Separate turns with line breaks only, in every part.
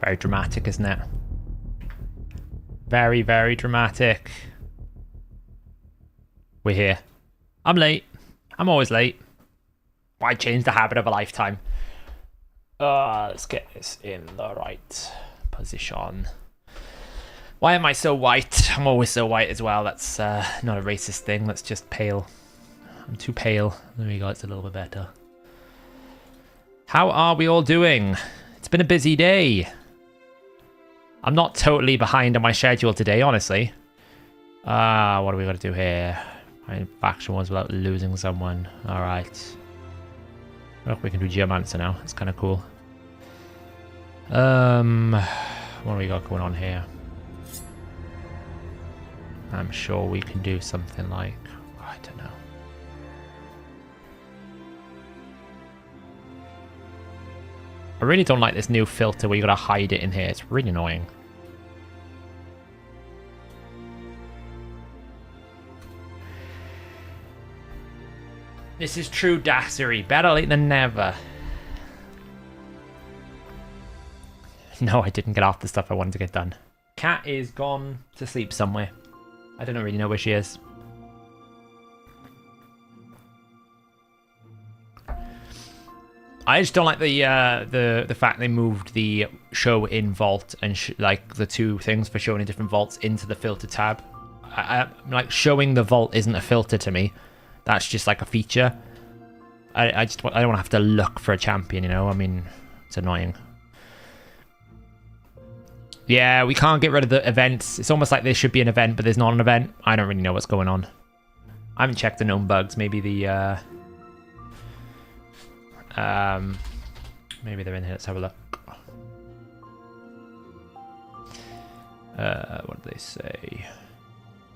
Very dramatic, isn't it? Very, very dramatic. We're here. I'm late. I'm always late. Why change the habit of a lifetime? Let's get this in the right position. Why am I so white? I'm always so white as well. That's not a racist thing. That's just pale. I'm too pale. There we go. It's a little bit better. How are we all doing? It's been a busy day. I'm not totally behind on my schedule today, honestly. What do we got to do here? Find faction wars without losing someone. All right. Oh, we can do Geomancer now. That's kind of cool. What do we got going on here? I'm sure we can do something like... I don't know. I really don't like this new filter where you gotta hide it in here. It's really annoying. This is true dassery. Better late than never. No, I didn't get off the stuff I wanted to get done. Cat is gone to sleep somewhere. I don't really know where she is. I just don't like the fact they moved the show in vault and like the two things for showing in different vaults into the filter tab. Like showing the vault isn't a filter to me. That's just like a feature. I don't want to have to look for a champion, you know? I mean, it's annoying. Yeah, we can't get rid of the events. It's almost like there should be an event, but there's not an event. I don't really know what's going on. I haven't checked the known bugs. Maybe the... maybe they're in here. Let's have a look. What did they say?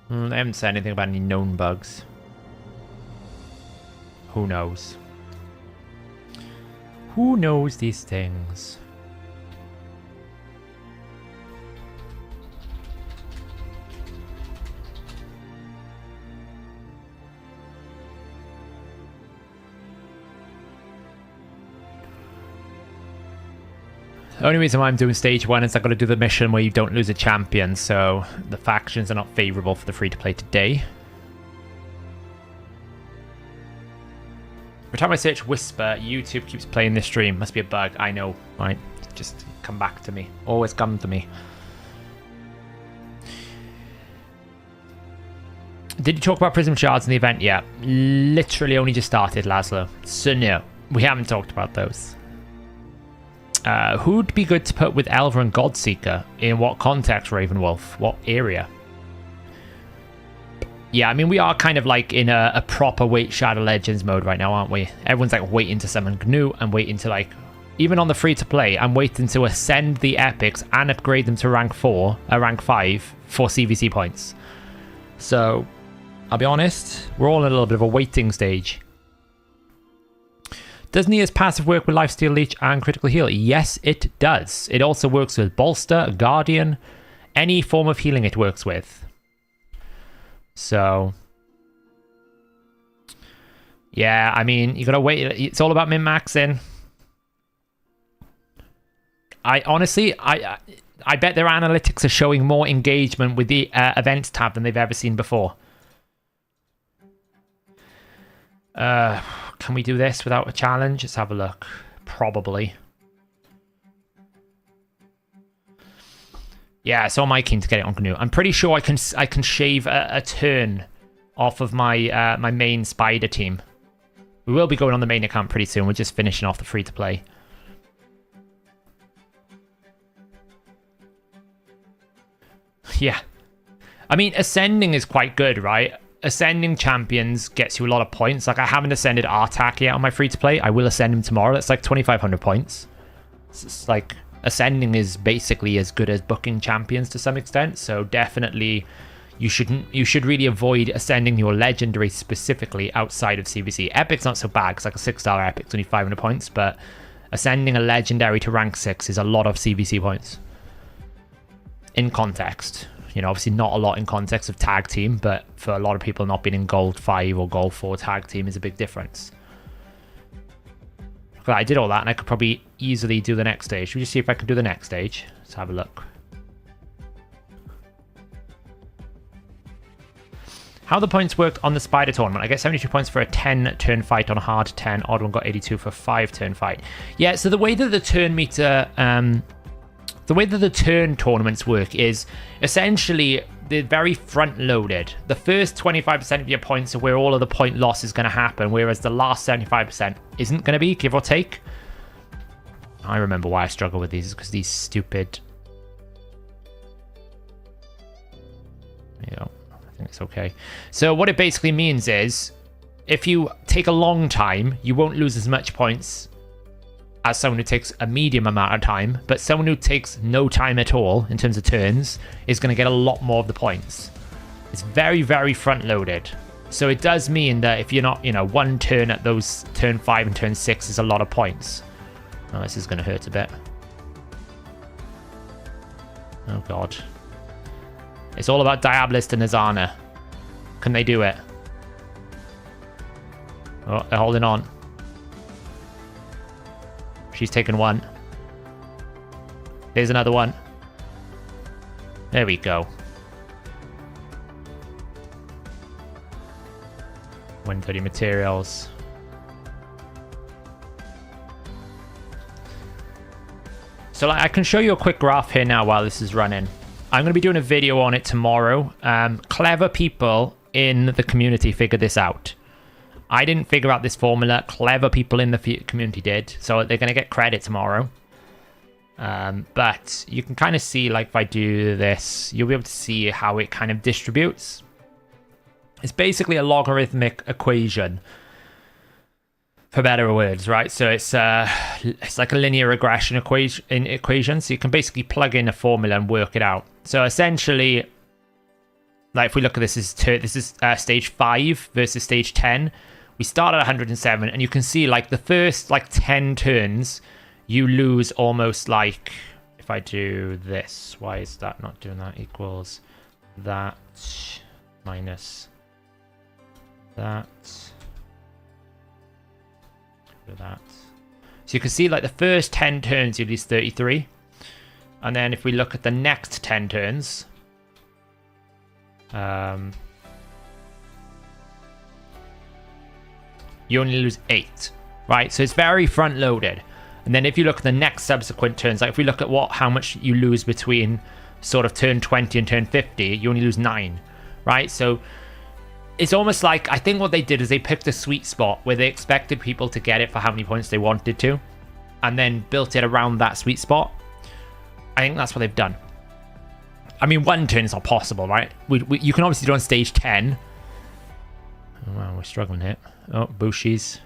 They haven't said anything about any known bugs. Who knows? Who knows these things? The only reason why I'm doing stage 1 is I've got to do the mission where you don't lose a champion, so the factions are not favourable for the free-to-play today. Every time I search Whisper, YouTube keeps playing this stream. Must be a bug. I know, right? Just come back to me. Always come to me. Did you talk about Prism Shards in the event yet? Literally only just started, Laszlo. So no, we haven't talked about those. Who'd be good to put with Elva and Godseeker? In what context, Ravenwolf? What area? Yeah, I mean, we are kind of like in a proper wait Shadow Legends mode right now, aren't we? Everyone's like waiting to summon GNU and waiting to like... Even on the free-to-play, I'm waiting to ascend the epics and upgrade them to rank 5 for CvC points. So, I'll be honest, we're all in a little bit of a waiting stage. Does Nia's passive work with Lifesteal Leech and Critical Heal? Yes, it does. It also works with Bolster, Guardian, any form of healing it works with. So, yeah, I mean, you gotta wait. It's all about min-maxing. I honestly, I bet their analytics are showing more engagement with the events tab than they've ever seen before. Can we do this without a challenge? Let's have a look. Probably. Yeah, so am I keen to get it on GNU. I'm pretty sure I can shave a turn off of my my main spider team. We will be going on the main account pretty soon. We're just finishing off the free-to-play. Yeah. I mean, ascending is quite good, right? Ascending champions gets you a lot of points. Like, I haven't ascended Artak yet on my free-to-play. I will ascend him tomorrow. That's like 2,500 points. It's like, ascending is basically as good as booking champions to some extent. So definitely, you should really avoid ascending your legendary specifically outside of CvC. Epic's not so bad, because like a 6-star epic's only 500 points, but ascending a legendary to rank 6 is a lot of CvC points. In context. You know, obviously not a lot in context of tag team, but for a lot of people, not being in gold 5 or gold 4 tag team is a big difference. I did all that, and I could probably easily do the next stage. Should we just see if I can do the next stage? Let's have a look. How the points worked on the Spider tournament. I get 72 points for a 10-turn fight on a hard 10. Odd one got 82 for a 5-turn fight. Yeah, so the way that the turn meter... the way that the turn tournaments work is essentially they're very front-loaded. The first 25% of your points are where all of the point loss is going to happen, whereas the last 75% isn't going to be, give or take. I remember why I struggle with these, because these stupid... There you go. I think it's okay. So what it basically means is, if you take a long time, you won't lose as much points as someone who takes a medium amount of time, but someone who takes no time at all in terms of turns is going to get a lot more of the points. It's very, very front-loaded. So it does mean that if you're not, you know, one turn at those turn 5 and turn 6 is a lot of points. Oh, this is going to hurt a bit. Oh, God. It's all about Diabolist and Azana. Can they do it? Oh, they're holding on. She's taken one. There's another one. There we go. 130 materials. So I can show you a quick graph here now while this is running. I'm going to be doing a video on it tomorrow. Clever people in the community figured this out. I didn't figure out this formula. Clever people in the community did. So they're going to get credit tomorrow. But you can kind of see, like, if I do this, you'll be able to see how it kind of distributes. It's basically a logarithmic equation, for better words, right? So it's like a linear regression equation. So you can basically plug in a formula and work it out. So essentially, like if we look at this, this is stage 5 versus stage 10. We start at 107, and you can see like the first like 10 turns, you lose almost like, if I do this, why is that not doing that? Equals that minus that. That. So you can see like the first 10 turns you lose 33, and then if we look at the next 10 turns, you only lose 8, right? So it's very front loaded. And then if you look at the next subsequent turns, like if we look at how much you lose between sort of turn 20 and turn 50, you only lose 9, right? So it's almost like, I think what they did is they picked a sweet spot where they expected people to get it for how many points they wanted to, and then built it around that sweet spot. I think that's what they've done. I mean, one turn is not possible, right? You can obviously do it on stage 10. Oh, wow, we're struggling here. Oh, Bushies.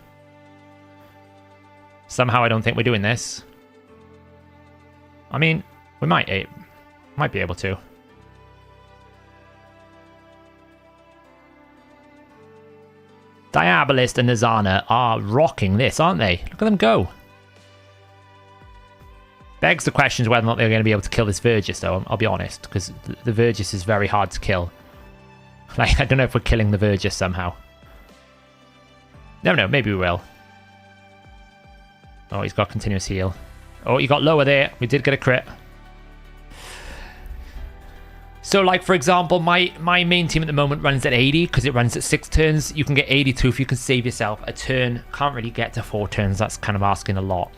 Somehow I don't think we're doing this. I mean, we might be able to. Diabolist and Azana are rocking this, aren't they? Look at them go. Begs the question whether or not they're going to be able to kill this Vergis, though. I'll be honest, because the Vergis is very hard to kill. Like, I don't know if we're killing the Vergis somehow. No, maybe we will. Oh, he's got continuous heal. Oh, he got lower there. We did get a crit. So, like, for example, my main team at the moment runs at 80 because it runs at 6 turns. You can get 82 if you can save yourself a turn. Can't really get to 4 turns. That's kind of asking a lot.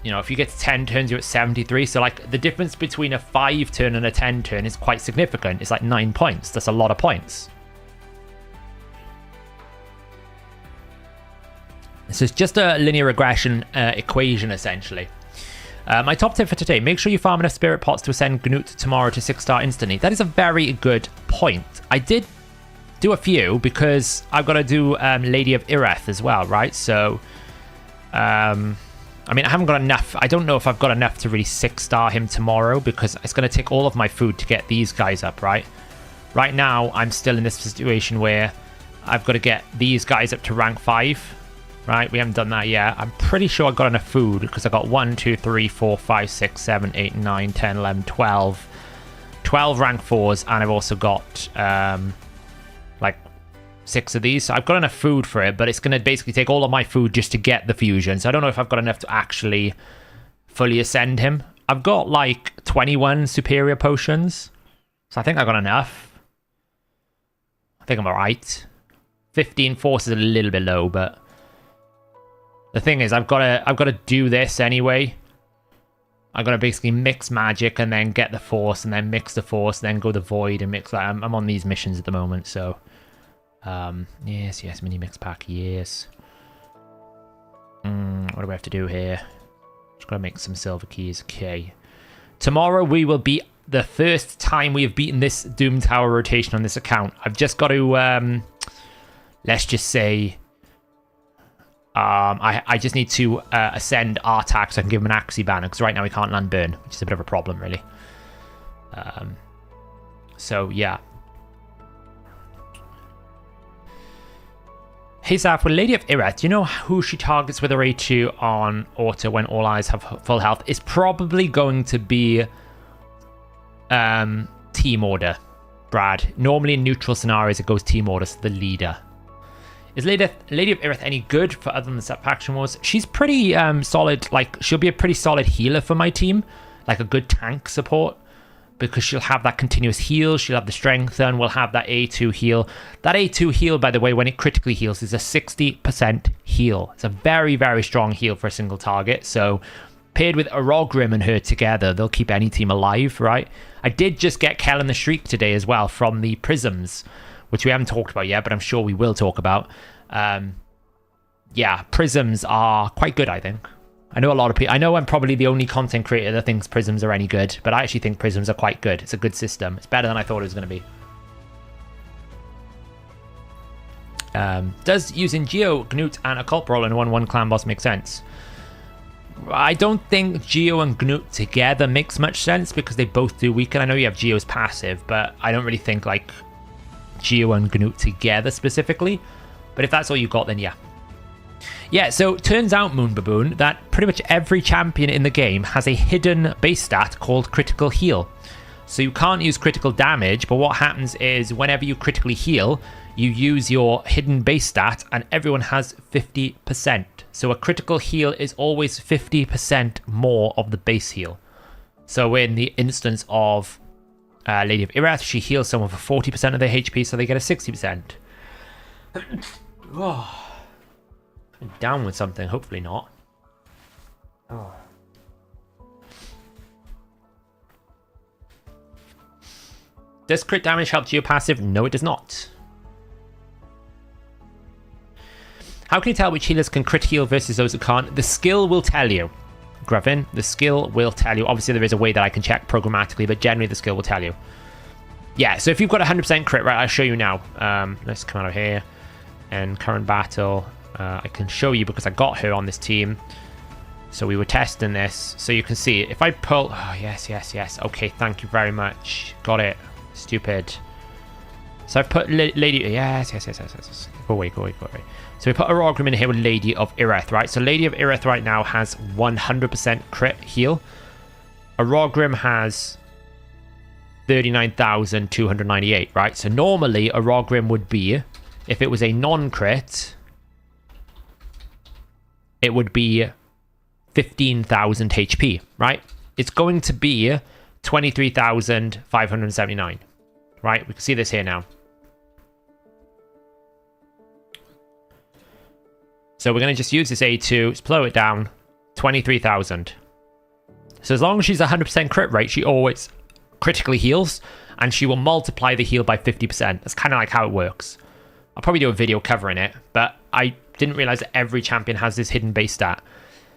You know, if you get to 10 turns, you're at 73. So, like, the difference between a 5 turn and a 10 turn is quite significant. It's like 9 points. That's a lot of points. So it's just a linear regression equation, essentially. My top tip for today, make sure you farm enough spirit pots to ascend Gnut tomorrow to 6-star instantly. That is a very good point. I did do a few because I've got to do Lady of Ireth as well, right? So, I mean, I haven't got enough. I don't know if I've got enough to really 6-star him tomorrow because it's going to take all of my food to get these guys up, right? Right now, I'm still in this situation where I've got to get these guys up to rank 5. Right, we haven't done that yet. I'm pretty sure I got enough food because I got 1, 2, 3, 4, 5, 6, 7, 8, 9, 10, 11, 12. 12 rank 4s, and I've also got like 6 of these. So I've got enough food for it, but it's going to basically take all of my food just to get the fusion. So I don't know if I've got enough to actually fully ascend him. I've got like 21 superior potions. So I think I've got enough. I think I'm alright. 15 force is a little bit low, but the thing is I've got to do this anyway. I've got to basically mix magic and then get the force and then mix the force, then go the void and mix that. I'm on these missions at the moment, so yes, mini mix pack, yes. What do we have to do here? Just gotta make some silver keys. Okay. Tomorrow we will be the first time we have beaten this Doom Tower rotation on this account. I've just got to let's just say I just need to ascend Artak so I can give him an Axie banner, because right now he can't land burn, which is a bit of a problem, really. So yeah. Hey Zaf, with Lady of Ireth, do you know who she targets with her A2 on auto when all eyes have full health? It's probably going to be team order, Brad. Normally in neutral scenarios it goes team order, so the leader. Is Lady of Ireth any good for other than the set faction wars? She's pretty solid. Like, she'll be a pretty solid healer for my team, like a good tank support, because she'll have that continuous heal, she'll have the strength, and we'll have that A2 heal. That A2 heal, by the way, when it critically heals, is a 60% heal. It's a very, very strong heal for a single target. So paired with Arogrim and her together, they'll keep any team alive, right? I did just get Kellen the Shriek today as well from the Prisms, which we haven't talked about yet, but I'm sure we will talk about. Yeah, Prisms are quite good, I think. I know a lot of people... I know I'm probably the only content creator that thinks Prisms are any good, but I actually think Prisms are quite good. It's a good system. It's better than I thought it was going to be. Does using Geo, Gnut, and a Cult Roll in a 1-1 clan boss make sense? I don't think Geo and Gnut together makes much sense, because they both do weaken. I know you have Geo's passive, but I don't really think, like, Geo and Gnut together specifically. But if that's all you got, then yeah. Yeah, so turns out, Moon Baboon, that pretty much every champion in the game has a hidden base stat called critical heal. So you can't use critical damage, but what happens is whenever you critically heal, you use your hidden base stat, and everyone has 50%. So a critical heal is always 50% more of the base heal. So in the instance of Lady of Ireth, she heals someone for 40% of their HP, so they get a 60%. Oh. Down with something, hopefully not. Oh. Does crit damage help Geo passive? No, it does not. How can you tell which healers can crit heal versus those who can't? The skill will tell you, Grevin. The skill will tell you. Obviously, there is a way that I can check programmatically, but generally the skill will tell you. Yeah, so if you've got 100% crit, right, I'll show you now. Let's come out of here. And current battle. I can show you because I got her on this team. So we were testing this. So you can see, if I pull... Oh, yes. Okay, thank you very much. Got it. Stupid. So I've put Lady... Yes. Go away. So we put Arogrim in here with Lady of Ireth, right? So Lady of Ireth right now has 100% crit heal. Arogrim has 39,298, right? So normally Arogrim would be, if it was a non-crit, it would be 15,000 HP, right? It's going to be 23,579, right? We can see this here now. So we're going to just use this A2, slow it down, 23,000. So as long as she's 100% crit rate, she always critically heals, and she will multiply the heal by 50%. That's kind of like how it works. I'll probably do a video covering it, but I didn't realize that every champion has this hidden base stat.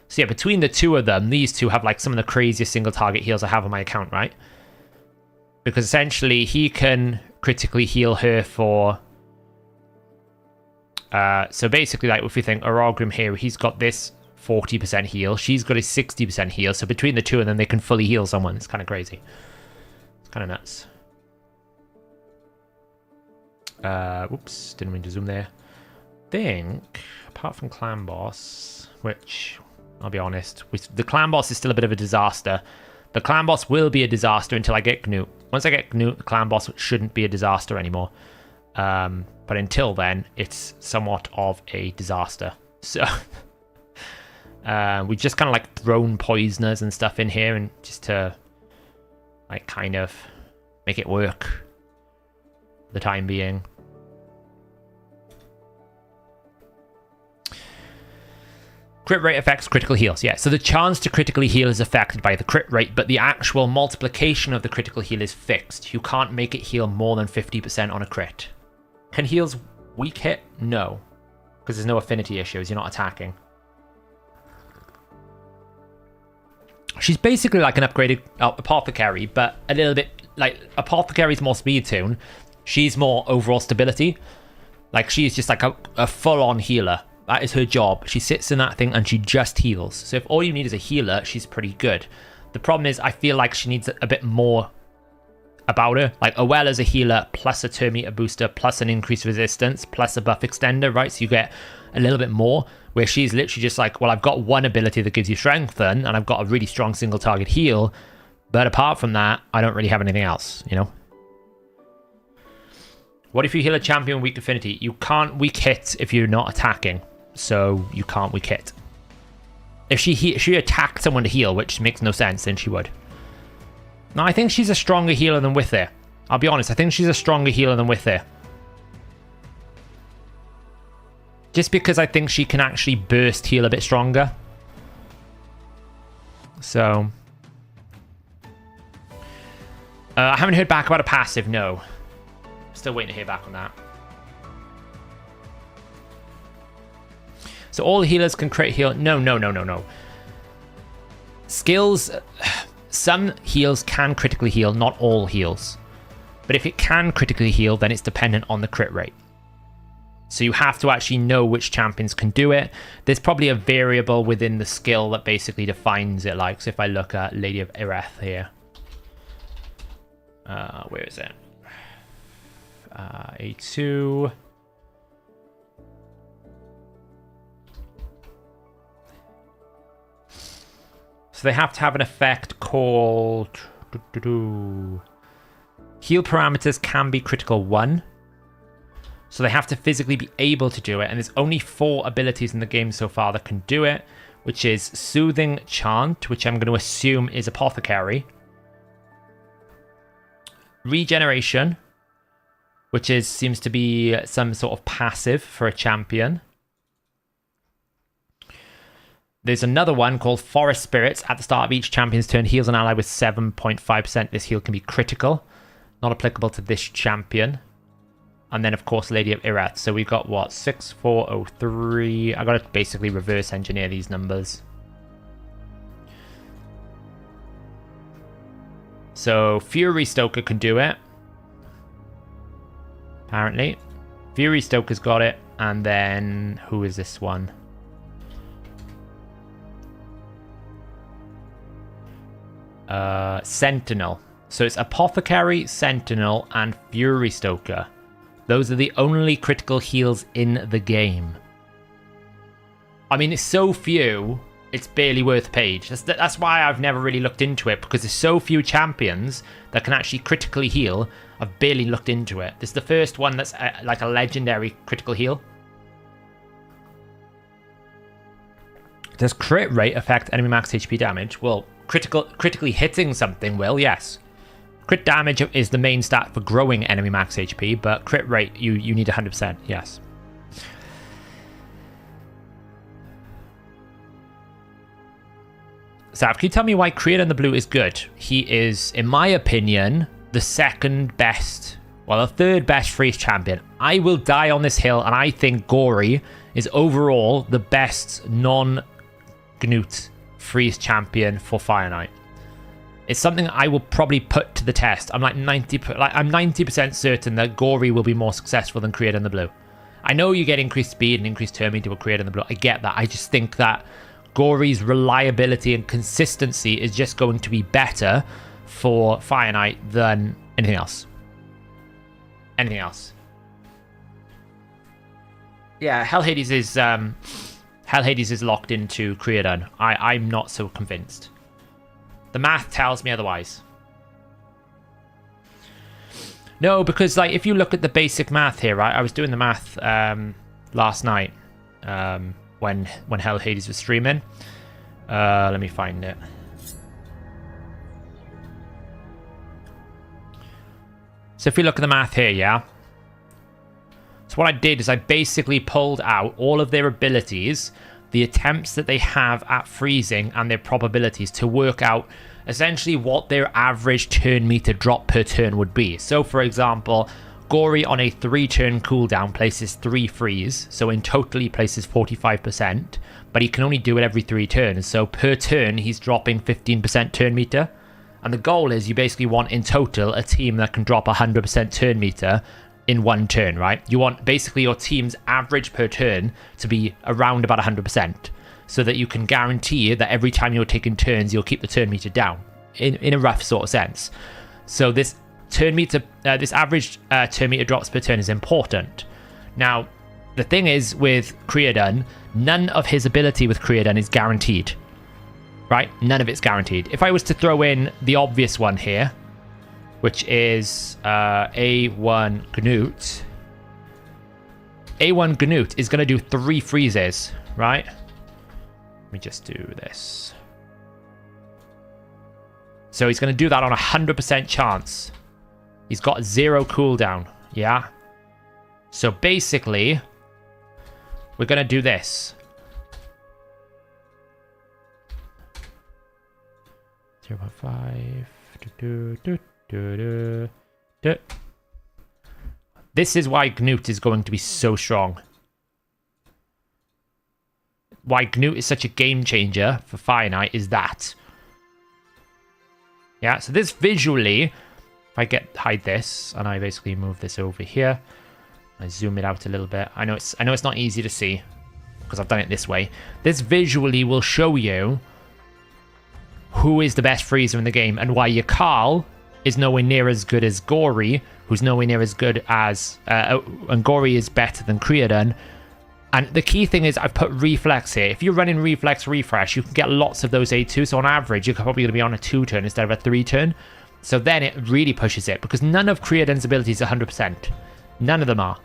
So yeah, between the two of them, these two have like some of the craziest single target heals I have on my account, right? Because essentially he can critically heal her for... so basically, like if we think Arogrim here, he's got this 40% heal. She's got a 60% heal. So between the two of them, they can fully heal someone. It's kind of crazy. It's kind of nuts. Whoops, didn't mean to zoom there. I think, apart from Clan Boss, which, I'll be honest, the Clan Boss is still a bit of a disaster. The Clan Boss will be a disaster until I get Gnut. Once I get Gnut, the Clan Boss shouldn't be a disaster anymore. But until then, it's somewhat of a disaster. So we just kind of like thrown poisoners and stuff in here, and just to like kind of make it work for the time being. Crit rate affects critical heals. Yeah, so the chance to critically heal is affected by the crit rate, but the actual multiplication of the critical heal is fixed. You can't make it heal more than 50% on a crit. Can heals weak hit? No, because there's no affinity issues. You're not attacking. She's basically like an upgraded apothecary, but a little bit like apothecary's more speed tune. She's more overall stability. Like she's just like a full-on healer. That is her job. She sits in that thing and she just heals. So if all you need is a healer, she's pretty good. The problem is I feel like she needs a bit more about her. Like a well as a healer, plus a turn meter booster, plus an increased resistance, plus a buff extender, right? So you get a little bit more, where she's literally just like, well, I've got one ability that gives you strengthen, and I've got a really strong single target heal. But apart from that, I don't really have anything else, you know? What if you heal a champion weak affinity? You can't weak hit if you're not attacking. So you can't weak hit. If she attacked someone to heal, which makes no sense, then she would. No, I think she's a stronger healer than Wither. I'll be honest, I think she's a stronger healer than Wither. Just because I think she can actually burst heal a bit stronger. So I haven't heard back about a passive, no. Still waiting to hear back on that. So all healers can crit heal. No. Skills, some heals can critically heal, not all heals. But if it can critically heal, then it's dependent on the crit rate. So you have to actually know which champions can do it. There's probably a variable within the skill that basically defines it. Like, so if I look at Lady of Ireth here. Where is it? A2. So they have to have an effect called... Heal parameters can be critical 1. So they have to physically be able to do it. And there's only 4 abilities in the game so far that can do it, which is Soothing Chant, which I'm going to assume is Apothecary. Regeneration, which seems to be some sort of passive for a champion. There's another one called Forest Spirits. At the start of each champion's turn, heals an ally with 7.5%. This heal can be critical. Not applicable to this champion. And then, of course, Lady of Ireth. So we've got, what, 6403. I got to basically reverse engineer these numbers. So Fury Stoker can do it. Apparently. Fury Stoker's got it. And then, who is this one? Sentinel. So it's Apothecary, Sentinel, and Fury Stoker. Those are the only critical heals in the game. I mean, it's so few, it's barely worth a page. That's why I've never really looked into it, because there's so few champions that can actually critically heal. I've barely looked into it. This is the first one that's like a legendary critical heal. Does crit rate affect enemy max HP damage? Well, critically hitting something will, yes. Crit damage is the main stat for growing enemy max HP, but crit rate, you need 100%, yes. Sav, can you tell me why Creator in the Blue is good? He is, in my opinion, the second best, well, the third best freeze champion. I will die on this hill, and I think Gory is overall the best non-Gnut freeze champion for Fire Knight. It's something I will probably put to the test. I'm like 90% certain that Gory will be more successful than Creator in the Blue. I know you get increased speed and increased turn meter with Creator in the Blue. I get that. I just think that Gory's reliability and consistency is just going to be better for Fire Knight than anything else. Anything else. Yeah, Hellhades is locked into Creator. I'm not so convinced. The math tells me otherwise. No, because like if you look at the basic math here, right? I was doing the math last night when Hellhades was streaming. Let me find it. So if you look at the math here, yeah. So what I did is I basically pulled out all of their abilities, the attempts that they have at freezing, and their probabilities to work out essentially what their average turn meter drop per turn would be. So for example, Gory on a 3-turn cooldown places 3 freeze, so in total he places 45%, but he can only do it every 3 turns, so per turn he's dropping 15% turn meter. And the goal is you basically want in total a team that can drop 100% turn meter in 1 turn, right? You want basically your team's average per turn to be around about 100%, so that you can guarantee that every time you're taking turns, you'll keep the turn meter down in a rough sort of sense. So this turn meter, this average turn meter drops per turn is important. Now, the thing is with Creodun, none of his ability with Creodun is guaranteed, right? None of it's guaranteed. If I was to throw in the obvious one here, which is A1 Gnut. A1 Gnut is going to do 3 freezes, right? Let me just do this. So he's going to do that on 100% chance. He's got 0 cooldown, yeah? So basically, we're going to do this. 0.5. This is why Gnut is going to be so strong. Why Gnut is such a game changer for Fire Knight is that. Yeah, so this visually, if I hide this and I basically move this over here, I zoom it out a little bit. I know it's not easy to see because I've done it this way. This visually will show you who is the best freezer in the game and why your Carl is nowhere near as good as Gory, who's nowhere near as good as... and Gory is better than Creodun. And the key thing is I've put Reflex here. If you're running Reflex Refresh, you can get lots of those A2. So on average, you're probably going to be on a 2-turn instead of a 3-turn. So then it really pushes it, because none of Creodun's abilities are 100%. None of them are.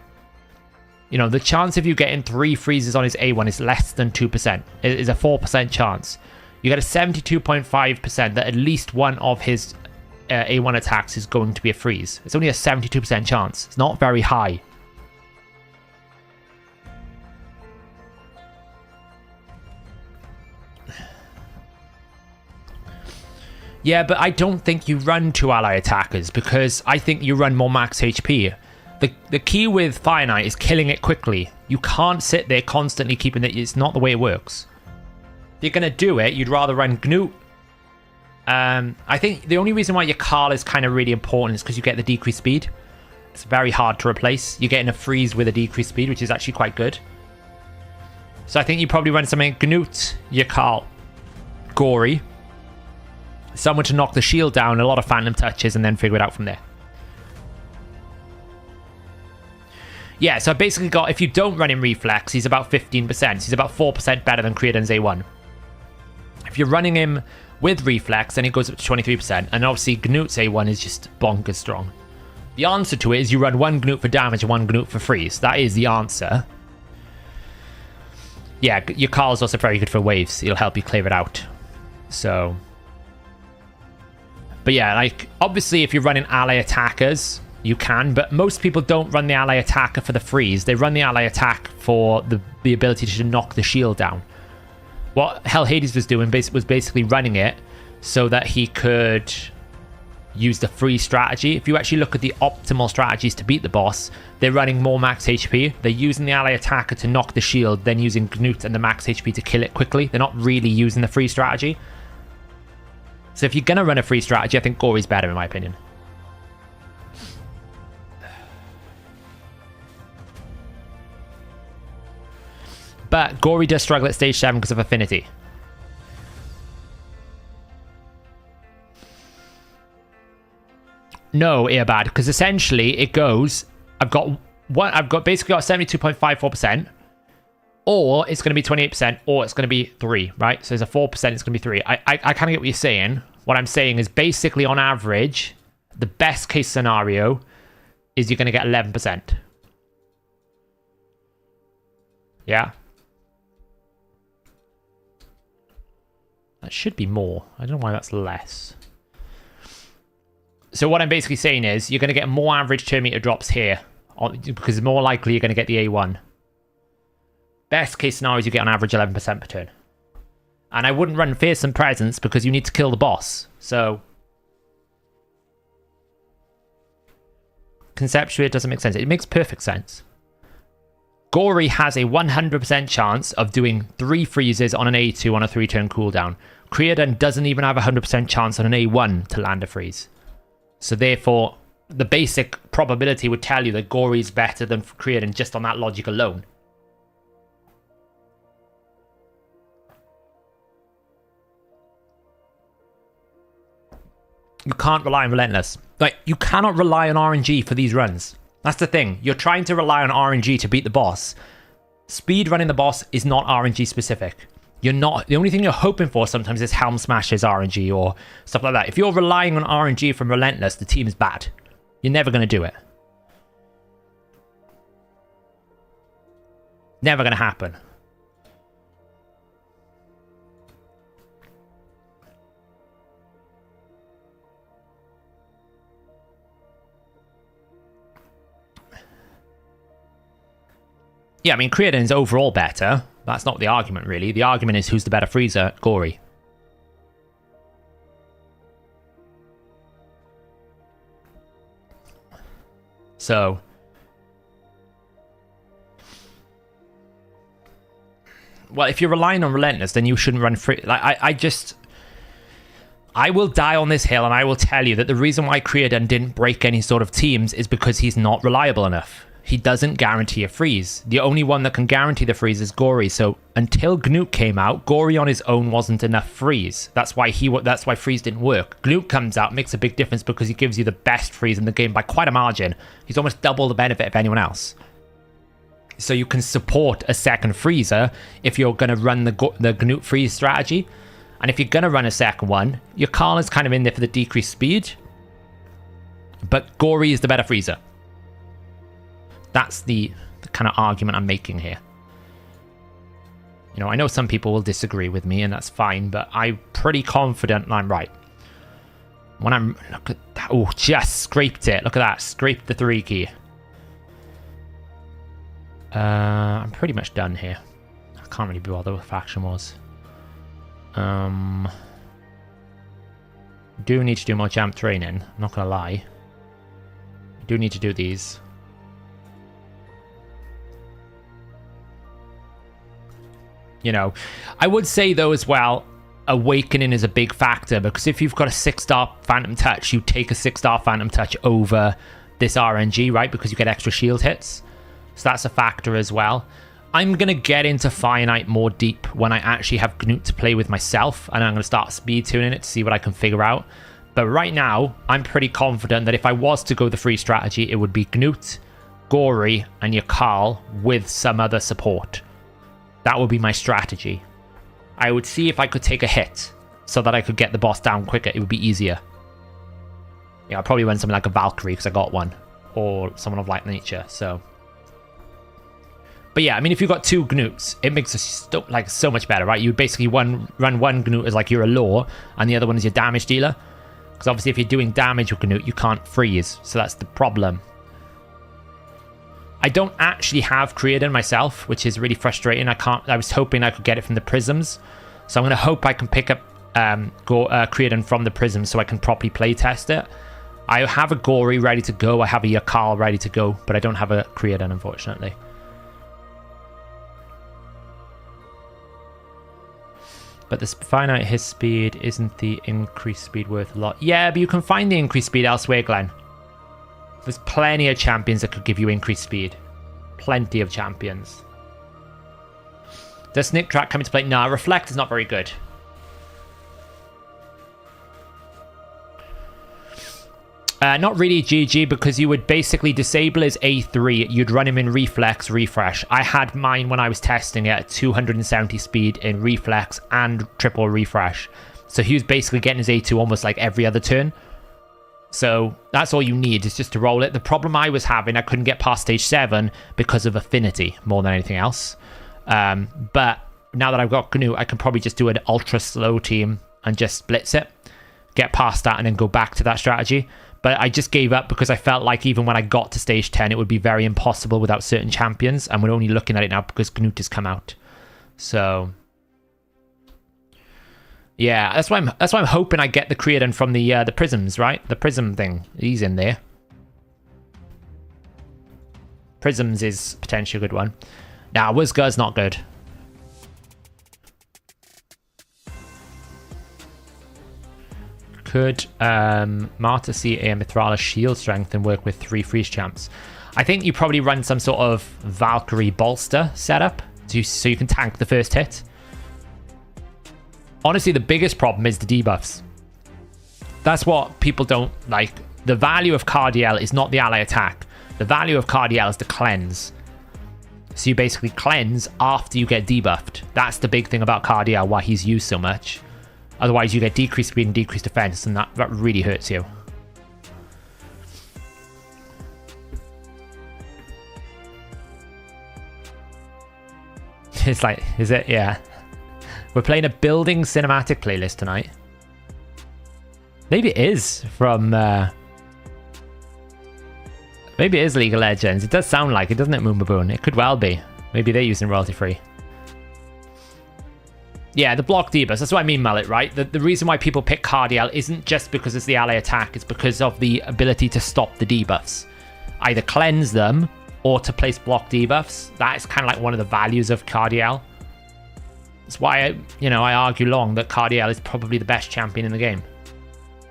You know, the chance of you getting 3 freezes on his A1 is less than 2%. It is a 4% chance. You get a 72.5% that at least one of his A1 attacks is going to be a freeze. It's only a 72% chance. It's not very high. Yeah, but I don't think you run 2 ally attackers, because I think you run more max HP. The key with Fire Knight is killing it quickly. You can't sit there constantly keeping it. It's not the way it works. If you're going to do it, you'd rather run Gnut. I think the only reason why your Carl is kind of really important is because you get the decreased speed. It's very hard to replace. You're getting a freeze with a decreased speed, which is actually quite good. So I think you probably run something Gnut, your Carl, Gory, someone to knock the shield down, a lot of phantom touches, and then figure it out from there. Yeah, so I basically got, if you don't run him Reflex, he's about 15%. He's about 4% better than Creodun's A1. If you're running him with Reflex, then it goes up to 23%. And obviously, Gnut's A1 is just bonkers strong. The answer to it is you run 1 Gnut for damage and 1 Gnut for freeze. That is the answer. Yeah, your Carl's also very good for waves. It'll help you clear it out. So... But yeah, like, obviously if you're running ally attackers, you can, but most people don't run the ally attacker for the freeze. They run the ally attack for the ability to knock the shield down. What Hellhades was doing was basically running it so that he could use the freeze strategy. If you actually look at the optimal strategies to beat the boss, they're running more max HP. They're using the ally attacker to knock the shield, then using Gnut and the max HP to kill it quickly. They're not really using the freeze strategy. So if you're going to run a free strategy, I think Gory's better, in my opinion. But Gory does struggle at stage 7 because of affinity. No, Earbad, because essentially it goes, I've got basically got 72.54%, or it's going to be 28%, or it's going to be 3, right? So there's a 4%, it's going to be 3. I kind of get what you're saying. What I'm saying is basically on average, the best case scenario, is you're going to get 11%. Yeah? That should be more. I don't know why that's less. So what I'm basically saying is you're going to get more average turn meter drops here because it's more likely you're going to get the A1. Best case scenario is you get on average 11% per turn. And I wouldn't run Fearsome Presence because you need to kill the boss. So conceptually it doesn't make sense. It makes perfect sense. Gory has a 100% chance of doing 3 freezes on an A2 on a 3-turn cooldown. Creodon doesn't even have a 100% chance on an A1 to land a freeze. So therefore, the basic probability would tell you that Gory is better than Creodon just on that logic alone. You can't rely on Relentless. Like, you cannot rely on RNG for these runs. That's the thing. You're trying to rely on RNG to beat the boss. Speed running the boss is not RNG specific. You're not. The only thing you're hoping for sometimes is Helm Smashes RNG or stuff like that. If you're relying on RNG from Relentless, the team is bad. You're never going to do it. Never going to happen. Yeah, I mean, Creodon's overall better. That's not the argument, really. The argument is who's the better freezer, Gory. So well, if you're relying on Relentless, then you shouldn't run free. Like, I will die on this hill, and I will tell you that the reason why Creodon didn't break any sort of teams is because he's not reliable enough. He doesn't guarantee a freeze. The only one that can guarantee the freeze is Gory. So until Gnute came out, Gory on his own wasn't enough freeze. That's why freeze didn't work. Gnute comes out, makes a big difference because he gives you the best freeze in the game by quite a margin. He's almost double the benefit of anyone else. So you can support a second freezer if you're going to run the Gnute freeze strategy. And if you're going to run a second one, your Karl is kind of in there for the decreased speed. But Gory is the better freezer. That's the kind of argument I'm making here. You know, I know some people will disagree with me, and that's fine, but I'm pretty confident I'm right. When I'm... Look at that. Oh, just scraped it. Look at that. Scraped the 3 key. I'm pretty much done here. I can't really be bothered what faction was. Do need to do more jump training. I'm not going to lie. I do need to do these. You know, I would say though as well, Awakening is a big factor because if you've got a 6-star Phantom Touch, you take a 6-star Phantom Touch over this RNG, right? Because you get extra shield hits. So that's a factor as well. I'm going to get into Finite more deep when I actually have Gnute to play with myself, and I'm going to start speed tuning it to see what I can figure out. But right now, I'm pretty confident that if I was to go the free strategy, it would be Gnute, Gory, and your Karl with some other support. That would be my strategy. I would see if I could take a hit so that I could get the boss down quicker. It would be easier. Yeah, I'll probably run something like a Valkyrie because I got one. Or someone of like nature, so... But yeah, I mean, if you've got 2 Gnutes, it makes it like so much better, right? You basically run one Gnute as like you're a lore, and the other one is your damage dealer. Because obviously if you're doing damage with Gnute, you can't freeze. So that's the problem. I don't actually have Creodon myself, which is really frustrating. I was hoping I could get it from the prisms. So I'm going to hope I can pick up Creodon from the prisms so I can properly play test it. I have a Gory ready to go. I have a Karl ready to go, but I don't have a Creodon, unfortunately. But the finite hit speed, isn't the increased speed worth a lot? Yeah, but you can find the increased speed elsewhere, Glenn. There's plenty of champions that could give you increased speed. Plenty of champions. Does Snick Track come into play? Nah, Reflect is not very good. Not really GG, because you would basically disable his A3. You'd run him in Reflex, Refresh. I had mine when I was testing it at 270 speed in Reflex and triple Refresh. So he was basically getting his A2 almost like every other turn. So that's all you need, is just to roll it. The problem I was having, I couldn't get past stage 7 because of affinity more than anything else. But now that I've got GNU, I can probably just do an ultra slow team and just blitz it, get past that, and then go back to that strategy. But I just gave up because I felt like even when I got to stage 10, it would be very impossible without certain champions, and we're only looking at it now because Knut has come out. So yeah, that's why I'm hoping I get the Creedon from the prisms, right? The prism thing. He's in there. Prisms is potentially a good one. Nah, Wizgar's not good. Could Marta see a Mithralis shield strength and work with 3 freeze champs? I think you probably run some sort of Valkyrie bolster setup so you can tank the first hit. Honestly, the biggest problem is the debuffs. That's what people don't like. The value of Cardiel is not the ally attack. The value of Cardiel is the cleanse. So you basically cleanse after you get debuffed. That's the big thing about Cardiel, why he's used so much. Otherwise, you get decreased speed and decreased defense, and that really hurts you. It's like, is it? Yeah. We're playing a building cinematic playlist tonight. Maybe it is from... maybe it is League of Legends. It does sound like it, doesn't it, Moonbaboon? It could well be. Maybe they're using royalty-free. Yeah, the block debuffs. That's what I mean, Mullet, right? The reason why people pick Cardiel isn't just because it's the ally attack. It's because of the ability to stop the debuffs. Either cleanse them or to place block debuffs. That is kind of like one of the values of Cardiel. That's why I argue long that Cardiel is probably the best champion in the game.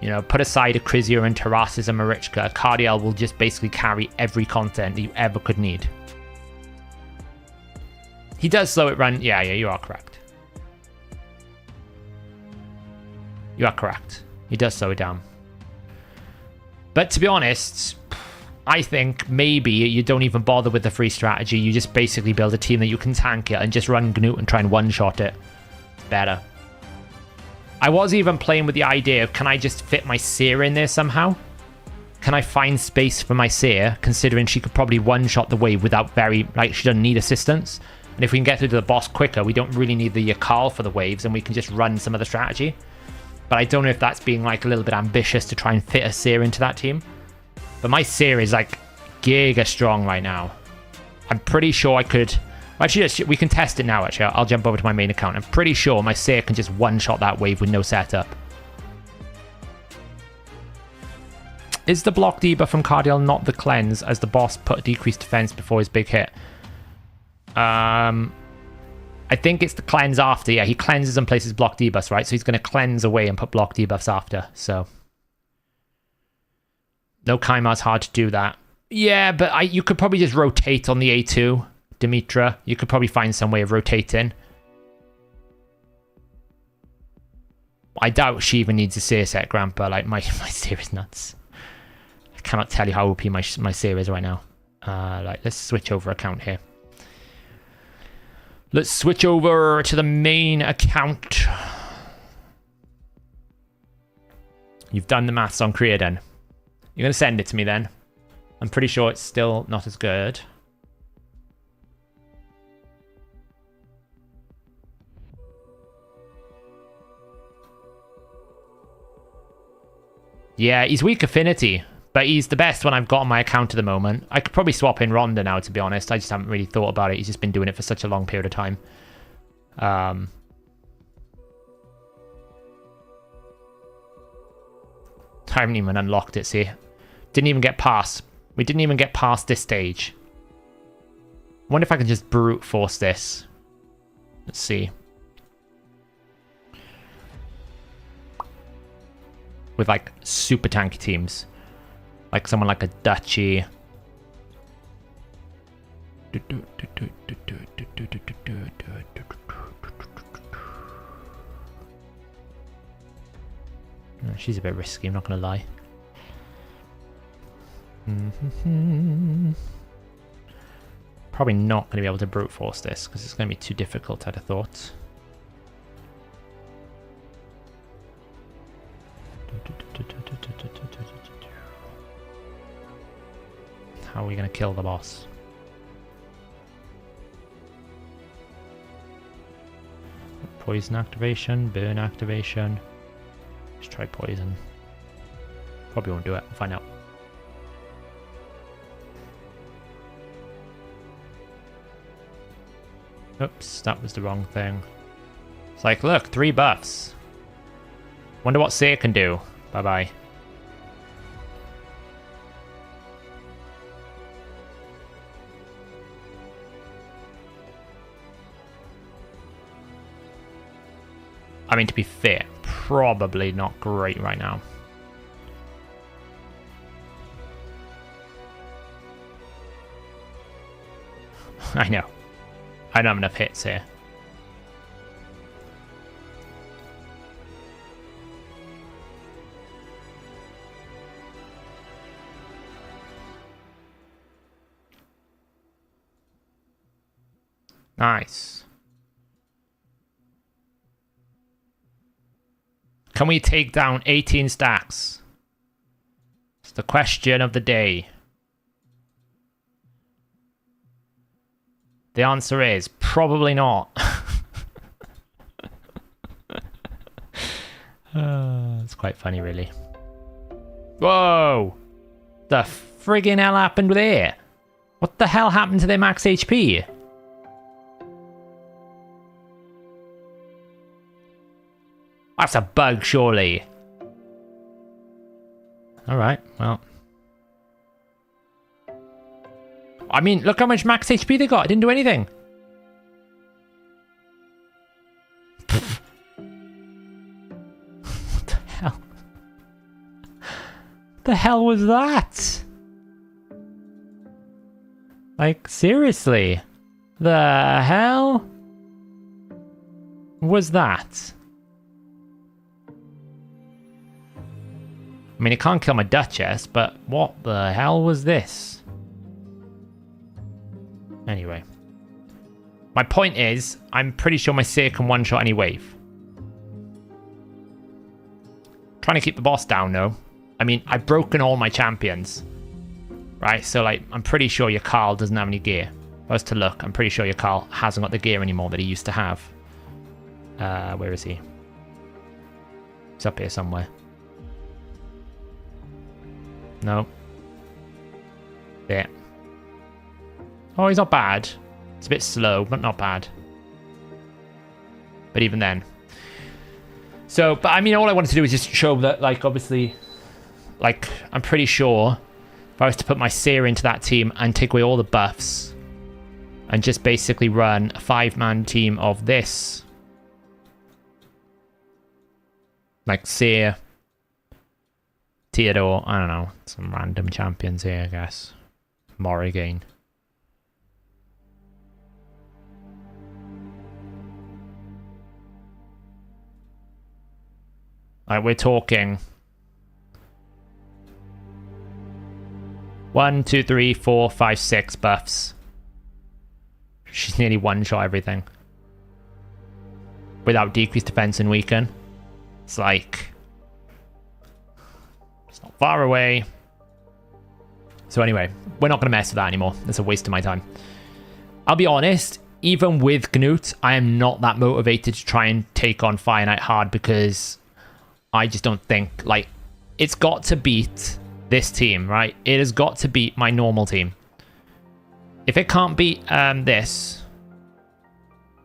You know, put aside a Krizia and Tarasis and Marichka, Cardiel will just basically carry every content that you ever could need. He does slow it run. Yeah, you are correct. You are correct. He does slow it down. But to be honest, I think maybe you don't even bother with the free strategy. You just basically build a team that you can tank it and just run Gnut and try and one-shot it. It's better. I was even playing with the idea of, can I just fit my Seer in there somehow? Can I find space for my Seer, considering she could probably one-shot the wave without she doesn't need assistance. And if we can get through to the boss quicker, we don't really need the Yakal for the waves, and we can just run some of the strategy. But I don't know if that's being like a little bit ambitious to try and fit a Seer into that team. But my Seer is like giga strong right now. I'm pretty sure I could... Actually, we can test it now, actually. I'll jump over to my main account. I'm pretty sure my Seer can just one-shot that wave with no setup. Is the block debuff from Cardiel not the cleanse, as the boss put decreased defense before his big hit? I think it's the cleanse after. Yeah, he cleanses and places block debuffs, right? So he's going to cleanse away and put block debuffs after. So no Kaimar's hard to do that. Yeah, but you could probably just rotate on the A2, Dimitra. You could probably find some way of rotating. I doubt she even needs a Seer set, Grandpa. Like, my Seer is nuts. I cannot tell you how OP my Seer is right now. Let's switch over account here. Let's switch over to the main account. You've done the maths on Creedon. You're going to send it to me then. I'm pretty sure it's still not as good. Yeah, he's weak affinity, but he's the best one I've got on my account at the moment. I could probably swap in Ronda now, to be honest. I just haven't really thought about it. He's just been doing it for such a long period of time. I haven't even unlocked it, see? Didn't even get past. We didn't even get past this stage. I wonder if I can just brute force this. Let's see. With like super tanky teams. Like someone like a Duchy. She's a bit risky, I'm not going to lie. Probably not going to be able to brute force this because it's going to be too difficult, I'd have thought. How are we going to kill the boss? Poison activation, burn activation. Let's try poison. Probably won't do it. We'll find out. Oops, that was the wrong thing. It's like, look, 3 buffs. Wonder what Seer can do. Bye-bye. I mean, to be fair, probably not great right now. I know. I don't have enough hits here. Nice. Can we take down 18 stacks? It's the question of the day. The answer is probably not. It's quite funny, really. Whoa! The friggin' hell happened there? What the hell happened to their max HP? That's a bug, surely. Alright, well. I mean, look how much max HP they got. I didn't do anything. What the hell? What the hell was that? Like, seriously? The hell was that? I mean, it can't kill my Duchess, but what the hell was this? Anyway. My point is, I'm pretty sure my Seer can one-shot any wave. Trying to keep the boss down, though. I mean, I've broken all my champions. Right, so, like, I'm pretty sure your Carl doesn't have any gear. If I was to look, I'm pretty sure your Carl hasn't got the gear anymore that he used to have. Where is he? He's up here somewhere. No. There. Oh, he's not bad. It's a bit slow, but not bad. But even then. So, but I mean, all I wanted to do is just show that, like, obviously, like, I'm pretty sure if I was to put my Seer into that team and take away all the buffs and just basically run a 5-man team of this, like Seer, Theodore, I don't know, some random champions here, I guess. Morrigan. Like, we're talking 1, 2, 3, 4, 5, 6 buffs. She's nearly one-shot everything. Without decreased defense and weaken. It's like, it's not far away. So anyway, we're not going to mess with that anymore. It's a waste of my time. I'll be honest, even with Gnut, I am not that motivated to try and take on Fire Knight hard because I just don't think, like, it's got to beat this team, right? It has got to beat my normal team. If it can't beat this,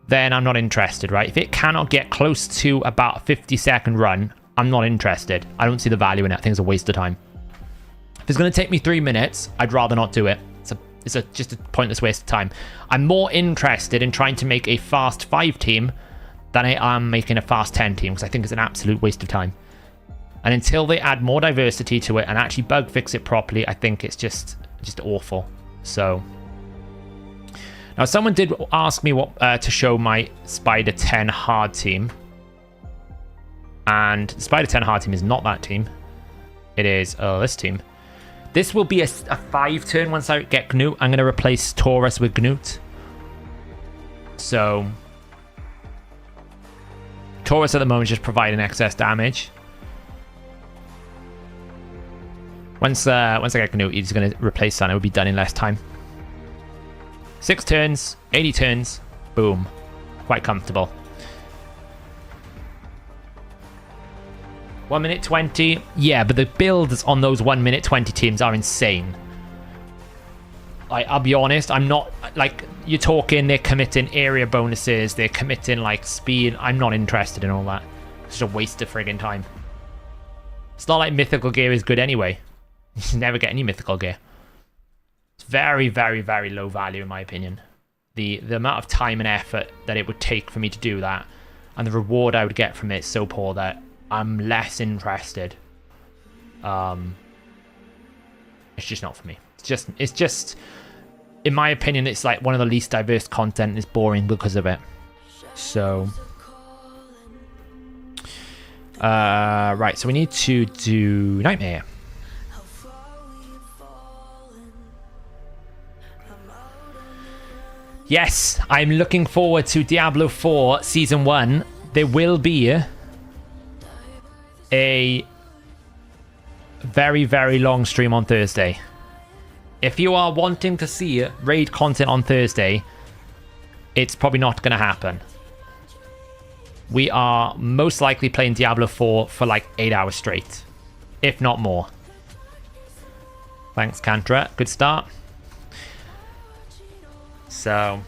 then I'm not interested, right? If it cannot get close to about a 50-second run, I'm not interested. I don't see the value in it. I think it's a waste of time. If it's going to take me 3 minutes, I'd rather not do it. It's just a pointless waste of time. I'm more interested in trying to make a fast 5 team than I am making a fast 10 team, because I think it's an absolute waste of time. And until they add more diversity to it and actually bug fix it properly, I think it's just awful. So now someone did ask me what to show my Spider 10 hard team. And the Spider 10 hard team is not that team. It is this team. This will be a 5-turn once I get Gnut. I'm going to replace Taurus with Gnut. So Taurus at the moment is just providing excess damage. Once I get Canute, he's going to replace that. It will be done in less time. 6 turns, 80 turns, boom. Quite comfortable. 1 minute 20. Yeah, but the builds on those 1 minute 20 teams are insane. I'll be honest, I'm not, like, you're talking, they're committing area bonuses, they're committing, like, speed. I'm not interested in all that. It's just a waste of friggin' time. It's not like mythical gear is good anyway. You never get any mythical gear. It's very, very, very low value in my opinion. The amount of time and effort that it would take for me to do that, and the reward I would get from it is so poor that I'm less interested. It's just not for me. It's just, in my opinion, it's like one of the least diverse content, and it's boring because of it. So, right, so we need to do Nightmare. Yes, I'm looking forward to Diablo 4 Season 1. There will be a very, very long stream on Thursday. If you are wanting to see raid content on Thursday, it's probably not going to happen. We are most likely playing Diablo 4 for like 8 hours straight, if not more. Thanks, Kantra. Good start. So,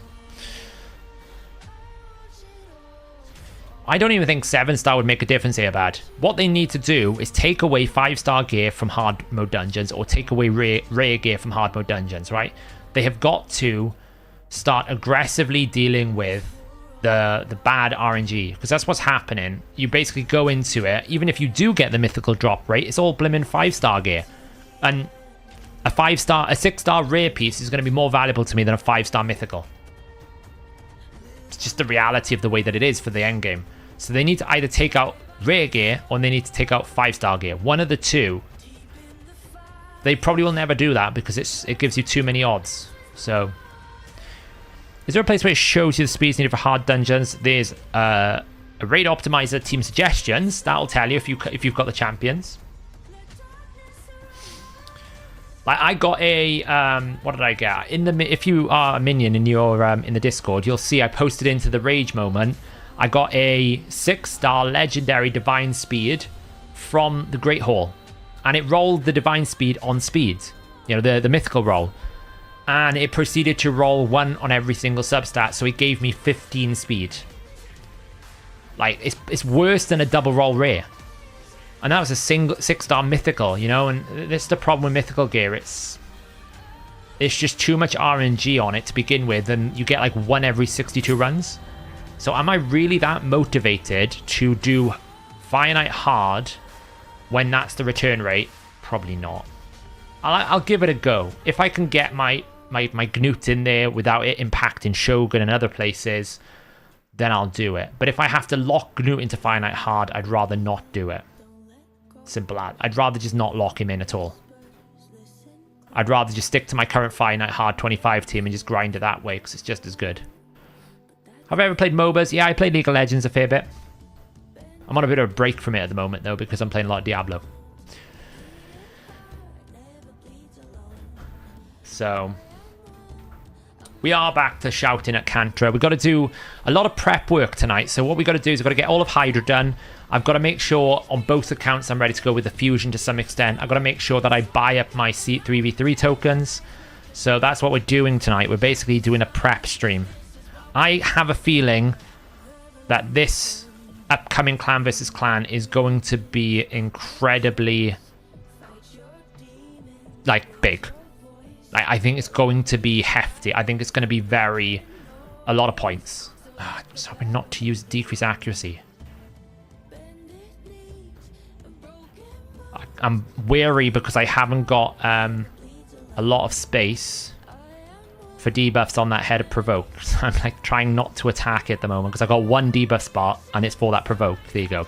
I don't even think 7-star would make a difference here, bad. What they need to do is take away 5-star gear from hard mode dungeons, or take away rare gear from hard mode dungeons, right? They have got to start aggressively dealing with the bad RNG, because that's what's happening. You basically go into it, even if you do get the mythical drop rate, it's all blimmin' 5-star gear. And a 6-star rare piece is going to be more valuable to me than a 5-star mythical. It's just the reality of the way that it is for the end game. So they need to either take out rare gear, or they need to take out 5-star gear. One of the two. They probably will never do that because it gives you too many odds. So, is there a place where it shows you the speeds needed for hard dungeons? There's a raid optimizer, team suggestions. That'll tell you if you've got the champions. Like, I got a what did I get? If you are a minion in your in the Discord, you'll see I posted into the rage moment. I got a 6-star legendary divine speed from the Great Hall, and it rolled the divine speed on speed. You know, the mythical roll, and it proceeded to roll 1 on every single substat, so it gave me 15 speed. Like, it's worse than a double roll rare. And that was a 6-star mythical, you know, and this is the problem with mythical gear. It's just too much RNG on it to begin with, and you get like 1 every 62 runs. So am I really that motivated to do finite hard when that's the return rate? Probably not. I'll give it a go. If I can get my Gnut in there without it impacting Shogun and other places, then I'll do it. But if I have to lock Gnut into finite hard, I'd rather not do it. Simple as. I'd rather just not lock him in at all. I'd rather just stick to my current finite hard 25 team and just grind it that way, because it's just as good. Have I ever played MOBAs? Yeah, I played League of Legends a fair bit. I'm on a bit of a break from it at the moment, though, because I'm playing a lot of Diablo. So, we are back to shouting at Kantra. We've got to do a lot of prep work tonight. So what we've got to do is we've got to get all of Hydra done. I've got to make sure on both accounts I'm ready to go with the fusion to some extent. I've got to make sure that I buy up my 3v3 tokens. So that's what we're doing tonight. We're basically doing a prep stream. I have a feeling that this upcoming clan versus clan is going to be incredibly, like, big. I think it's going to be hefty. I think it's going to be a lot of points. I'm just hoping not to use decrease accuracy. I'm wary because I haven't got a lot of space for debuffs on that head of provoke. I'm like trying not to attack it at the moment because I've got 1 debuff spot and it's for that provoke. There you go.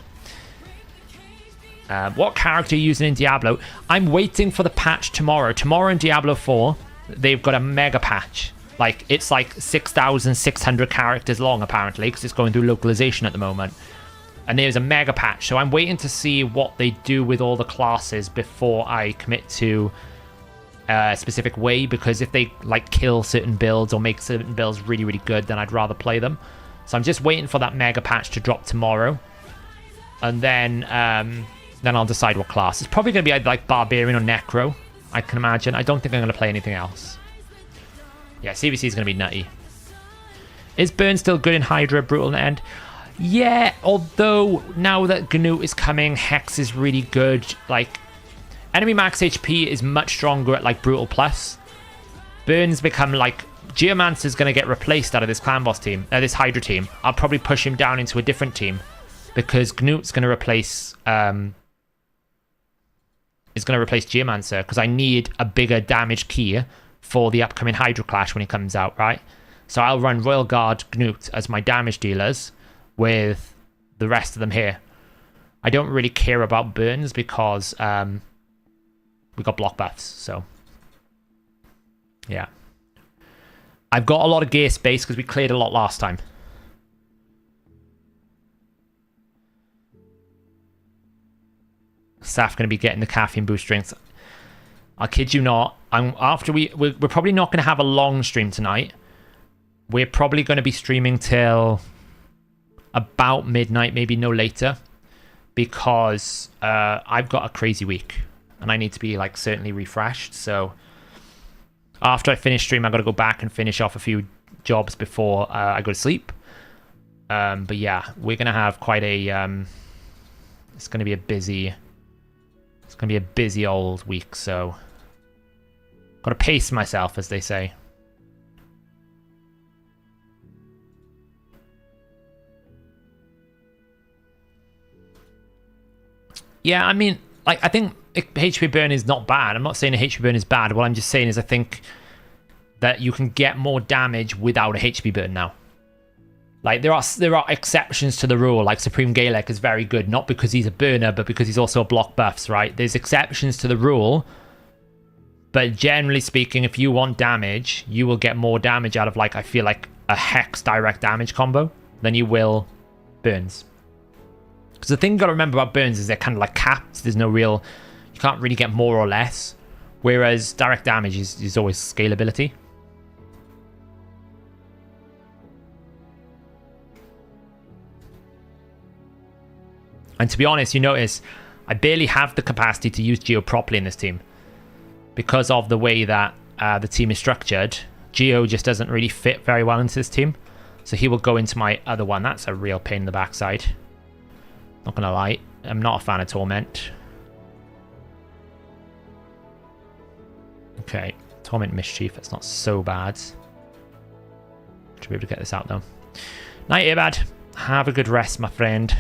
What character are you using in Diablo? I'm waiting for the patch tomorrow. Tomorrow in Diablo 4, they've got a mega patch. Like, it's like 6,600 characters long, apparently, because it's going through localization at the moment. And there's a mega patch, so I'm waiting to see what they do with all the classes before I commit to a specific way, because if they like kill certain builds or make certain builds really, really good, then I'd rather play them. So I'm just waiting for that mega patch to drop tomorrow. And then I'll decide what class. It's probably going to be either like Barbarian or Necro, I can imagine. I don't think I'm going to play anything else. Yeah, CvC is going to be nutty. Is Burn still good in Hydra, Brutal, and End? Yeah, although now that Gnut is coming, Hex is really good. Like, enemy max HP is much stronger at like Brutal Plus. Burn's become like... Geomancer's going to get replaced out of this Clan Boss team, this Hydra team. I'll probably push him down into a different team because Gnut's going to replace... is going to replace Geomancer because I need a bigger damage key for the upcoming Hydra Clash when it comes out, right? So I'll run Royal Guard, Gnut as my damage dealers with the rest of them here. I don't really care about burns because we got block buffs, so yeah. I've got a lot of gear space because we cleared a lot last time. Saf going to be getting the caffeine boost drinks. I kid you not. We're probably not going to have a long stream tonight. We're probably going to be streaming till about midnight, maybe no later, because I've got a crazy week and I need to be like certainly refreshed. So after I finish stream, I've got to go back and finish off a few jobs before I go to sleep. But yeah, we're going to have quite a... it's going to be a busy... It's going to be a busy old week, so... Got to pace myself, as they say. Yeah, I mean, like, I think HP burn is not bad. I'm not saying a HP burn is bad. What I'm just saying is I think that you can get more damage without a HP burn now. Like, there are exceptions to the rule. Like, Supreme Gaelic is very good, not because he's a burner, but because he's also a block buffs, right? There's exceptions to the rule. But generally speaking, if you want damage, you will get more damage out of, like, I feel like a Hex direct damage combo than you will burns. Because the thing you got to remember about burns is they're kind of like capped. There's no real... You can't really get more or less. Whereas direct damage is always scalability. And to be honest, you notice I barely have the capacity to use Geo properly in this team. Because of the way that the team is structured, Geo just doesn't really fit very well into this team. So he will go into my other one. That's a real pain in the backside. Not going to lie. I'm not a fan of Torment. Okay. Torment Mischief. That's not so bad. Should be able to get this out though. Night, Earbad. Have a good rest, my friend.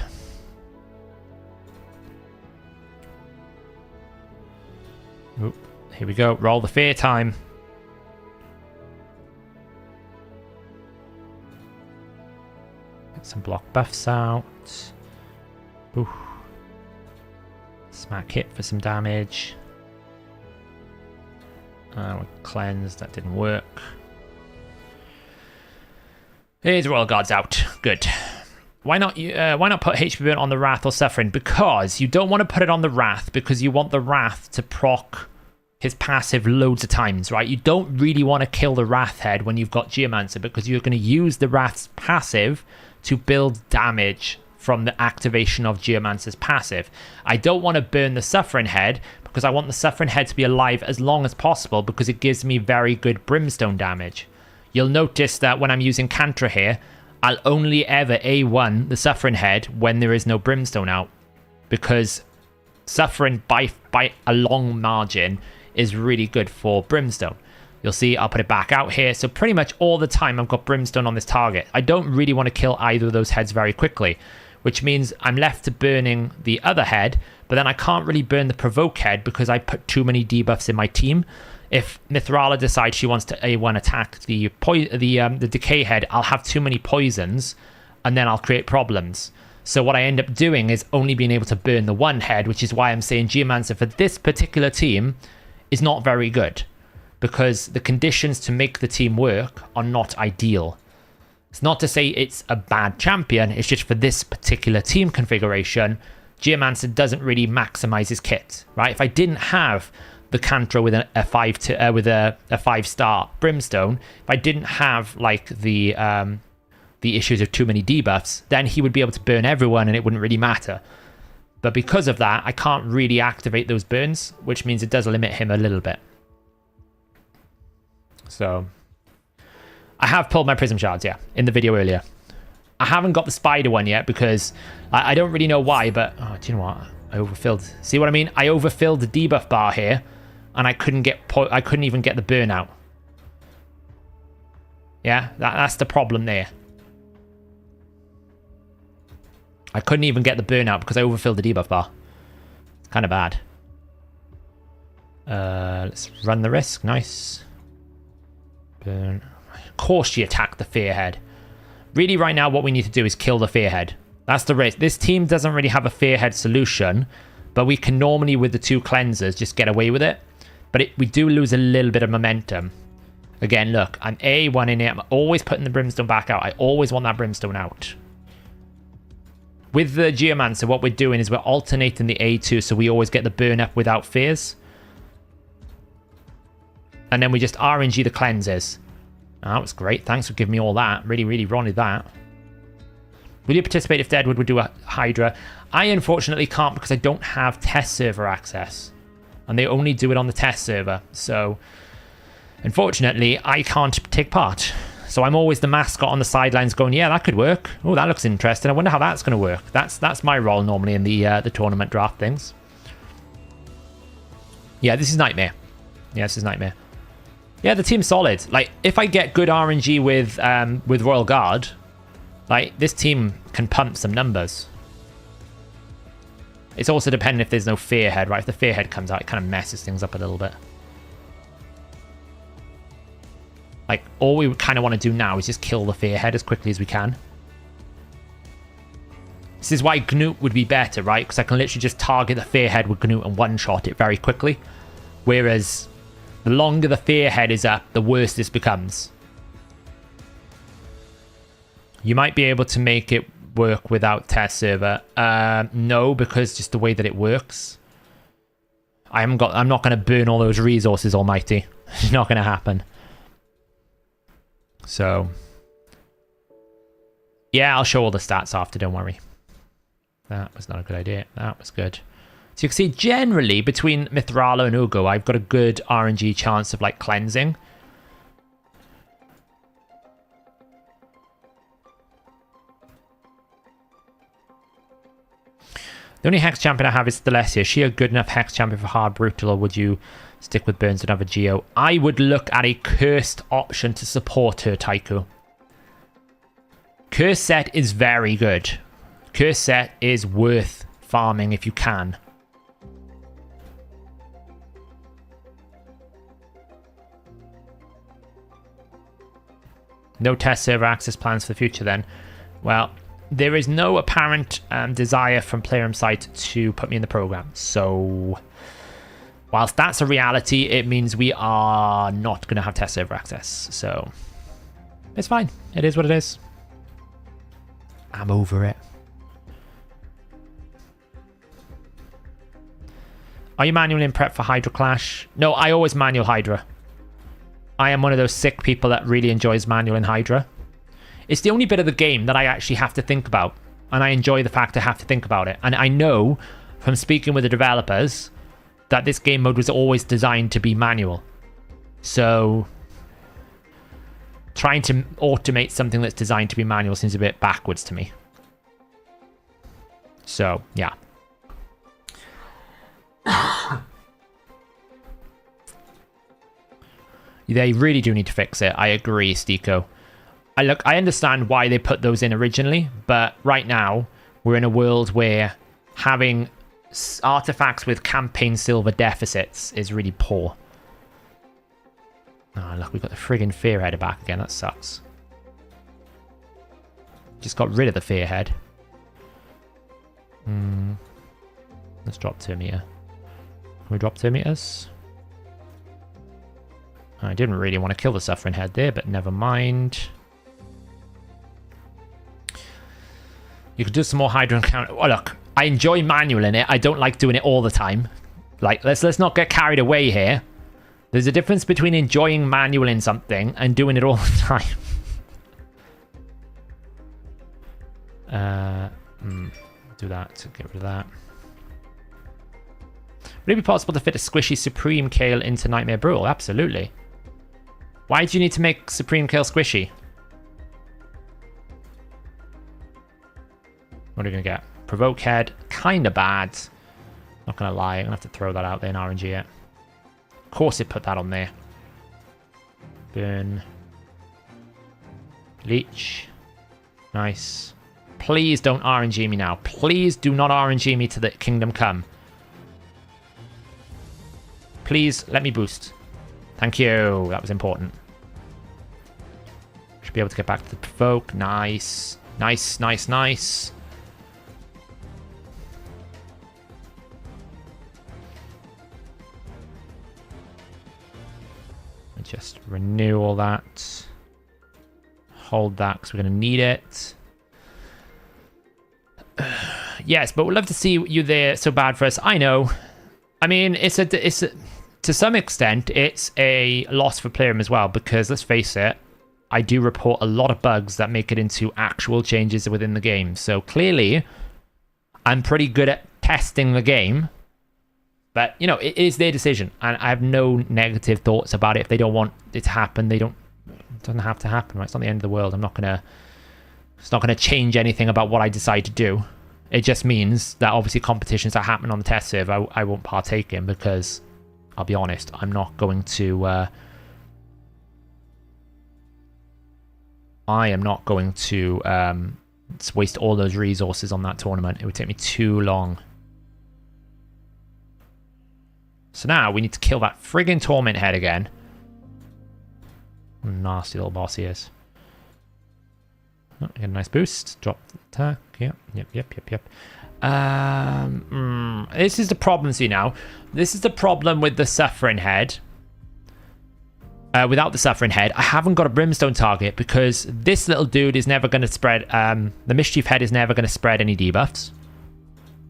Oop. Here we go. Roll the fear time. Get some block buffs out. Ooh. Smack hit for some damage. We're cleansed. That didn't work. Here's Royal Guards out. Good. Why not put HP burn on the Wrath or Suffering? Because you don't want to put it on the Wrath because you want the Wrath to proc his passive loads of times, right? You don't really want to kill the Wrath head when you've got Geomancer because you're going to use the Wrath's passive to build damage from the activation of Geomancer's passive. I don't want to burn the Suffering head because I want the Suffering head to be alive as long as possible because it gives me very good Brimstone damage. You'll notice that when I'm using Cantra here, I'll only ever A1 the Suffering head when there is no Brimstone out because Suffering by a long margin is really good for Brimstone. You'll see I'll put it back out here. So pretty much all the time I've got Brimstone on this target. I don't really want to kill either of those heads very quickly, which means I'm left to burning the other head, but then I can't really burn the Provoke head because I put too many debuffs in my team. If Mithrala decides she wants to A1 attack the Decay head, I'll have too many poisons and then I'll create problems. So what I end up doing is only being able to burn the one head, which is why I'm saying Geomancer for this particular team is not very good because the conditions to make the team work are not ideal. It's not to say it's a bad champion, it's just for this particular team configuration, Geomancer doesn't really maximize his kit, right? If I didn't have the Cantro with a 5-star Brimstone, if I didn't have like the issues of too many debuffs, then he would be able to burn everyone and it wouldn't really matter. But because of that, I can't really activate those burns, which means it does limit him a little bit. So I have pulled my Prism Shards, yeah, in the video earlier. I haven't got the Spider one yet because I don't really know why, but oh, do you know what? I overfilled. See what I mean? I overfilled the debuff bar here, and I couldn't even get the burn out. Yeah, that's the problem there. I couldn't even get the burn out because I overfilled the debuff bar. It's kind of bad. Let's run the risk. Nice. Burn. Of course she attacked the Fearhead. Really, right now, what we need to do is kill the Fearhead. That's the risk. This team doesn't really have a Fearhead solution, but we can normally, with the 2 cleansers, just get away with it. But we do lose a little bit of momentum. Again, look, I'm A1 in it. I'm always putting the Brimstone back out. I always want that Brimstone out. With the Geomancer, what we're doing is we're alternating the A2, so we always get the burn up without fears. And then we just RNG the cleansers. Oh, that was great. Thanks for giving me all that. Really, really wanted that. Will you participate if Deadwood would do a Hydra? I unfortunately can't because I don't have test server access. And they only do it on the test server. So, unfortunately, I can't take part. So I'm always the mascot on the sidelines going, yeah, that could work. Oh, that looks interesting. I wonder how that's going to work. That's my role normally in the tournament draft things. Yeah, this is Nightmare. Yeah, this is Nightmare. Yeah, the team's solid. Like, if I get good RNG with Royal Guard, like, this team can pump some numbers. It's also dependent if there's no Fearhead, right? If the Fearhead comes out, it kind of messes things up a little bit. Like, all we kind of want to do now is just kill the Fearhead as quickly as we can. This is why Gnut would be better, right? Because I can literally just target the Fearhead with Gnut and one-shot it very quickly. Whereas, the longer the Fearhead is up, the worse this becomes. You might be able to make it work without test server. No, because just the way that it works. I'm not going to burn all those resources, Almighty. It's not going to happen. So, yeah, I'll show all the stats after, don't worry. That was not a good idea. That was good. So you can see, generally, between Mithrala and Ugo, I've got a good RNG chance of, like, cleansing. The only Hex champion I have is Thalesia. Is she a good enough Hex champion for hard brutal, or would you stick with Burns and have a Geo? I would look at a cursed option to support her, Taiku. Curse set is very good. Curse set is worth farming if you can. No test server access plans for the future then. Well, there is no apparent desire from Playroom site to put me in the program. So, whilst that's a reality, it means we are not going to have test server access. So, it's fine. It is what it is. I'm over it. Are you manual in prep for Hydra Clash? No, I always manual Hydra. I am one of those sick people that really enjoys manual in Hydra. It's the only bit of the game that I actually have to think about. And I enjoy the fact I have to think about it. And I know from speaking with the developers that this game mode was always designed to be manual. So trying to automate something that's designed to be manual seems a bit backwards to me. So, yeah. They really do need to fix it. I agree, Stiko. I understand why they put those in originally, but right now we're in a world where having artifacts with campaign silver deficits is really poor. Oh, look, we've got the friggin' Fearhead back again. That sucks. Just got rid of the Fearhead. Let's drop 2 meter. Can we drop 2 meters? I didn't really want to kill the Suffering Head there, but never mind. You could do some more Hydra encounter. Well, look, I enjoy manual in it. I don't like doing it all the time. Like, let's not get carried away here. There's a difference between enjoying manual in something and doing it all the time. Do that to get rid of that. Would it be possible to fit a squishy Supreme Kale into Nightmare Brawl? Absolutely. Why do you need to make Supreme Kale squishy? What are we going to get? Provoke Head. Kind of bad. Not going to lie. I'm going to have to throw that out there in RNG it. Of course it put that on there. Burn. Leech. Nice. Please don't RNG me now. Please do not RNG me to the Kingdom Come. Please let me boost. Thank you. That was important. Should be able to get back to the provoke. Nice. Nice, nice, nice. Just renew all that. Hold that because we're going to need it. Yes, but we'd love to see you there so bad for us. I know. I mean, it's a to some extent, it's a loss for Playroom as well because, let's face it, I do report a lot of bugs that make it into actual changes within the game. So clearly, I'm pretty good at testing the game. But, you know, it is their decision. And I have no negative thoughts about it. If they don't want it to happen, it doesn't have to happen, right? It's not the end of the world. It's not gonna change anything about what I decide to do. It just means that obviously competitions that happen on the test server, I won't partake in because, I'll be honest, I'm not going to... I am not going to waste all those resources on that tournament. It would take me too long. So now we need to kill that friggin' Torment Head again. Nasty little boss he is. Oh, get a nice boost. Drop the attack. Yep. This is the problem, see now. This is the problem with the Suffering Head. Without the Suffering Head, I haven't got a Brimstone target because this little dude is never going to spread... the Mischief Head is never going to spread any debuffs.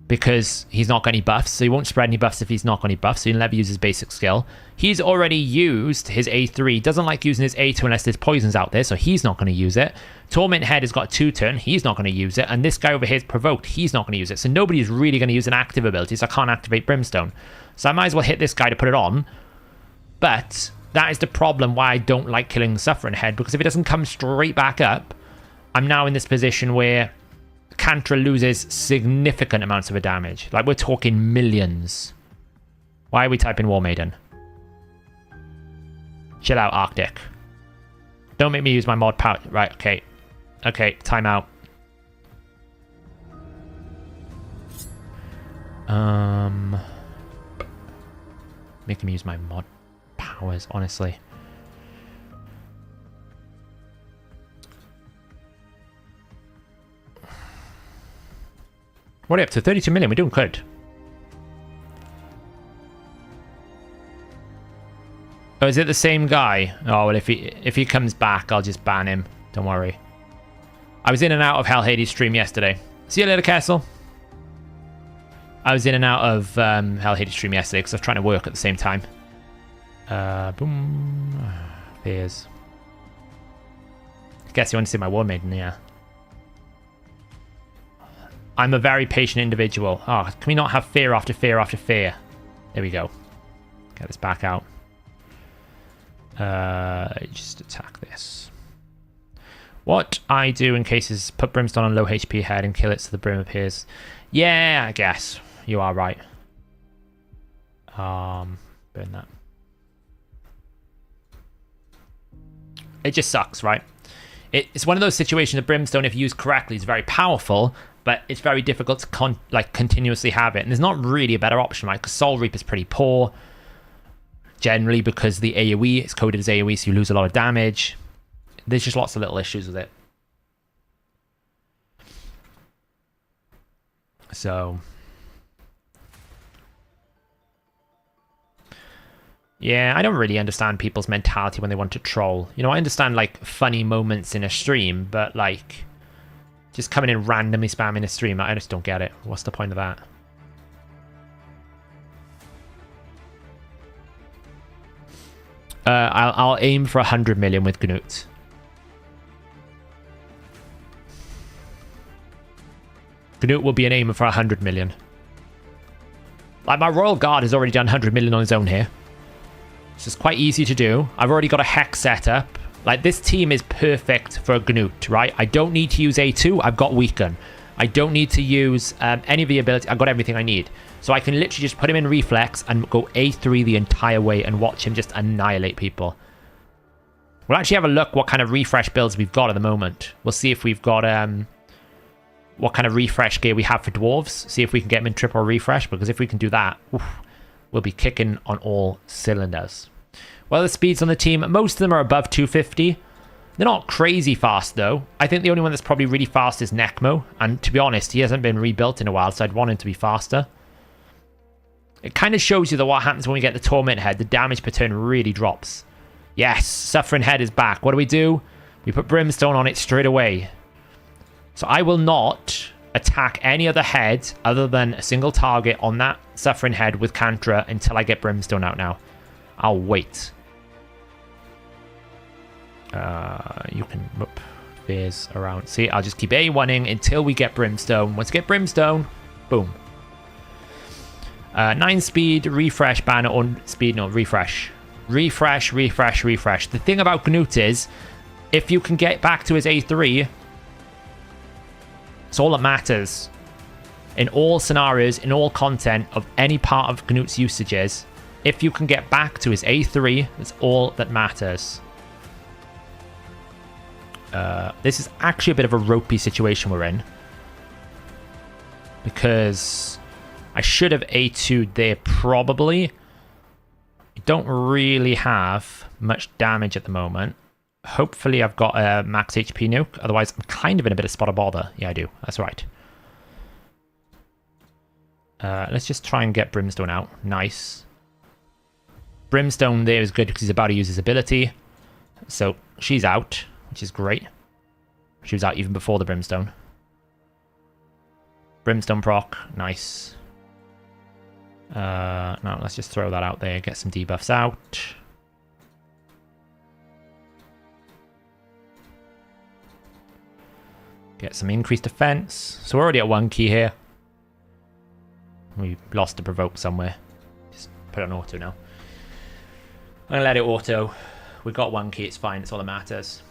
Because he's not got any buffs, so he won't spread any buffs if he's not got any buffs, so he'll never use his basic skill. He's already used his A3, doesn't like using his A2 unless there's poisons out there, so he's not going to use it. Torment Head has got 2-turn, he's not going to use it, and this guy over here is provoked, he's not going to use it, so nobody's really going to use an active ability, so I can't activate Brimstone. So I might as well hit this guy to put it on, but that is the problem why I don't like killing the Suffering Head, because if it doesn't come straight back up, I'm now in this position where Cantra loses significant amounts of a damage. Like, we're talking millions. Why are we typing War Maiden? Chill out, Arctic. Don't make me use my mod power. Right, okay. Okay, time out. Make me use my mod powers, honestly. What are we up to? 32 million. We're doing good. Oh, is it the same guy? Oh, well, if he comes back, I'll just ban him. Don't worry. I was in and out of Hellhades stream yesterday. See you later, Castle. I was in and out of Hellhades stream yesterday because I was trying to work at the same time. Boom. Fears. I guess you want to see my War Maiden, yeah. I'm a very patient individual. Oh, can we not have fear after fear after fear? There we go. Get this back out. Just attack this. What I do in case is put Brimstone on low HP head and kill it so the Brim appears. Yeah, I guess. You are right. Burn that. It just sucks, right? It's one of those situations that Brimstone, if used correctly, is very powerful, but it's very difficult to continuously have it. And there's not really a better option, right? Because Soul Reap is pretty poor, generally because the AoE, it's coded as AoE, so you lose a lot of damage. There's just lots of little issues with it. So... yeah, I don't really understand people's mentality when they want to troll. You know, I understand, like, funny moments in a stream, but, like, Just coming in randomly spamming a stream. I just don't get it. What's the point of that? I'll aim for 100 million with Gnut. Gnut will be an aimer for 100 million. Like, my Royal Guard has already done 100 million on his own here. So it's quite easy to do. I've already got a Hex set up. Like, this team is perfect for Gnut, right? I don't need to use A2. I've got Weaken. I don't need to use any of the ability. I've got everything I need. So I can literally just put him in Reflex and go A3 the entire way and watch him just annihilate people. We'll actually have a look what kind of refresh builds we've got at the moment. We'll see if we've got what kind of refresh gear we have for dwarves. See if we can get them in triple refresh, because if we can do that, oof, we'll be kicking on all cylinders. Well, the speeds on the team, most of them are above 250. They're not crazy fast, though. I think the only one that's probably really fast is Necmo. And to be honest, he hasn't been rebuilt in a while, so I'd want him to be faster. It kind of shows you that what happens when we get the Torment Head. The damage per turn really drops. Yes, Suffering Head is back. What do? We put Brimstone on it straight away. So I will not attack any other head other than a single target on that Suffering Head with Cantra until I get Brimstone out now. I'll wait. You can whoop, phase around. See, I'll just keep A1ing until we get Brimstone. Once we get Brimstone, boom. 9 speed, refresh, banner, or speed, no, refresh. Refresh. The thing about Gnut is, if you can get back to his A3, it's all that matters. In all scenarios, in all content of any part of Gnut's usages, if you can get back to his A3, that's all that matters. This is actually a bit of a ropey situation we're in. Because I should have A2'd there probably. I don't really have much damage at the moment. Hopefully I've got a max HP nuke. Otherwise, I'm kind of in a bit of spot of bother. Yeah, I do. That's right. Let's just try and get Brimstone out. Nice. Brimstone there is good because he's about to use his ability. So she's out, which is great. She was out even before the Brimstone. Brimstone proc. Nice. Now let's just throw that out there. Get some debuffs out. Get some increased defense. So we're already at 1 key here. We lost a provoke somewhere. Just put it on auto now. I'm going to let it auto. We got 1 key. It's fine. It's all that matters.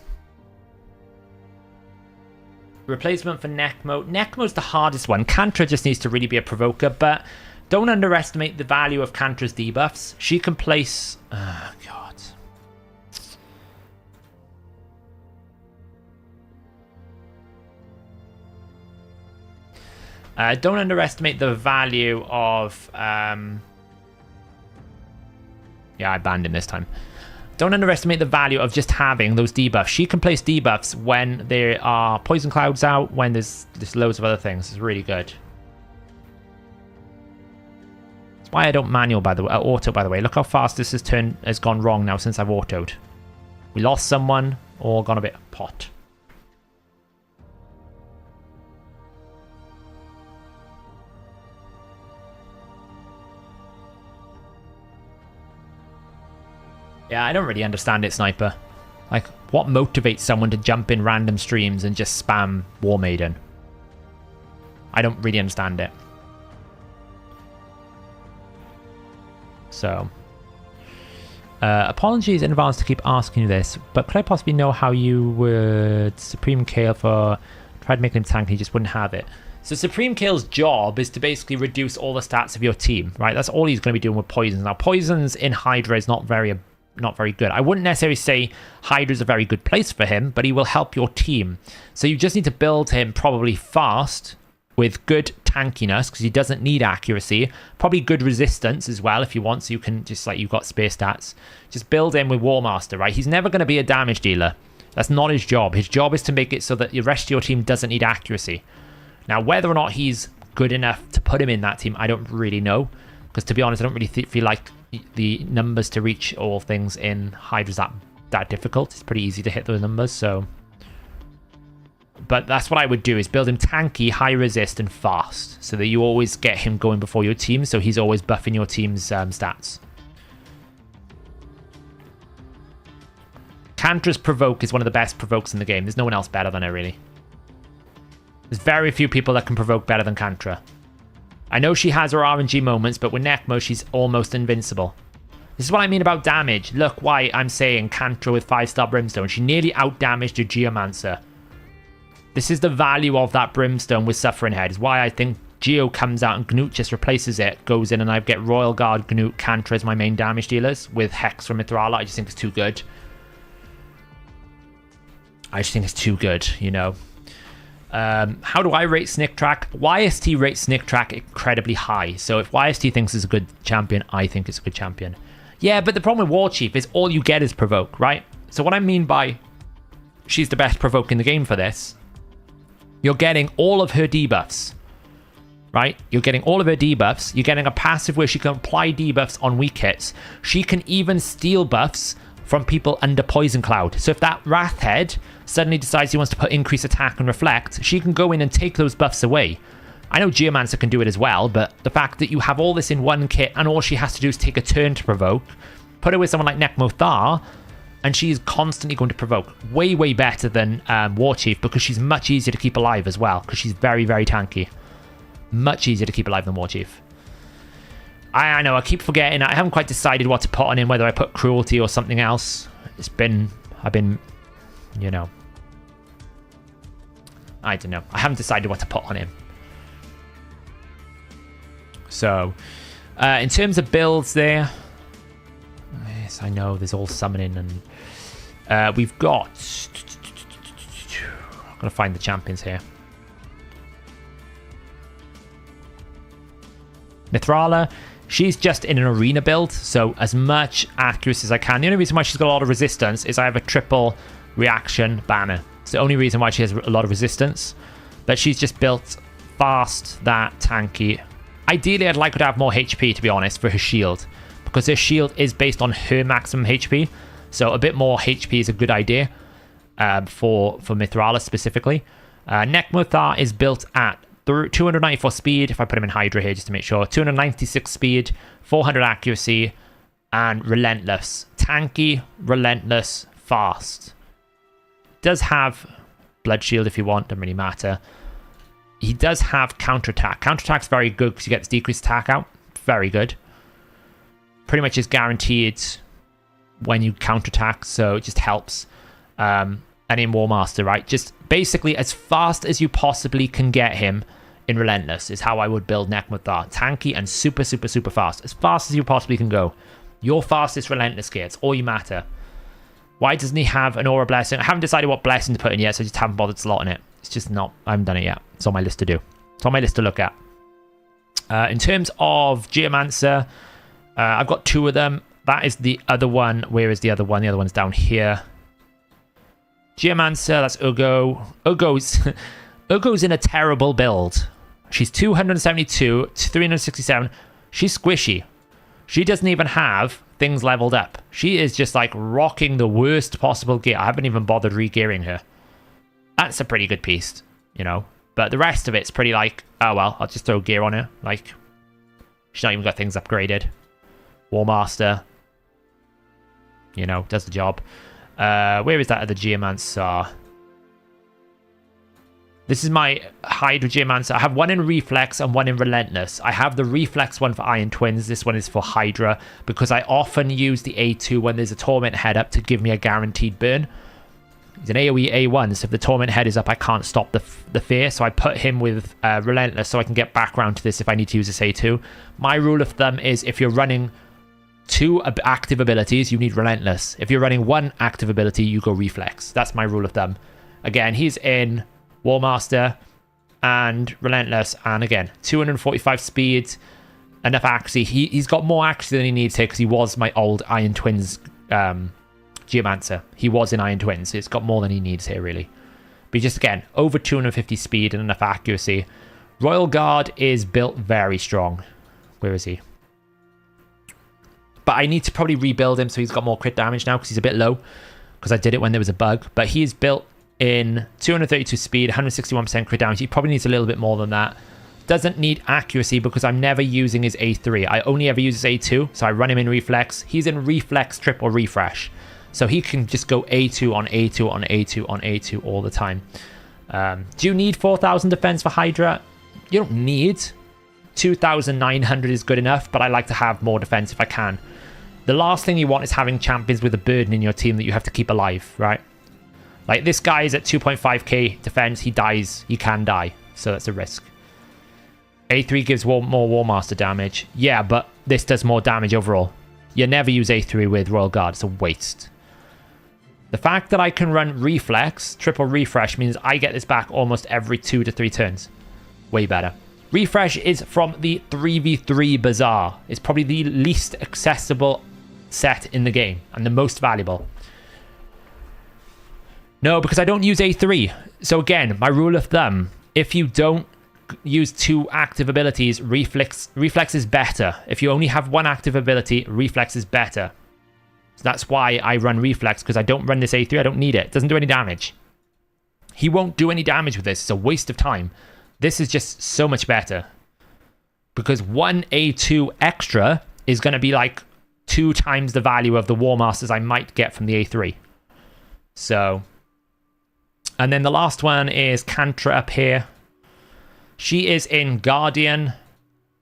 Replacement for Necmo. Necmo's the hardest one. Cantra just needs to really be a provoker, but don't underestimate the value of Cantra's debuffs. She can place... Oh, God. Don't underestimate the value of... Yeah, I banned him this time. Don't underestimate the value of just having those debuffs. She can place debuffs when there are poison clouds out, when there's loads of other things. It's really good. That's why I don't manual, by the way, auto, by the way. Look how fast this has gone wrong now since I've autoed. We lost someone or gone a bit pot. Yeah, I don't really understand it, Sniper. Like, what motivates someone to jump in random streams and just spam War Maiden? I don't really understand it. So, apologies in advance to keep asking you this, but could I possibly know how you would Supreme Kale for... Tried making him tank, he just wouldn't have it. So Supreme Kale's job is to basically reduce all the stats of your team, right? That's all he's going to be doing with poisons. Now, poisons in Hydra is not very good. I wouldn't necessarily say Hydra's a very good place for him, but he will help your team. So you just need to build him probably fast with good tankiness, because he doesn't need accuracy. Probably good resistance as well if you want, so you can just, like, you've got space stats. Just build him with War Master, right? He's never going to be a damage dealer. That's not his job. His job is to make it so that the rest of your team doesn't need accuracy. Now, whether or not he's good enough to put him in that team, I don't really know. Because to be honest, I don't really feel like the numbers to reach all things in Hydra's that difficult. It's pretty easy to hit those numbers, so... But that's what I would do, is build him tanky, high resist, and fast, so that you always get him going before your team, so he's always buffing your team's stats. Cantra's provoke is one of the best provokes in the game. There's no one else better than her, really. There's very few people that can provoke better than Cantra. I know she has her RNG moments, but with Necmo, she's almost invincible. This is what I mean about damage. Look why I'm saying Cantra with 5-star Brimstone. She nearly out-damaged your Geomancer. This is the value of that Brimstone with Suffering Head. Is why I think Geo comes out and Gnut just replaces it, goes in, and I get Royal Guard, Gnut, Cantra as my main damage dealers with Hex from Mithrala. I just think it's too good. I just think it's too good, you know. How do I rate Snick Track? YST rates Snick Track incredibly high. So if YST thinks it's a good champion, I think it's a good champion. Yeah, but the problem with War Chief is all you get is provoke, right? So what I mean by she's the best provoke in the game for this, you're getting all of her debuffs, right? You're getting all of her debuffs. You're getting a passive where she can apply debuffs on weak hits. She can even steal buffs from people under Poison Cloud. So if that Wrath Head suddenly decides he wants to put increased attack and reflect, she can go in and take those buffs away. I know Geomancer can do it as well, but the fact that you have all this in one kit and all she has to do is take a turn to provoke, put her with someone like Necmo Thar, and she's constantly going to provoke. Way, way better than War Chief, because she's much easier to keep alive as well, because she's very, very tanky. Much easier to keep alive than War Chief. I know, I keep forgetting. I haven't quite decided what to put on him, whether I put Cruelty or something else. I've been, you know. I don't know. I haven't decided what to put on him. So, in terms of builds there, yes, I know there's all summoning, and we've got, I'm going to find the champions here. Mithrala, she's just in an arena build, so as much accuracy as I can. The only reason why she's got a lot of resistance is I have a triple reaction banner. It's the only reason why she has a lot of resistance. But she's just built fast, that tanky. Ideally, I'd like her to have more HP, to be honest, for her shield, because her shield is based on her maximum HP. So a bit more HP is a good idea for Mithrala specifically. Necmo Thar is built at 294 speed, if I put him in Hydra here just to make sure, 296 speed, 400 accuracy, and relentless. Tanky, relentless, fast. Does have blood shield if you want, doesn't really matter. He does have counterattack. Counterattack's very good because you get this decreased attack out. Very good. Pretty much is guaranteed when you counterattack, so it just helps. And in War Master, right? Just basically as fast as you possibly can get him in Relentless is how I would build Necmo Thar. Tanky and super, super, super fast. As fast as you possibly can go. Your fastest Relentless gear. It's all you matter. Why doesn't he have an Aura Blessing? I haven't decided what blessing to put in yet, so I just haven't bothered slotting it. It's just not, I haven't done it yet. It's on my list to do. It's on my list to look at. In terms of Geomancer, I've got two of them. That is the other one. Where is the other one? The other one's down here. Geomancer, that's Ugo. Ugo's in a terrible build. She's 272, 367. She's squishy. She doesn't even have things leveled up. She is just like rocking the worst possible gear. I haven't even bothered re-gearing her. That's a pretty good piece, you know. But the rest of it's pretty like, oh well, I'll just throw gear on her. Like, she's not even got things upgraded. War Master, you know, does the job. Where is that other Geomancer? This is my Hydra Geomancer. I have one in Reflex and one in Relentless. I have the Reflex one for Iron Twins. This one is for Hydra because I often use the A2 when there's a Torment Head up to give me a guaranteed burn. He's an AoE A1, so if the Torment Head is up, I can't stop the fear. So I put him with Relentless so I can get back around to this if I need to use this A2. My rule of thumb is if you're running 2 active abilities, you need Relentless. If you're running 1 active ability, you go Reflex. That's my rule of thumb. Again, he's in War Master and Relentless, and again, 245 speed, enough accuracy. He's got more accuracy than he needs here because he was my old Iron Twins Geomancer. He was in Iron Twins. It's got more than he needs here, really. But just, again, over 250 speed and enough accuracy. Royal Guard is built very strong. Where is he? But I need to probably rebuild him so he's got more crit damage now because he's a bit low. Because I did it when there was a bug. But he is built in 232 speed, 161% crit damage. He probably needs a little bit more than that. Doesn't need accuracy because I'm never using his A3. I only ever use his A2, so I run him in reflex. He's in reflex triple refresh. So he can just go A2 on A2 on A2 on A2 all the time. Do you need 4,000 defense for Hydra? You don't need. 2,900 is good enough, but I like to have more defense if I can. The last thing you want is having champions with a burden in your team that you have to keep alive, right? Like this guy is at 2.5k defense. He dies. He can die. So that's a risk. A3 gives more War Master damage. Yeah, but this does more damage overall. You never use A3 with Royal Guard. It's a waste. The fact that I can run Reflex, triple refresh, means I get this back almost every 2 to 3 turns. Way better. Refresh is from the 3v3 Bazaar. It's probably the least accessible set in the game and the most valuable. No, because I don't use A3. So again, my rule of thumb, if you don't use 2 active abilities, reflex is better. If you only have 1 active ability, reflex is better. So that's why I run reflex, because I don't run this A3. I don't need it. It doesn't do any damage. He won't do any damage with this. It's a waste of time. This is just so much better. Because 1 A2 extra is going to be like 2 times the value of the War Masters I might get from the A3. So, and then the last one is Kantra up here. She is in Guardian,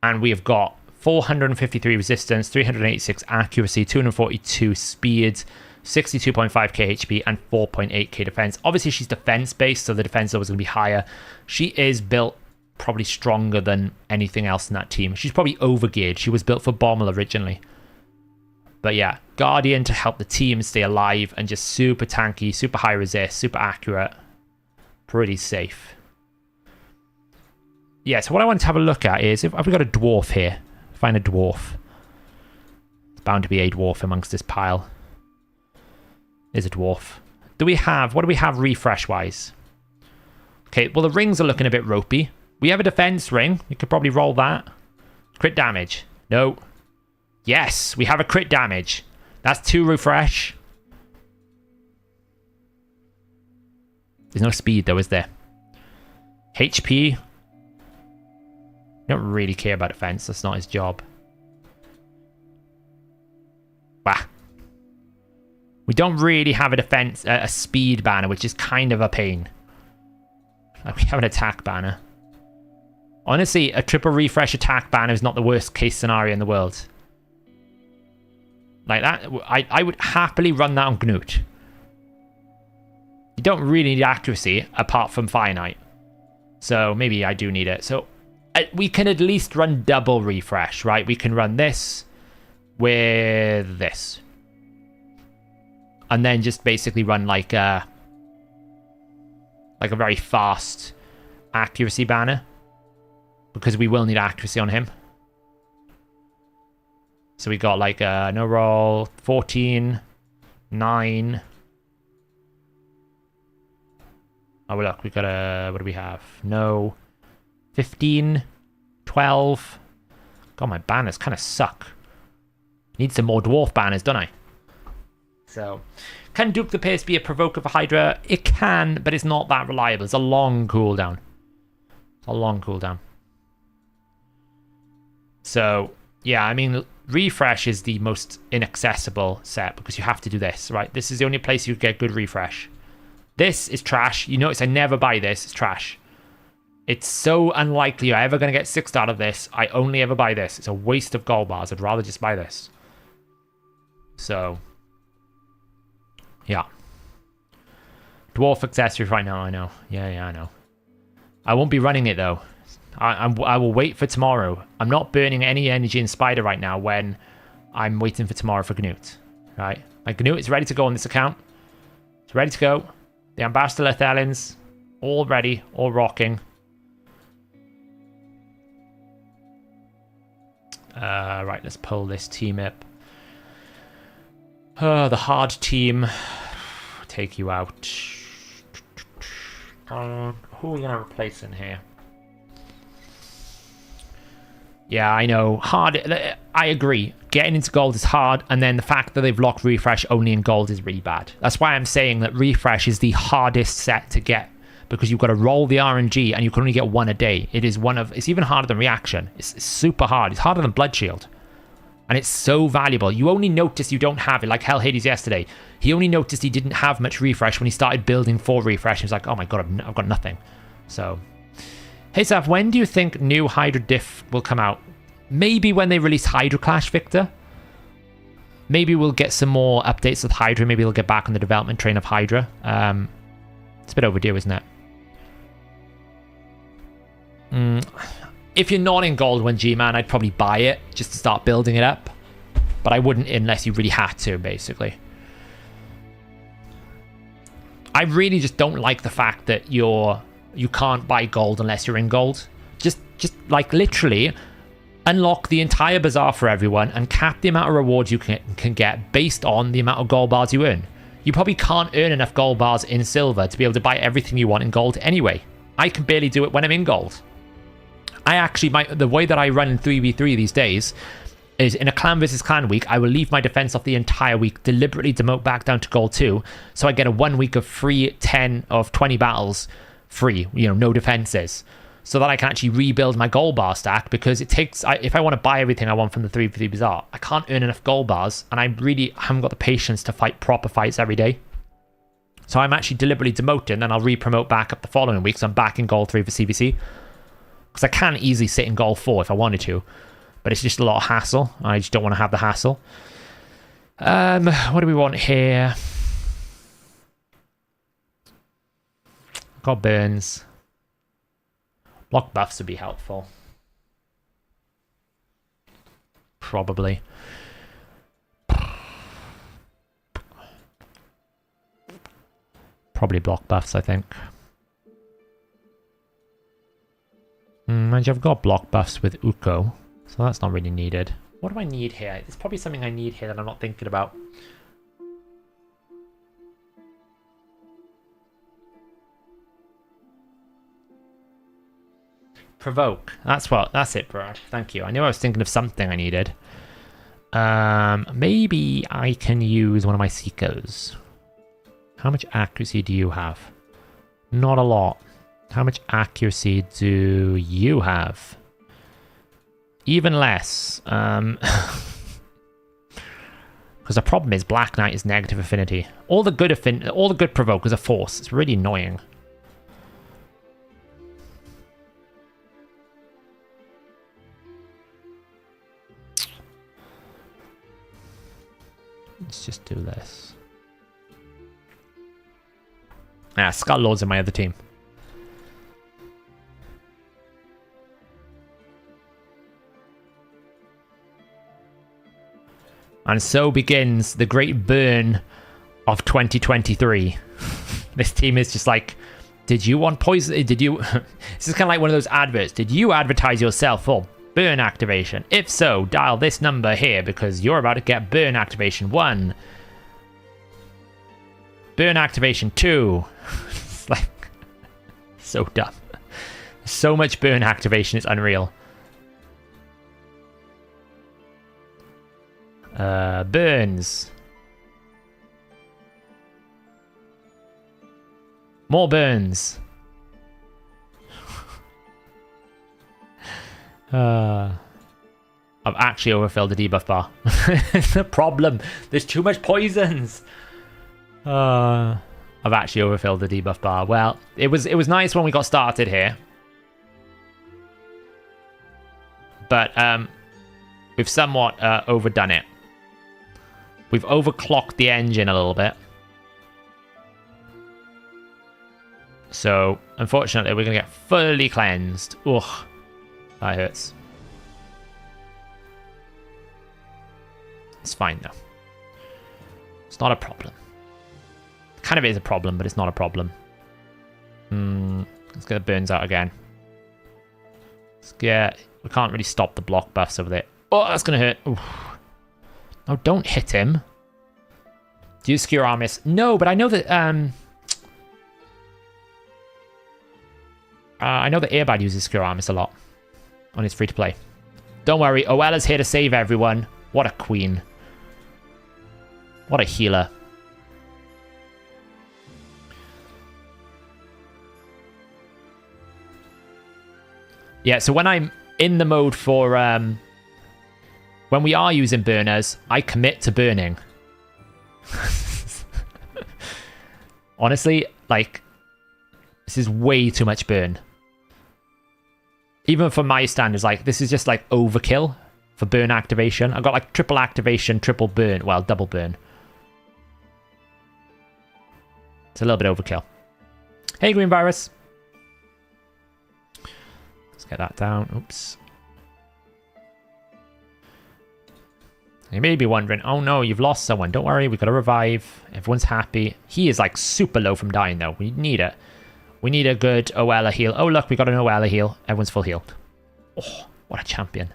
and we have got 453 resistance, 386 accuracy, 242 speed, 62.5k HP, and 4.8k defense. Obviously, she's defense-based, so the defense level is going to be higher. She is built probably stronger than anything else in that team. She's probably overgeared. She was built for Bommel originally. But yeah, Guardian to help the team stay alive, and just super tanky, super high resist, super accurate. Pretty safe. Yeah, so what I want to have a look at is, if we got a dwarf here, find a dwarf. It's bound to be a dwarf amongst this pile. There's a dwarf. What do we have refresh-wise? Okay, well, the rings are looking a bit ropey. We have a defense ring. We could probably roll that. Crit damage. No. Yes, we have a crit damage. That's 2 refresh. There's no speed, though, is there? HP. Don't really care about defense. That's not his job. Bah. We don't really have a defense, a speed banner, which is kind of a pain. Like, we have an attack banner. Honestly, a triple refresh attack banner is not the worst case scenario in the world. Like that, I would happily run that on Gnut. You don't really need accuracy apart from Fire Knight. So maybe I do need it. So we can at least run double refresh, right? We can run this with this. And then just basically run like a very fast accuracy banner. Because we will need accuracy on him. So we got like a no roll, 14, 9. Oh, look, we got a, what do we have? No. 15, 12. God, my banners kind of suck. Need some more dwarf banners, don't I? So, can Duke the Pierce be a provoker for Hydra? It can, but it's not that reliable. It's a long cooldown. It's a long cooldown. So, yeah, I mean, refresh is the most inaccessible set because you have to do this, right? This is the only place you get good refresh. This is trash. You notice I never buy this. It's trash. It's so unlikely you're ever going to get 6 out of this. I only ever buy this. It's a waste of gold bars. I'd rather just buy this. So, yeah. Dwarf accessory right now, I know. Yeah, I know. I won't be running it, though. I will wait for tomorrow. I'm not burning any energy in Spider right now when I'm waiting for tomorrow for Gnut. Right? My Gnut is ready to go on this account. It's ready to go. The Ambassador Lethalins, all ready, all rocking. Right, let's pull this team up. The hard team. Take you out. Who are we going to replace in here? Yeah, I know. Hard. I agree. getting into gold is hard, and then the fact that they've locked refresh only in gold is really bad. That's why I'm saying that refresh is the hardest set to get, because you've got to roll the RNG and you can only get one a day. It's even harder than reaction. It's super hard. It's harder than blood shield. And it's so valuable. You only notice you don't have it, like Hellhades yesterday. He only noticed he didn't have much refresh when he started building for refresh. He was like, oh my god, I've got nothing. So, hey Saf, when do you think new Hydra diff will come out? Maybe when they release Hydra Clash, Victor. Maybe we'll get some more updates with Hydra. Maybe they'll get back on the development train of Hydra. It's a bit overdue, isn't it? If you're not in gold 1G, man, I'd probably buy it just to start building it up. But I wouldn't unless you really had to, basically. I really just don't like the fact that you can't buy gold unless you're in gold. Just like literally unlock the entire bazaar for everyone and cap the amount of rewards you can get based on the amount of gold bars you earn. You probably can't earn enough gold bars in silver to be able to buy everything you want in gold anyway. I can barely do it when I'm in gold. The way that I run in 3v3 these days is in a clan versus clan week, I will leave my defense off the entire week, deliberately demote back down to gold 2, so I get a 1 week of free 10 of 20 battles free, no defenses, so that I can actually rebuild my gold bar stack, because it takes, if I want to buy everything I want from the 3v3 bazaar, I can't earn enough gold bars, and I really haven't got the patience to fight proper fights every day. So I'm actually deliberately demoting, then I'll re-promote back up the following week, so I'm back in gold 3 for CvC. Because I can easily sit in gold 4 if I wanted to. But it's just a lot of hassle. I just don't want to have the hassle. What do we want here? Got burns. Block buffs would be helpful. Probably. Probably block buffs, I think. And I've got block buffs with Uko, so that's not really needed. What do I need here? There's probably something I need here that I'm not thinking about. Provoke. That's it, Brad. Thank you. I knew I was thinking of something I needed. Maybe I can use one of my Seekers. How much accuracy do you have? Not a lot. How much accuracy do you have? Even less. Because the problem is Black Knight is negative affinity. All the good provokers are force. It's really annoying. Let's just do this. Skull Lord's in my other team. And so begins the great burn of 2023. This team is just like, did you want poison? Did you? This is kind of like one of those adverts. Did you advertise yourself for burn activation? If so, dial this number here because you're about to get burn activation 1. Burn activation 2. It's like, so dumb. So much burn activation, it's unreal. Burns. More burns. I've actually overfilled the debuff bar. It's a problem. There's too much poisons. I've actually overfilled the debuff bar. Well, it was nice when we got started here. But we've somewhat overdone it. We've overclocked the engine a little bit. So, unfortunately, we're going to get fully cleansed. Ugh. That hurts. It's fine, though. It's not a problem. It kind of is a problem, but it's not a problem. Let's get the burns out again. Let's get... We can't really stop the block buffs over there. Oh, that's going to hurt. Oof. No, don't hit him. Do you skewer Armis? No, but I know that... I know that Airbad uses skewer Armis a lot on his free-to-play. Don't worry, Oella's here to save everyone. What a queen. What a healer. Yeah, so when I'm in the mode for... when we are using burners, I commit to burning. Honestly, like... This is way too much burn. Even for my standards, like, this is just, like, overkill for burn activation. I've got, like, triple activation, triple burn. Well, double burn. It's a little bit overkill. Hey, Green Virus. Let's get that down. Oops. You may be wondering, oh no, you've lost someone. Don't worry, we've got to revive. Everyone's happy. He is, like, super low from dying, though. We need it. We need a good Oella heal. Oh, look, we got an Oella heal. Everyone's full healed. Oh, what a champion.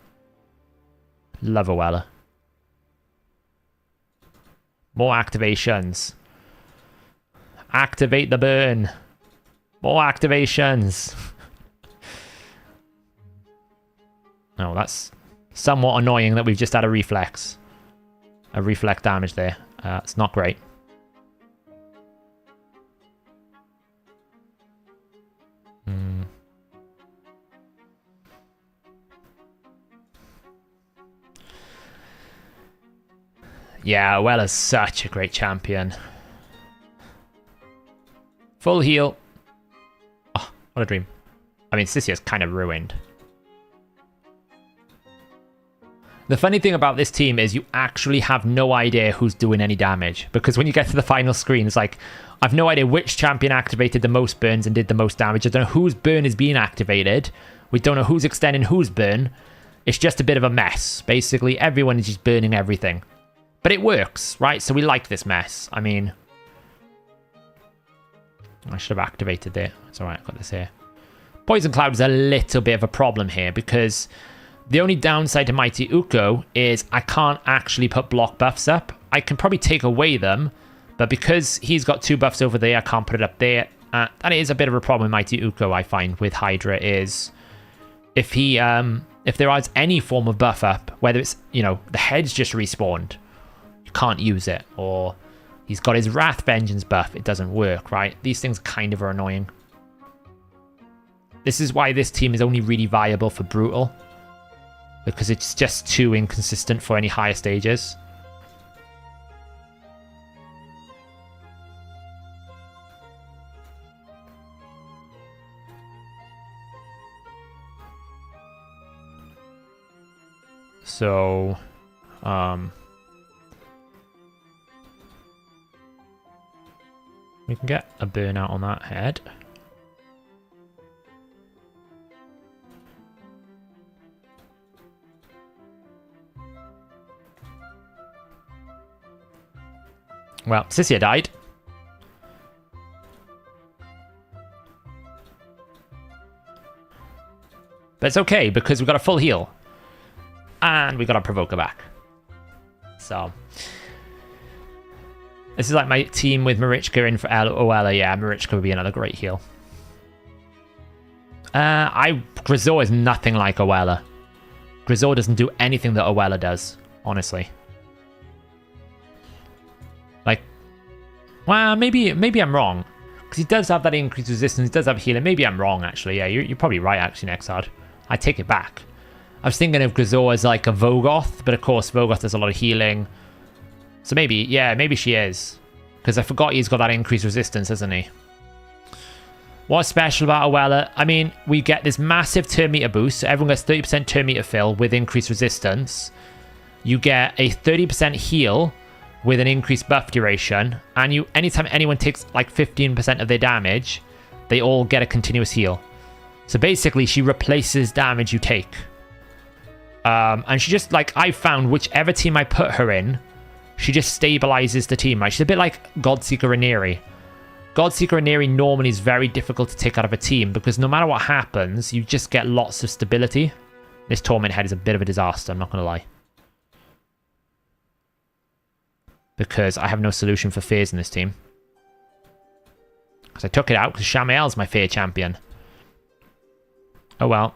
Love Oella. More activations. Activate the burn. More activations. Oh, that's somewhat annoying that we've just had a reflex. A reflect damage there. It's not great. Yeah, Oella's such a great champion. Full heal. Oh, what a dream. I mean, Sisia's kind of ruined. The funny thing about this team is you actually have no idea who's doing any damage. Because when you get to the final screen, it's like, I've no idea which champion activated the most burns and did the most damage. I don't know whose burn is being activated. We don't know who's extending whose burn. It's just a bit of a mess. Basically, everyone is just burning everything. But it works, right? So we like this mess. I mean... I should have activated there. It's alright, I've got this here. Poison Cloud is a little bit of a problem here because the only downside to Mighty Uko is I can't actually put block buffs up. I can probably take away them, but because he's got 2 buffs over there, I can't put it up there. And it is a bit of a problem with Mighty Uko, I find, with Hydra, is if he, if there is any form of buff up, whether it's, you know, the head's just respawned, you can't use it, or he's got his Wrath Vengeance buff, it doesn't work, right? These things kind of are annoying. This is why this team is only really viable for Brutal, because it's just too inconsistent for any higher stages. So, we can get a burnout on that head. Well, Sisia died. But it's okay, because we got a full heal. And we got a Provoker back. So... This is like my team with Marichka in for Oella. Yeah, Marichka would be another great heal. Grisor is nothing like Oella. Grisor doesn't do anything that Oella does, honestly. Like, well, maybe I'm wrong. Because he does have that increased resistance, he does have healing. Maybe I'm wrong, actually. Yeah, you're probably right, actually, Nexard. I take it back. I was thinking of Grisor as like a Vogoth, but of course Vogoth does a lot of healing. So maybe, yeah, maybe she is. Because I forgot he's got that increased resistance, hasn't he? What's special about Oella? I mean, we get this massive turn meter boost. So everyone gets 30% turn meter fill with increased resistance. You get a 30% heal with an increased buff duration. And you, anytime anyone takes like 15% of their damage, they all get a continuous heal. So basically, she replaces damage you take. And she just, like, I found whichever team I put her in, she just stabilizes the team, right? She's a bit like Godseeker Rhaenyra. Godseeker Rhaenyra normally is very difficult to take out of a team because no matter what happens, you just get lots of stability. This Torment Head is a bit of a disaster, I'm not going to lie. Because I have no solution for fears in this team. Because I took it out because Shamael's my fear champion. Oh well.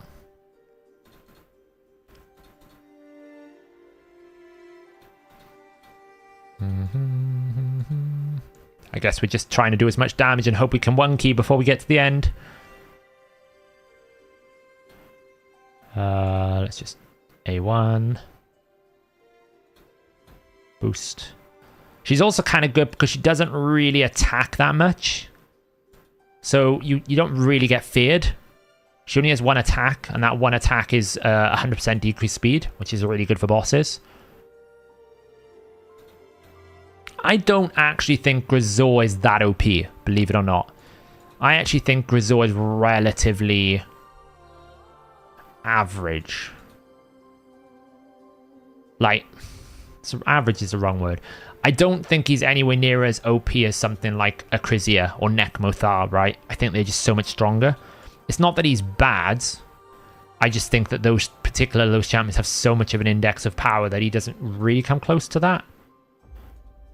I guess we're just trying to do as much damage and hope we can one key before we get to the end. Let's just A1. Boost. She's also kind of good because she doesn't really attack that much. So you don't really get feared. She only has one attack, and that one attack is 100% decreased speed, which is really good for bosses. I don't actually think Grisor is that OP, believe it or not. I actually think Grisor is relatively average. Like, so average is the wrong word. I don't think he's anywhere near as OP as something like Acrizia or Nekmothar, right? I think they're just so much stronger. It's not that he's bad. I just think that those champions have so much of an index of power that he doesn't really come close to that.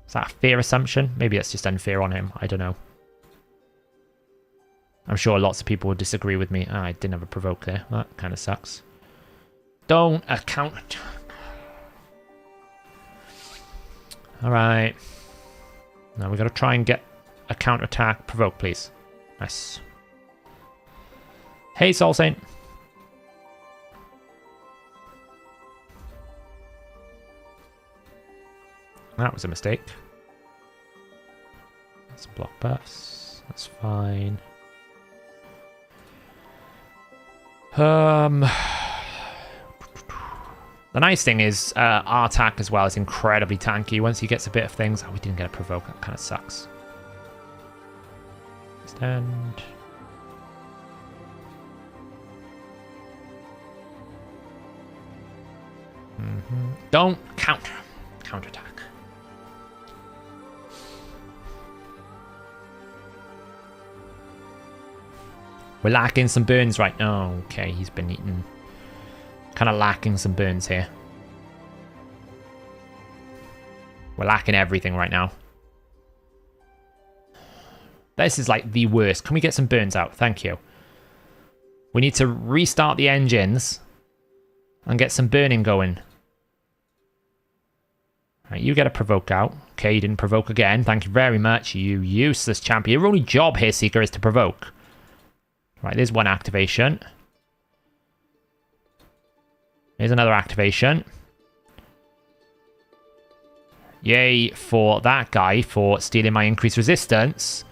Is that a fair assumption? Maybe that's just unfair on him. I don't know. I'm sure lots of people would disagree with me. I didn't have a provoke there. That kind of sucks. Don't account. Alright. Now we got to try and get a counter-attack. Provoke, please. Nice. Hey, Soul Saint. That was a mistake. Let's block buffs. That's fine. The nice thing is our attack as well is incredibly tanky. Once he gets a bit of things... Oh, we didn't get a provoke. That kind of sucks. Extend. Don't counterattack. We're lacking some burns right now. Oh, okay, he's been eaten. Kind of lacking some burns here. We're lacking everything right now. This is like the worst. Can we get some burns out? Thank you. We need to restart the engines and get some burning going. Right, you get a provoke out. Okay, you didn't provoke again. Thank you very much, you useless champion. Your only job here, Seeker, is to provoke. Right, there's one activation. Here's another activation. Yay for that guy for stealing my increased resistance.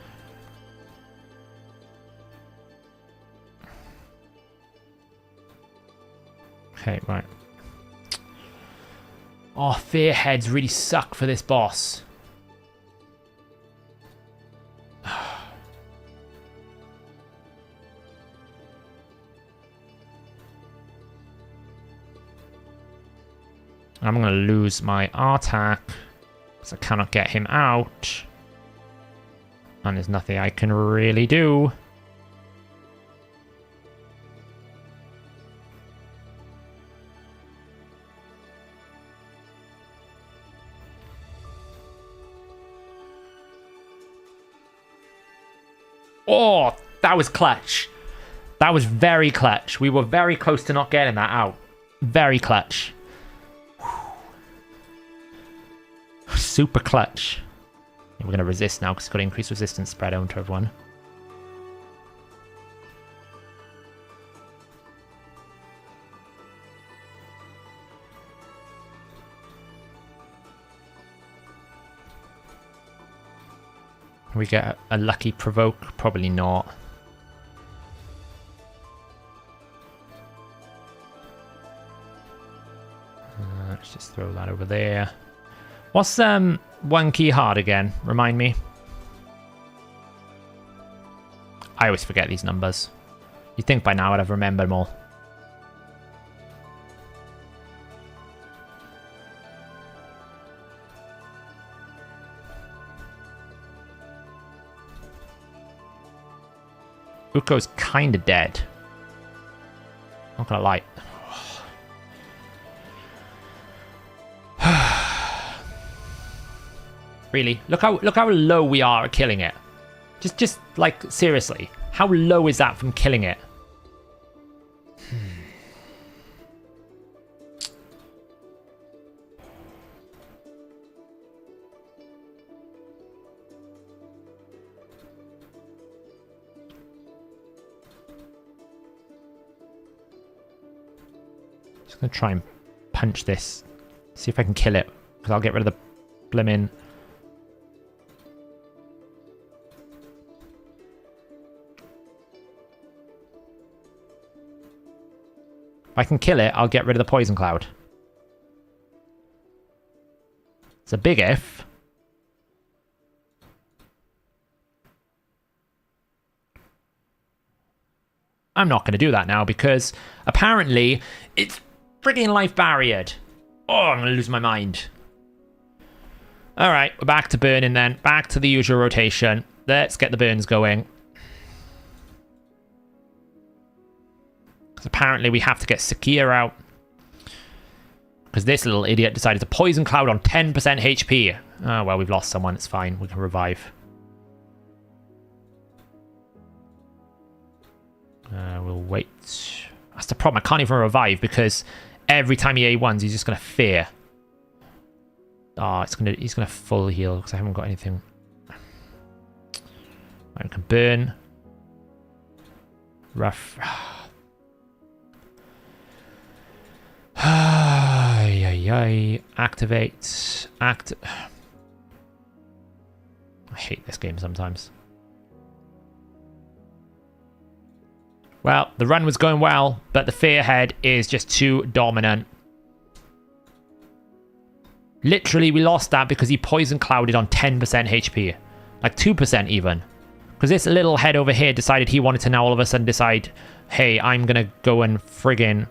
Okay, right. Oh, fear heads really suck for this boss. I'm going to lose my attack because I cannot get him out. And there's nothing I can really do. Oh, that was clutch. That was very clutch. We were very close to not getting that out. Very clutch. Super clutch. We're going to resist now because it's got increased resistance spread out to everyone. We get a lucky provoke? Probably not. Let's just throw that over there. What's one key hard again? Remind me. I always forget these numbers. You'd think by now I'd have remembered them all. Uko's kind of dead. Not gonna lie. Really? Look how low we are at killing it. Just like seriously, how low is that from killing it? Just going to try and punch this. See if I can kill it. Because I'll get rid of the blimmin'... If I can kill it, I'll get rid of the poison cloud. It's a big if. I'm not going to do that now because apparently it's frigging life barriered. Oh, I'm going to lose my mind. All right, we're back to burning then. Back to the usual rotation. Let's get the burns going. Because apparently we have to get Sakia out. Because this little idiot decided to poison cloud on 10% HP. Oh, well, we've lost someone. It's fine. We can revive. We'll wait. That's the problem. I can't even revive because every time he A1s, he's just going to fear. Oh, he's gonna full heal because I haven't got anything. I can burn. Rough. Activate. I hate this game sometimes. Well, the run was going well, but the Fearhead is just too dominant. Literally, we lost that because he poison clouded on 10% HP. Like 2% even. Because this little head over here decided he wanted to now all of a sudden decide, hey, I'm going to go and friggin...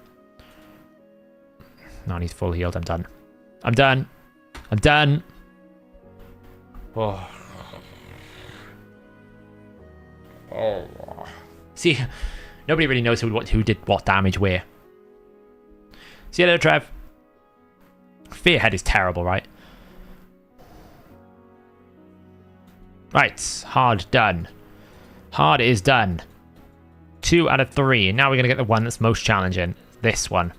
No, he's full healed. I'm done. I'm done. I'm done. Oh. Oh. See, nobody really knows who did what damage where. See you later, Trev. Fearhead is terrible, right? Right, hard done. Hard is done. 2 out of 3. Now we're going to get the one that's most challenging. This one.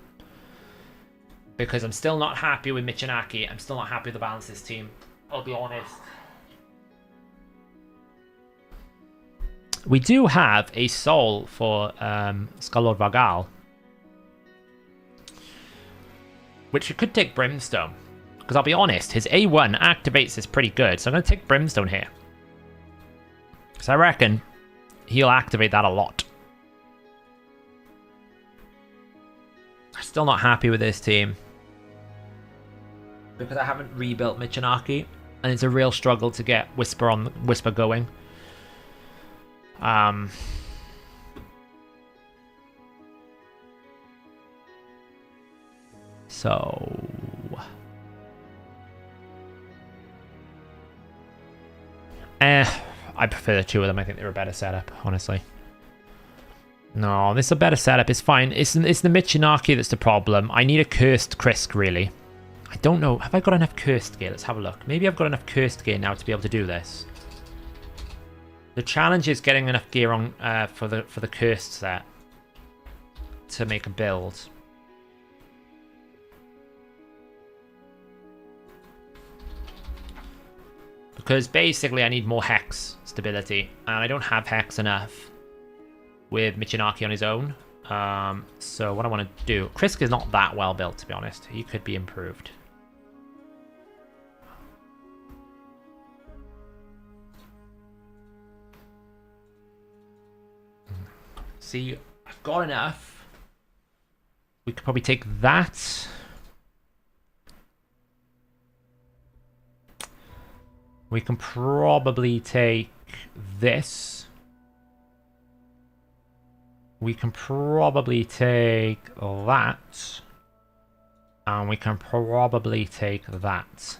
Because I'm still not happy with Michinaki. I'm still not happy with the balance of this team. I'll be honest. We do have a soul for Skull Vargal. Which could take Brimstone. Because I'll be honest, his A1 activates is pretty good. So I'm going to take Brimstone here. Because I reckon he'll activate that a lot. I'm still not happy with this team. Because I haven't rebuilt Michinaki. And it's a real struggle to get Whisper going. So... I prefer the two of them. I think they're a better setup, honestly. No, this is a better setup. It's fine. It's the Michinaki that's the problem. I need a cursed Krisk, really. I don't know. Have I got enough cursed gear? Let's have a look. Maybe I've got enough cursed gear now to be able to do this. The challenge is getting enough gear on for the cursed set to make a build. Because basically I need more Hex stability. And I don't have Hex enough with Michinaki on his own. So what I want to do... Krisk is not that well built, to be honest. He could be improved. See, I've got enough. We could probably take that. We can probably take this. We can probably take that. And we can probably take that.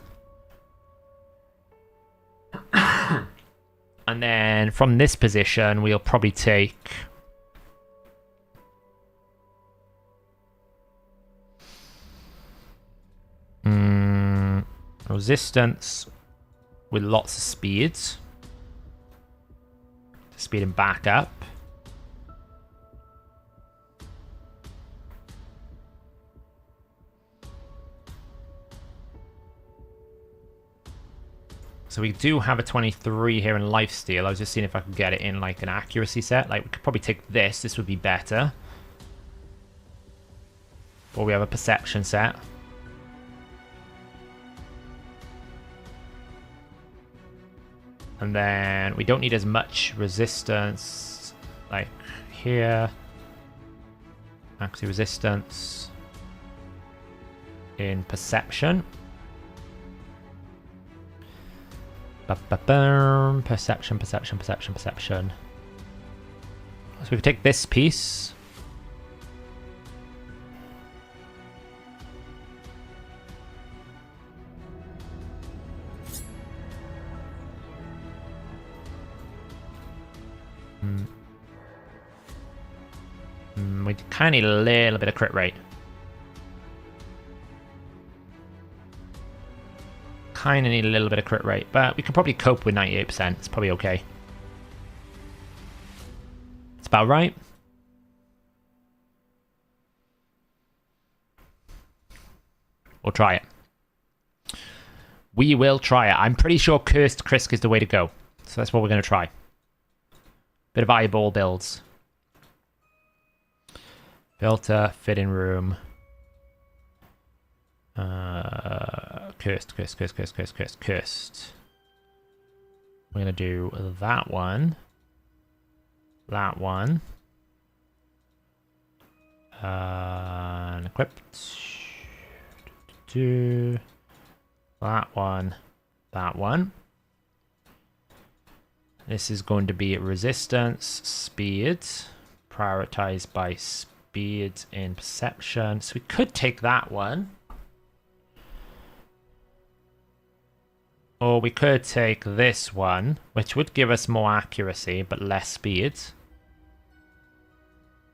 And then from this position, we'll probably take... resistance with lots of speeds. To speed him back up. So we do have a 23 here in lifesteal. I was just seeing if I could get it in like an accuracy set. Like we could probably take this. This would be better. Or we have a perception set. And then we don't need as much resistance like here. Actually, resistance in perception. Perception, perception, perception, perception. So we can take this piece. We kind of need a little bit of crit rate. Kind of need a little bit of crit rate, but we can probably cope with 98%. It's probably okay. It's about right. We'll try it. We will try it. I'm pretty sure Cursed Krisk is the way to go. So that's what we're going to try. Bit of eyeball builds. Filter, fitting room. Cursed. We're going to do that one. That one. And equipped. That one. That one. This is going to be resistance, speed. Prioritized by speed in perception. So we could take that one. Or we could take this one, which would give us more accuracy, but less speed.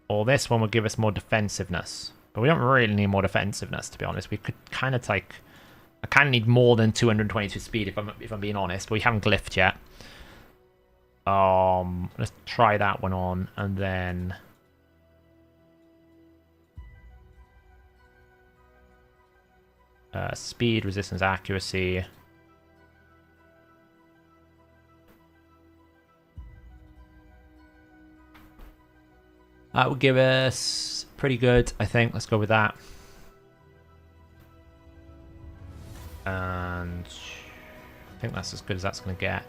Or this one would give us more defensiveness. But we don't really need more defensiveness, to be honest. We could kind of take... I kind of need more than 222 speed, if I'm being honest. But we haven't glyphed yet. Let's try that one on, and then... speed, resistance, accuracy... That would give us pretty good, I think. Let's go with that. And I think that's as good as that's going to get.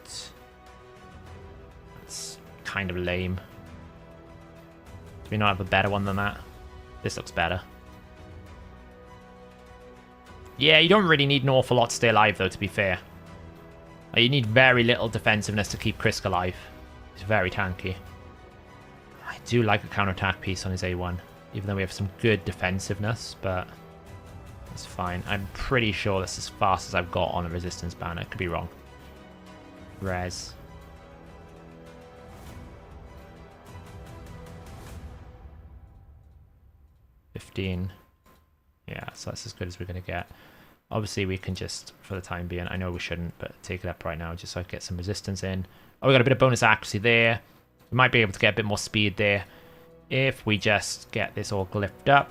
It's kind of lame. Do we not have a better one than that? This looks better. Yeah, you don't really need an awful lot to stay alive, though, to be fair. You need very little defensiveness to keep Krisk alive. He's very tanky. I do like a counterattack piece on his A1, even though we have some good defensiveness, but that's fine. I'm pretty sure that's as fast as I've got on a resistance banner. Could be wrong. Res. $15. Yeah, so that's as good as we're going to get. Obviously, we can just, for the time being, I know we shouldn't, but take it up right now just so I can get some resistance in. Oh, we got a bit of bonus accuracy there. We might be able to get a bit more speed there if we just get this all glyphed up.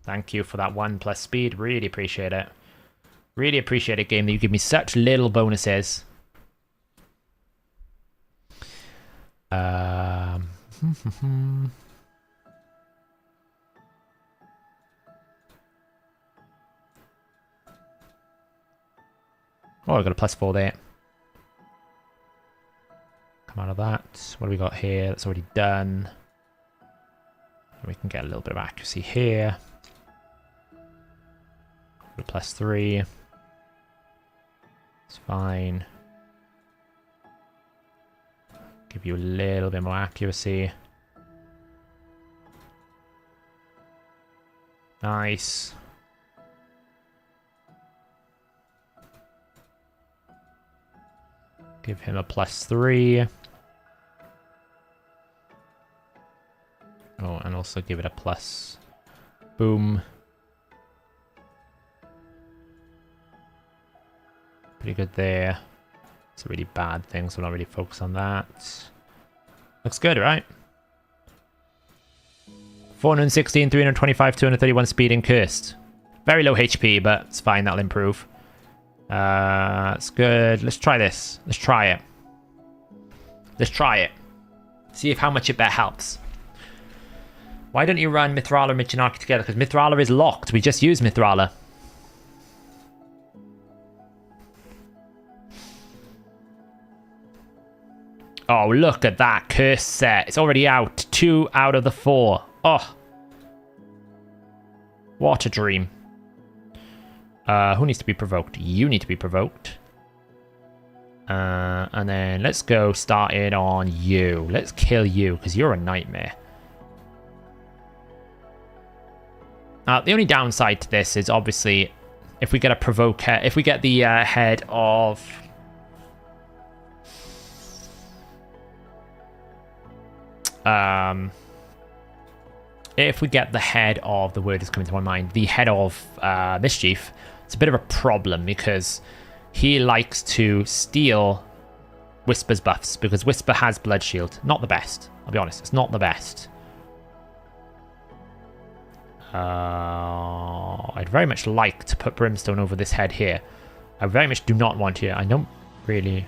Thank you for that 1+ speed. Really appreciate it. Really appreciate it, game, that you give me such little bonuses. Oh, I've got a +4 there. Come out of that. What do we got here? That's already done. We can get a little bit of accuracy here. A +3. It's fine. Give you a little bit more accuracy. Nice. Give him a +3. Oh, and also give it a plus. Boom. Pretty good there. It's a really bad thing, so we'll not really focus on that. Looks good, right? 416, 325, 231 speed and cursed. Very low HP, but it's fine. That'll improve. It's good. Let's try this. Let's try it. Let's try it. See if how much it helps. Why don't you run Mithrala and Michinaki together? Because Mithrala is locked. We just used Mithrala. Oh, look at that curse set. It's already out. 2 out of the 4. Oh. What a dream. Who needs to be provoked? You need to be provoked. And then let's go start it on you. Let's kill you, because you're a nightmare. The only downside to this is obviously if we get a provoke head, if we get the head of... if we get the head of, the word is coming to my mind, the head of Mischief, it's a bit of a problem because he likes to steal Whisper's buffs because Whisper has Blood Shield. Not the best, I'll be honest, it's not the best. I'd very much like to put Brimstone over this head here. I very much do not want to. I don't really...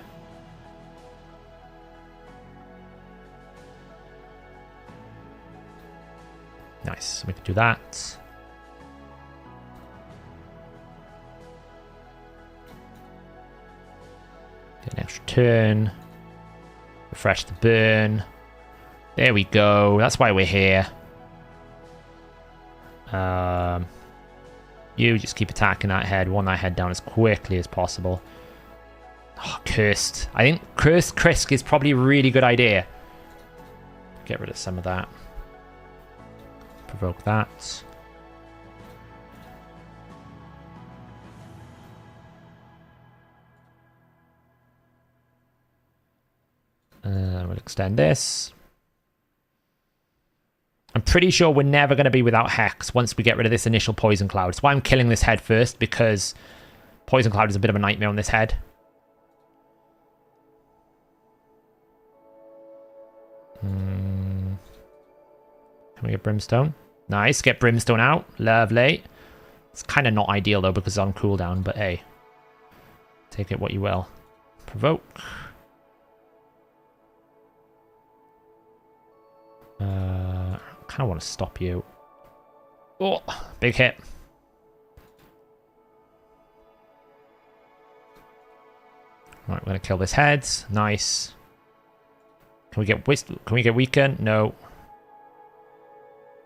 Nice, we can do that. Get an extra turn. Refresh the burn. There we go. That's why we're here. You just keep attacking that head. Want that head down as quickly as possible. Oh, cursed. I think Cursed Krisk is probably a really good idea. Get rid of some of that. Provoke that. We'll extend this. I'm pretty sure we're never going to be without Hex once we get rid of this initial Poison Cloud. That's why I'm killing this head first, because Poison Cloud is a bit of a nightmare on this head. Can we get Brimstone? Nice, get Brimstone out. Lovely. It's kind of not ideal though because it's on cooldown, but hey. Take it what you will. Provoke. I kind of want to stop you. Oh, big hit. Right, we're gonna kill this head. Nice. Can we get weakened? No.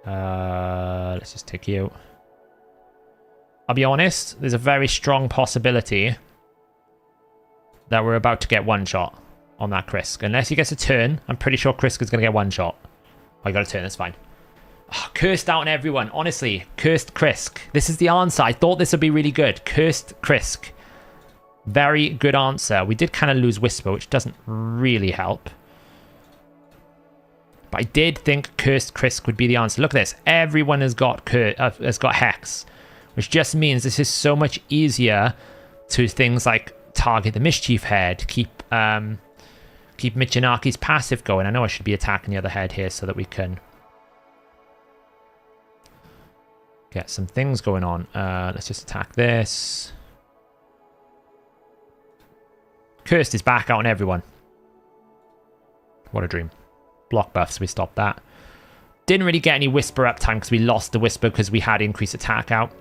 Let's just take you. I'll be honest, there's a very strong possibility that we're about to get one shot on that Krisk. Unless he gets a turn, I'm pretty sure Krisk is going to get one shot. Oh, I got a turn, that's fine. Oh, cursed out on everyone. Honestly, Cursed Krisk. This is the answer. I thought this would be really good. Cursed Krisk. Very good answer. We did kind of lose Whisper, which doesn't really help. But I did think Cursed Krisk would be the answer. Look at this. Everyone has got Hex, which just means this is so much easier to things like target the Mischief head, keep Michinaki's passive going. I know I should be attacking the other head here so that we can get some things going on. Let's just attack this. Cursed is back out on everyone. What a dream. Block buffs, we stopped that. Didn't really get any Whisper uptime because we lost the Whisper because we had increased attack out.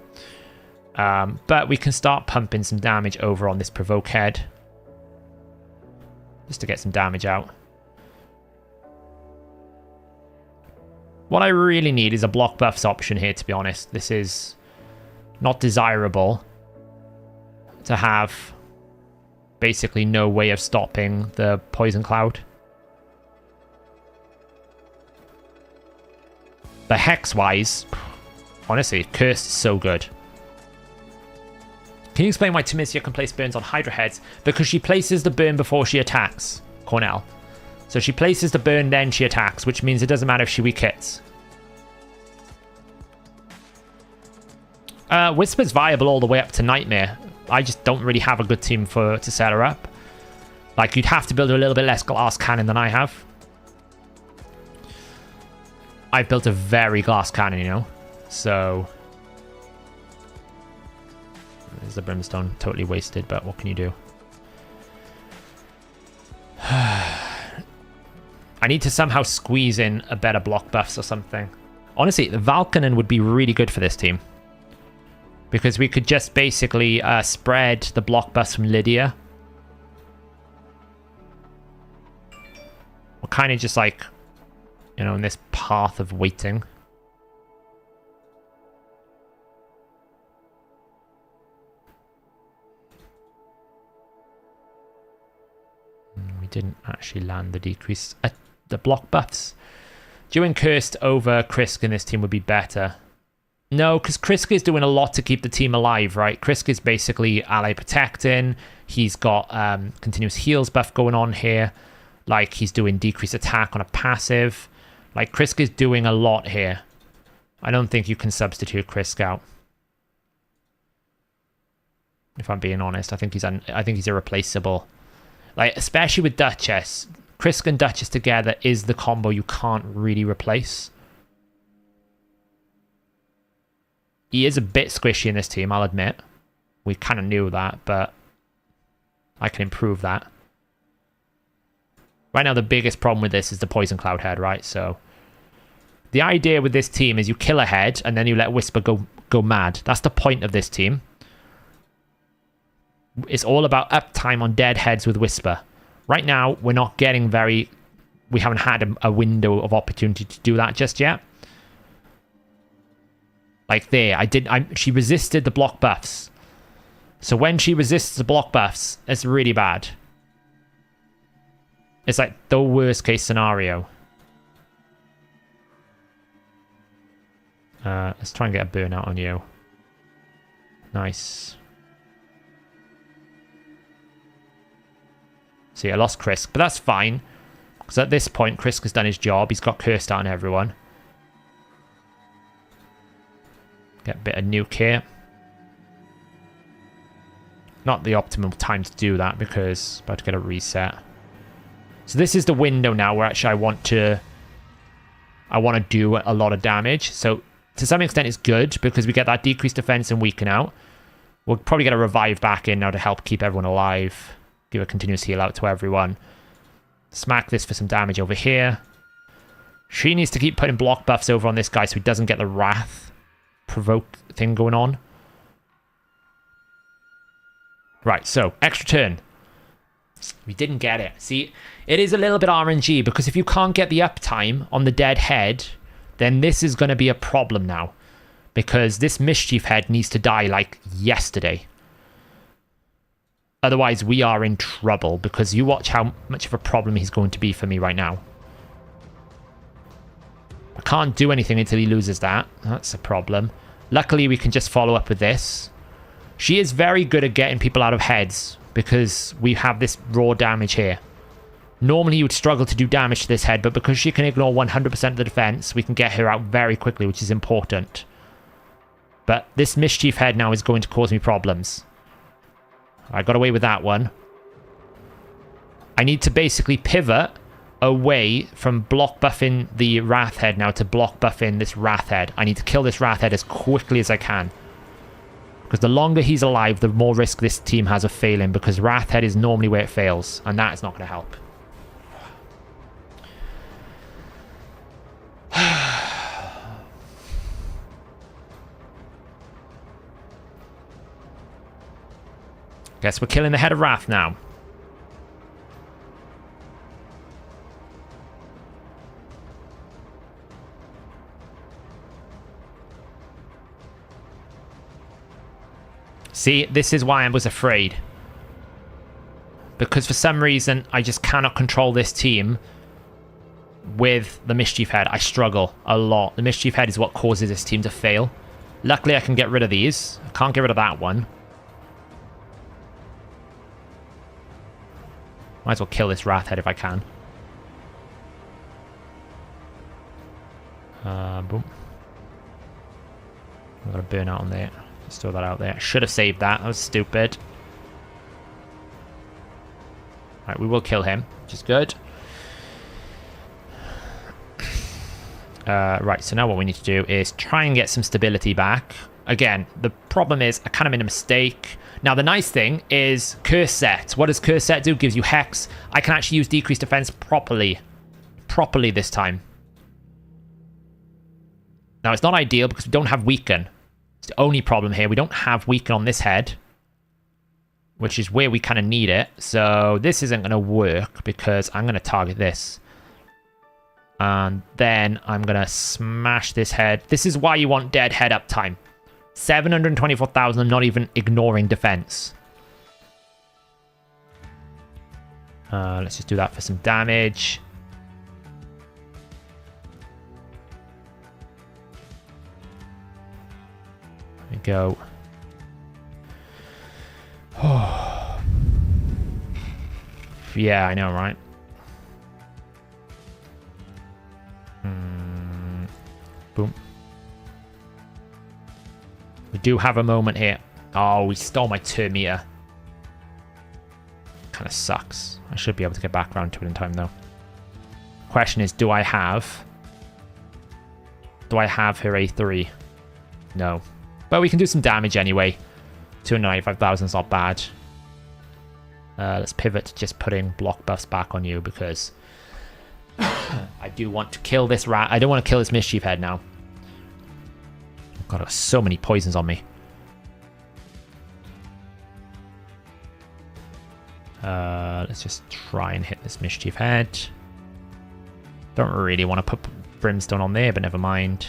But we can start pumping some damage over on this Provoke head. Just to get some damage out. What I really need is a block buffs option here, to be honest. This is not desirable to have basically no way of stopping the Poison Cloud. But Hex-wise, honestly, Cursed is so good. Can you explain why Timisia can place burns on Hydra heads? Because she places the burn before she attacks, Cornell. So she places the burn, then she attacks, which means it doesn't matter if she weak hits. Whisper's viable all the way up to Nightmare. I just don't really have a good team to set her up. Like, you'd have to build a little bit less glass cannon than I have. I've built a very glass cannon, you know? So... There's the Brimstone. Totally wasted, but what can you do? I need to somehow squeeze in a better block buffs or something. Honestly, the Valkynon would be really good for this team. Because we could just basically spread the block buffs from Lydia. We're kind of just like, you know, in this path of waiting. We didn't actually land the decrease. The block buffs. Doing Cursed over Krisk in this team would be better. No, because Krisk is doing a lot to keep the team alive, right? Krisk is basically ally protecting. He's got continuous heals buff going on here. Like, he's doing decreased attack on a passive. Like, Krisk is doing a lot here. I don't think you can substitute Krisk out. If I'm being honest, I think he's irreplaceable. Like, especially with Duchess. Krisk and Duchess together is the combo you can't really replace. He is a bit squishy in this team, I'll admit. We kind of knew that, but I can improve that. Right now, the biggest problem with this is the Poison Cloud head, right? So the idea with this team is you kill a head and then you let Whisper go mad. That's the point of this team. It's all about uptime on dead heads with Whisper. Right now, we're not getting very... We haven't had a window of opportunity to do that just yet. Like there, she resisted the block buffs. So when she resists the block buffs, it's really bad. It's like the worst case scenario. Let's try and get a burnout on you. Nice. See, I lost Krisk, but that's fine. Because at this point, Krisk has done his job. He's got Cursed out on everyone. Get a bit of nuke here. Not the optimal time to do that because I'm about to get a reset. So this is the window now where actually I want to do a lot of damage. So to some extent it's good because we get that decreased defense and weaken out. We'll probably get a revive back in now to help keep everyone alive. Give a continuous heal out to everyone. Smack this for some damage over here. She needs to keep putting block buffs over on this guy so he doesn't get the Wrath provoke thing going on. Right, so extra turn. We didn't get it. See, it is a little bit RNG because if you can't get the uptime on the dead head, then this is going to be a problem now. Because this Mischief head needs to die like yesterday. Otherwise, we are in trouble because you watch how much of a problem he's going to be for me right now. I can't do anything until he loses that. That's a problem. Luckily, we can just follow up with this. She is very good at getting people out of heads because we have this raw damage here. Normally, you would struggle to do damage to this head, but because she can ignore 100% of the defense, we can get her out very quickly, which is important. But this Mischief head now is going to cause me problems. I got away with that one. I need to basically pivot away from block buffing the Wrath head now to block buffing this Wrath head. I need to kill this Wrath head as quickly as I can. Because the longer he's alive, the more risk this team has of failing. Because Wrath head is normally where it fails. And that is not going to help. Guess we're killing the head of Wrath now. See, this is why I was afraid. Because for some reason, I just cannot control this team with the Mischief head. I struggle a lot. The Mischief head is what causes this team to fail. Luckily, I can get rid of these. I can't get rid of that one. Might as well kill this Wrath head if I can. Boom. I've got a burnout on there. Just throw that out there. Should have saved that. That was stupid. Alright, we will kill him, which is good. Right, so now what we need to do is try and get some stability back. Again, the problem is I kind of made a mistake. Now, the nice thing is Curse Set. What does Curse Set do? Gives you Hex. I can actually use Decreased Defense properly. Properly this time. Now, it's not ideal because we don't have weaken. It's the only problem here. We don't have weaken on this head, which is where we kind of need it. So this isn't going to work because I'm going to target this. And then I'm going to smash this head. This is why you want dead head uptime. 724,000, I'm not even ignoring defense. Let's just do that for some damage. There we go. Oh. Yeah, I know, right? Boom. We do have a moment here. Oh, we stole my turn meter. Kind of sucks. I should be able to get back around to it in time, though. Question is, do I have her A3? No. But we can do some damage anyway. 295,000 is not bad. Let's pivot to just putting block buffs back on you because I do want to kill this rat. I don't want to kill this mischief head now. God, there's so many poisons on me. Let's just try and hit this mischief head. Don't really want to put brimstone on there, but never mind.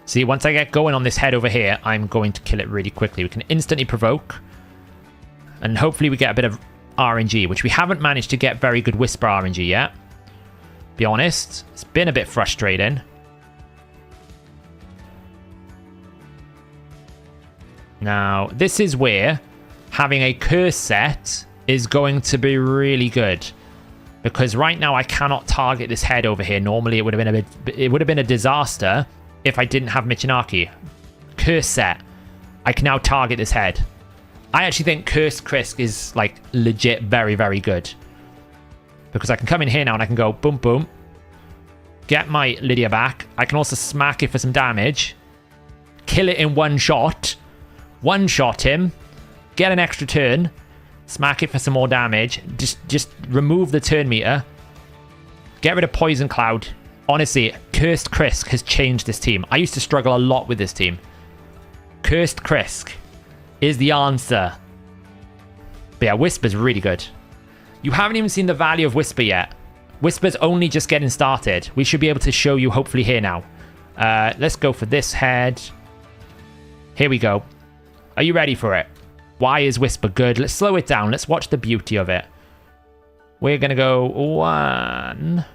See, once I get going on this head over here, I'm going to kill it really quickly. We can instantly provoke. And hopefully we get a bit of RNG, which we haven't managed to get very good Whisper RNG yet. Be honest, it's been a bit frustrating. Now, this is where having a curse set is going to be really good. Because right now I cannot target this head over here. Normally it would have been a disaster if I didn't have Michinaki. Curse set. I can now target this head. I actually think Cursed Krisk is like legit very, very good. Because I can come in here now and I can go boom, boom. Get my Lydia back. I can also smack it for some damage. Kill it in one shot. One shot him. Get an extra turn. Smack it for some more damage. Just remove the turn meter. Get rid of Poison Cloud. Honestly, Cursed Krisk has changed this team. I used to struggle a lot with this team. Cursed Krisk is the answer. But yeah, Whisper's really good. You haven't even seen the value of Whisper yet. Whisper's only just getting started. We should be able to show you hopefully here now. Let's go for this head. Here we go. Are you ready for it? Why is Whisper good? Let's slow it down. Let's watch the beauty of it. We're going to go 1.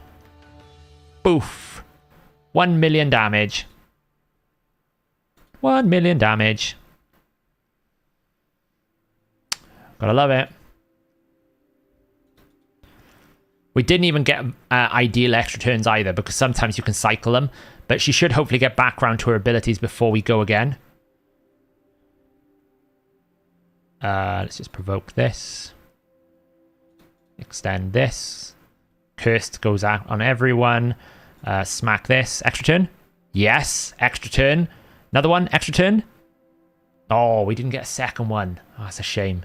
Boof. 1 million damage. 1 million damage. Gotta love it. We didn't even get ideal extra turns either because sometimes you can cycle them. But she should hopefully get back around to her abilities before we go again. Let's just provoke this. Extend this. Cursed goes out on everyone. Smack this. Extra turn? Yes. Extra turn. Another one. Extra turn? Oh, we didn't get a second one. Oh, that's a shame.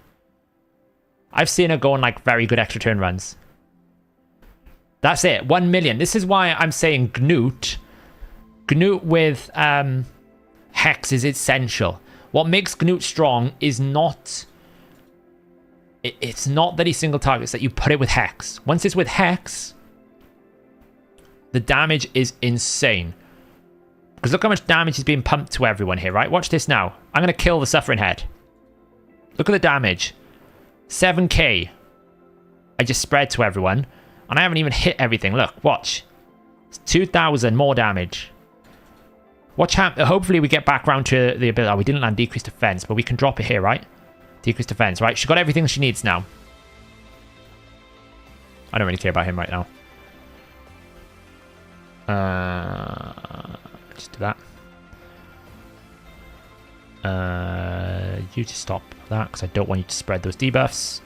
I've seen her go on like very good extra turn runs. That's it. 1 million. This is why I'm saying Gnut. Gnut with Hex is essential. What makes Gnut strong is not... It's not that he single targets, that you put it with Hex. Once it's with Hex, the damage is insane. Because look how much damage is being pumped to everyone here, right? Watch this now. I'm going to kill the Suffering Head. Look at the damage. 7k. I just spread to everyone. And I haven't even hit everything. Look, watch. It's 2,000 more damage. Watch how... Hopefully we get back around to the ability. Oh, we didn't land decreased defense, but we can drop it here, right? Decreased defense, right? She got everything she needs now. I don't really care about him right now. Just do that. You just stop that because I don't want you to spread those debuffs.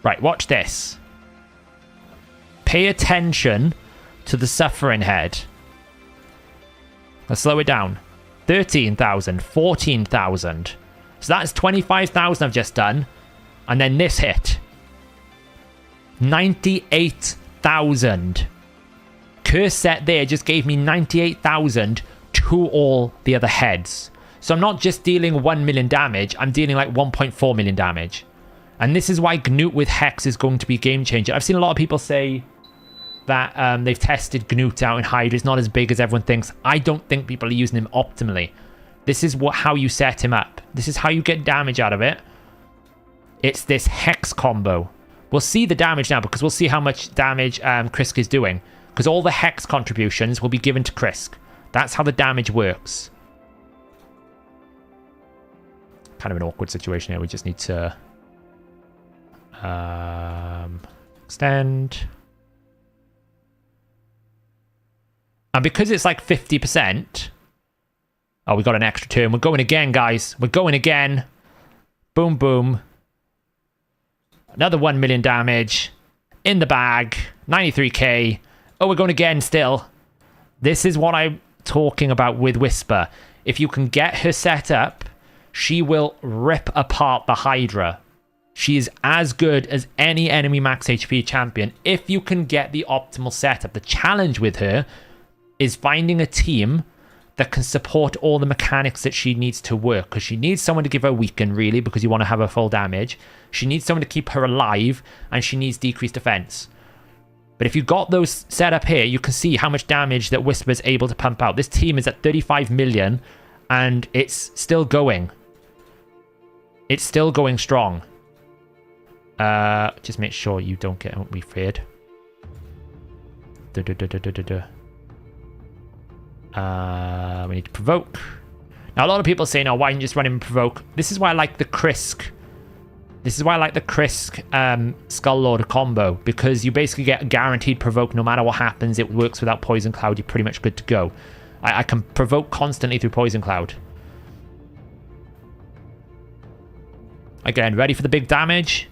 Right, watch this. Pay attention to the Suffering Head. Let's slow it down. 13,000, 14,000. So that's 25,000 I've just done. And then this hit. 98,000. Curse set there just gave me 98,000 to all the other heads. So I'm not just dealing 1 million damage, I'm dealing like 1.4 million damage. And this is why Gnut with Hex is going to be a game changer. I've seen a lot of people say that they've tested Gnut out in Hydra. It's not as big as everyone thinks. I don't think people are using him optimally. This is how you set him up. This is how you get damage out of it. It's this Hex combo. We'll see the damage now because we'll see how much damage Krisk is doing. Because all the Hex contributions will be given to Krisk. That's how the damage works. Kind of an awkward situation here. We just need to extend. And because it's like 50%... Oh, we got an extra turn. We're going again, guys. We're going again. Boom, boom. Another 1 million damage. In the bag. 93k. Oh, we're going again still. This is what I'm talking about with Whisper. If you can get her set up, she will rip apart the Hydra. She is as good as any enemy max HP champion if you can get the optimal setup. The challenge with her is finding a team that can support all the mechanics that she needs to work, because she needs someone to give her weaken, really, because you want to have her full damage. She needs someone to keep her alive, and she needs decreased defense. But if you got those set up here, you can see how much damage that Whisper is able to pump out. This team is at 35 million, and it's still going. It's still going strong. Just make sure you don't get refraid. We need to provoke. Now, a lot of people say, no, why didn't you just run him and provoke? This is why I like the Krisk. This is why I like the Krisk Skull Lord combo, because you basically get a guaranteed provoke no matter what happens. It works without Poison Cloud. You're pretty much good to go. I can provoke constantly through Poison Cloud. Again, ready for the big damage.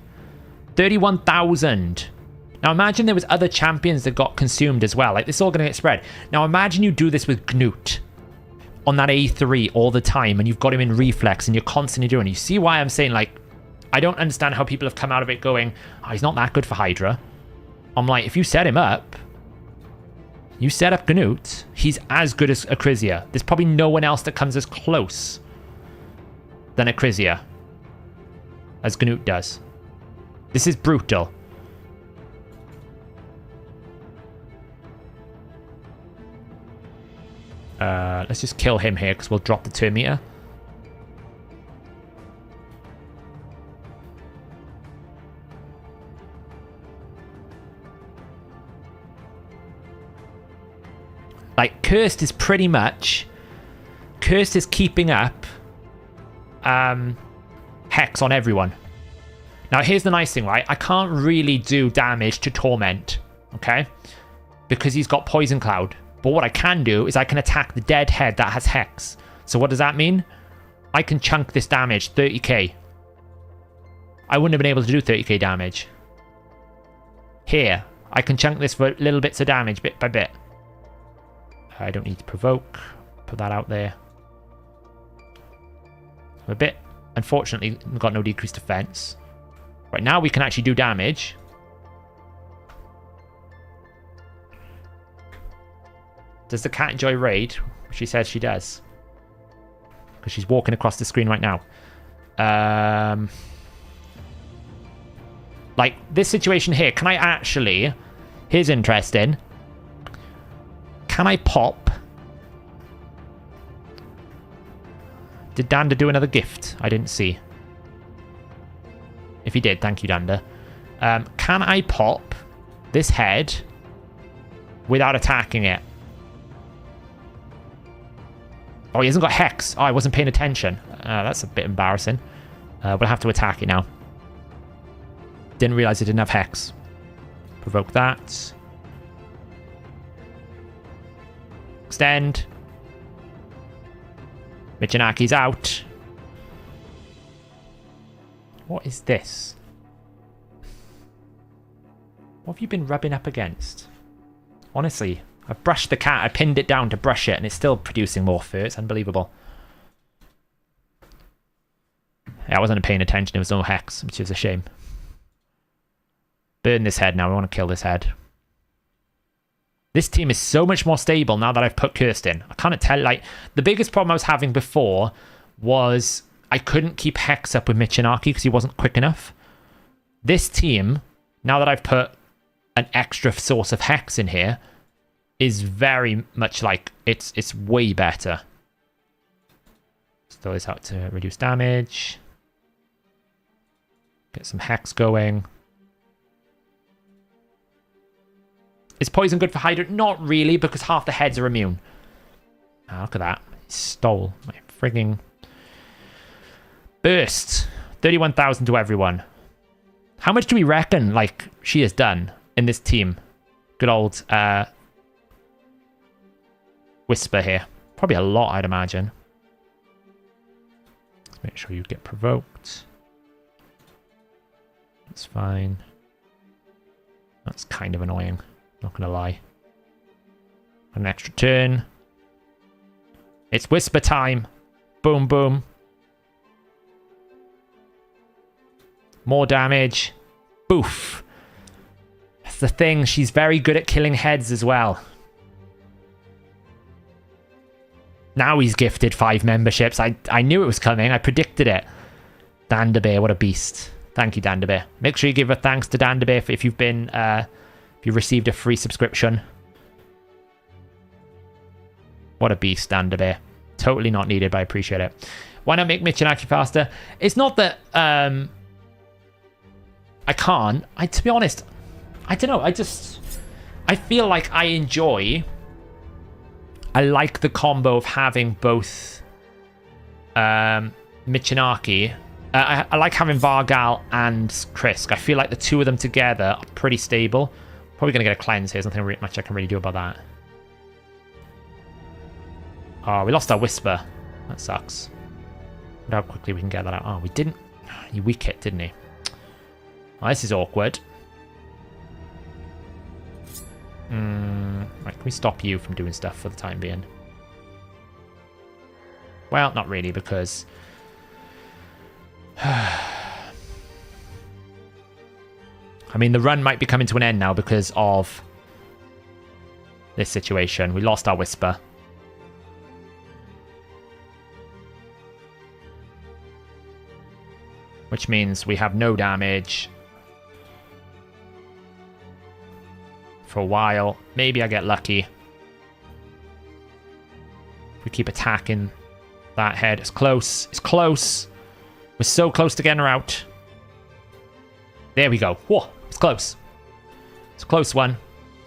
31,000. Now imagine there was other champions that got consumed as well. Like, this is all going to get spread. Now imagine you do this with Gnut on that A3 all the time, and you've got him in reflex, and you're constantly doing it. You see why I'm saying, like, I don't understand how people have come out of it going, oh, he's not that good for Hydra. I'm like, if you set him up, you set up Gnut, he's as good as Acrisia. There's probably no one else that comes as close than Acrisia as Gnut does. This is brutal. Let's just kill him here because we'll drop the turn meter. Like, Cursed is pretty much... Cursed is keeping up Hex on everyone. Now, here's the nice thing, right? I can't really do damage to Torment, okay? Because he's got Poison Cloud. But what I can do is I can attack the dead head that has Hex. So what does that mean? I can chunk this damage, 30k. I wouldn't have been able to do 30k damage. Here, I can chunk this for little bits of damage, bit by bit. I don't need to provoke. Put that out there. A bit. Unfortunately, we've got no decreased defense. Right now, we can actually do damage. Does the cat enjoy raid? She says she does. Because she's walking across the screen right now. Like, this situation here, can I actually... Here's interesting. Can I pop... Did Dander do another gift? I didn't see. If he did, thank you, Dander. Can I pop this head without attacking it? Oh, he hasn't got Hex. Oh, I wasn't paying attention. That's a bit embarrassing. We'll have to attack it now. Didn't realize it didn't have Hex. Provoke that. Extend. Michinaki's out. What is this? What have you been rubbing up against? Honestly, I've brushed the cat. I pinned it down to brush it, and it's still producing more fur. It's unbelievable. Yeah, I wasn't paying attention. There was no Hex, which is a shame. Burn this head now. I want to kill this head. This team is so much more stable now that I've put Cursed in. I can't tell, like, the biggest problem I was having before was I couldn't keep Hex up with Michinaki because he wasn't quick enough. This team, now that I've put an extra source of Hex in here, is very much like, it's way better. Throw this out to reduce damage. Get some Hex going. Is poison good for Hydra? Not really, because half the heads are immune. Oh, look at that. He stole my frigging burst. 31,000 to everyone. How much do we reckon, like, she has done in this team? Good old Whisper here. Probably a lot, I'd imagine. Let's make sure you get provoked. That's fine. That's kind of annoying. Not gonna lie. An extra turn. It's Whisper time. Boom, boom. More damage. Boof. That's the thing. She's very good at killing heads as well. Now he's gifted 5 memberships. I knew it was coming. I predicted it. Dandabear, what a beast. Thank you, Dandabear. Make sure you give a thanks to Dandabear if you've been... if you received a free subscription. What a beast, Dandabear. Totally not needed, but I appreciate it. Why not make Michinaki faster? It's not that I can't. To be honest, I don't know. I feel like I like the combo of having both Michinaki. I like having Vargal and Krisk. I feel like the two of them together are pretty stable. Probably going to get a cleanse here. There's nothing much I can really do about that. Oh, we lost our Whisper. That sucks. Wonder how quickly we can get that out. Oh, we didn't. He weak hit, didn't he? Oh, this is awkward. Right, can we stop you from doing stuff for the time being? Well, not really, because... I mean, the run might be coming to an end now because of this situation. We lost our Whisper. Which means we have no damage for a while. Maybe I get lucky. If we keep attacking that head. It's close. It's close. We're so close to getting her out. There we go. Whoa, it's close. It's a close one,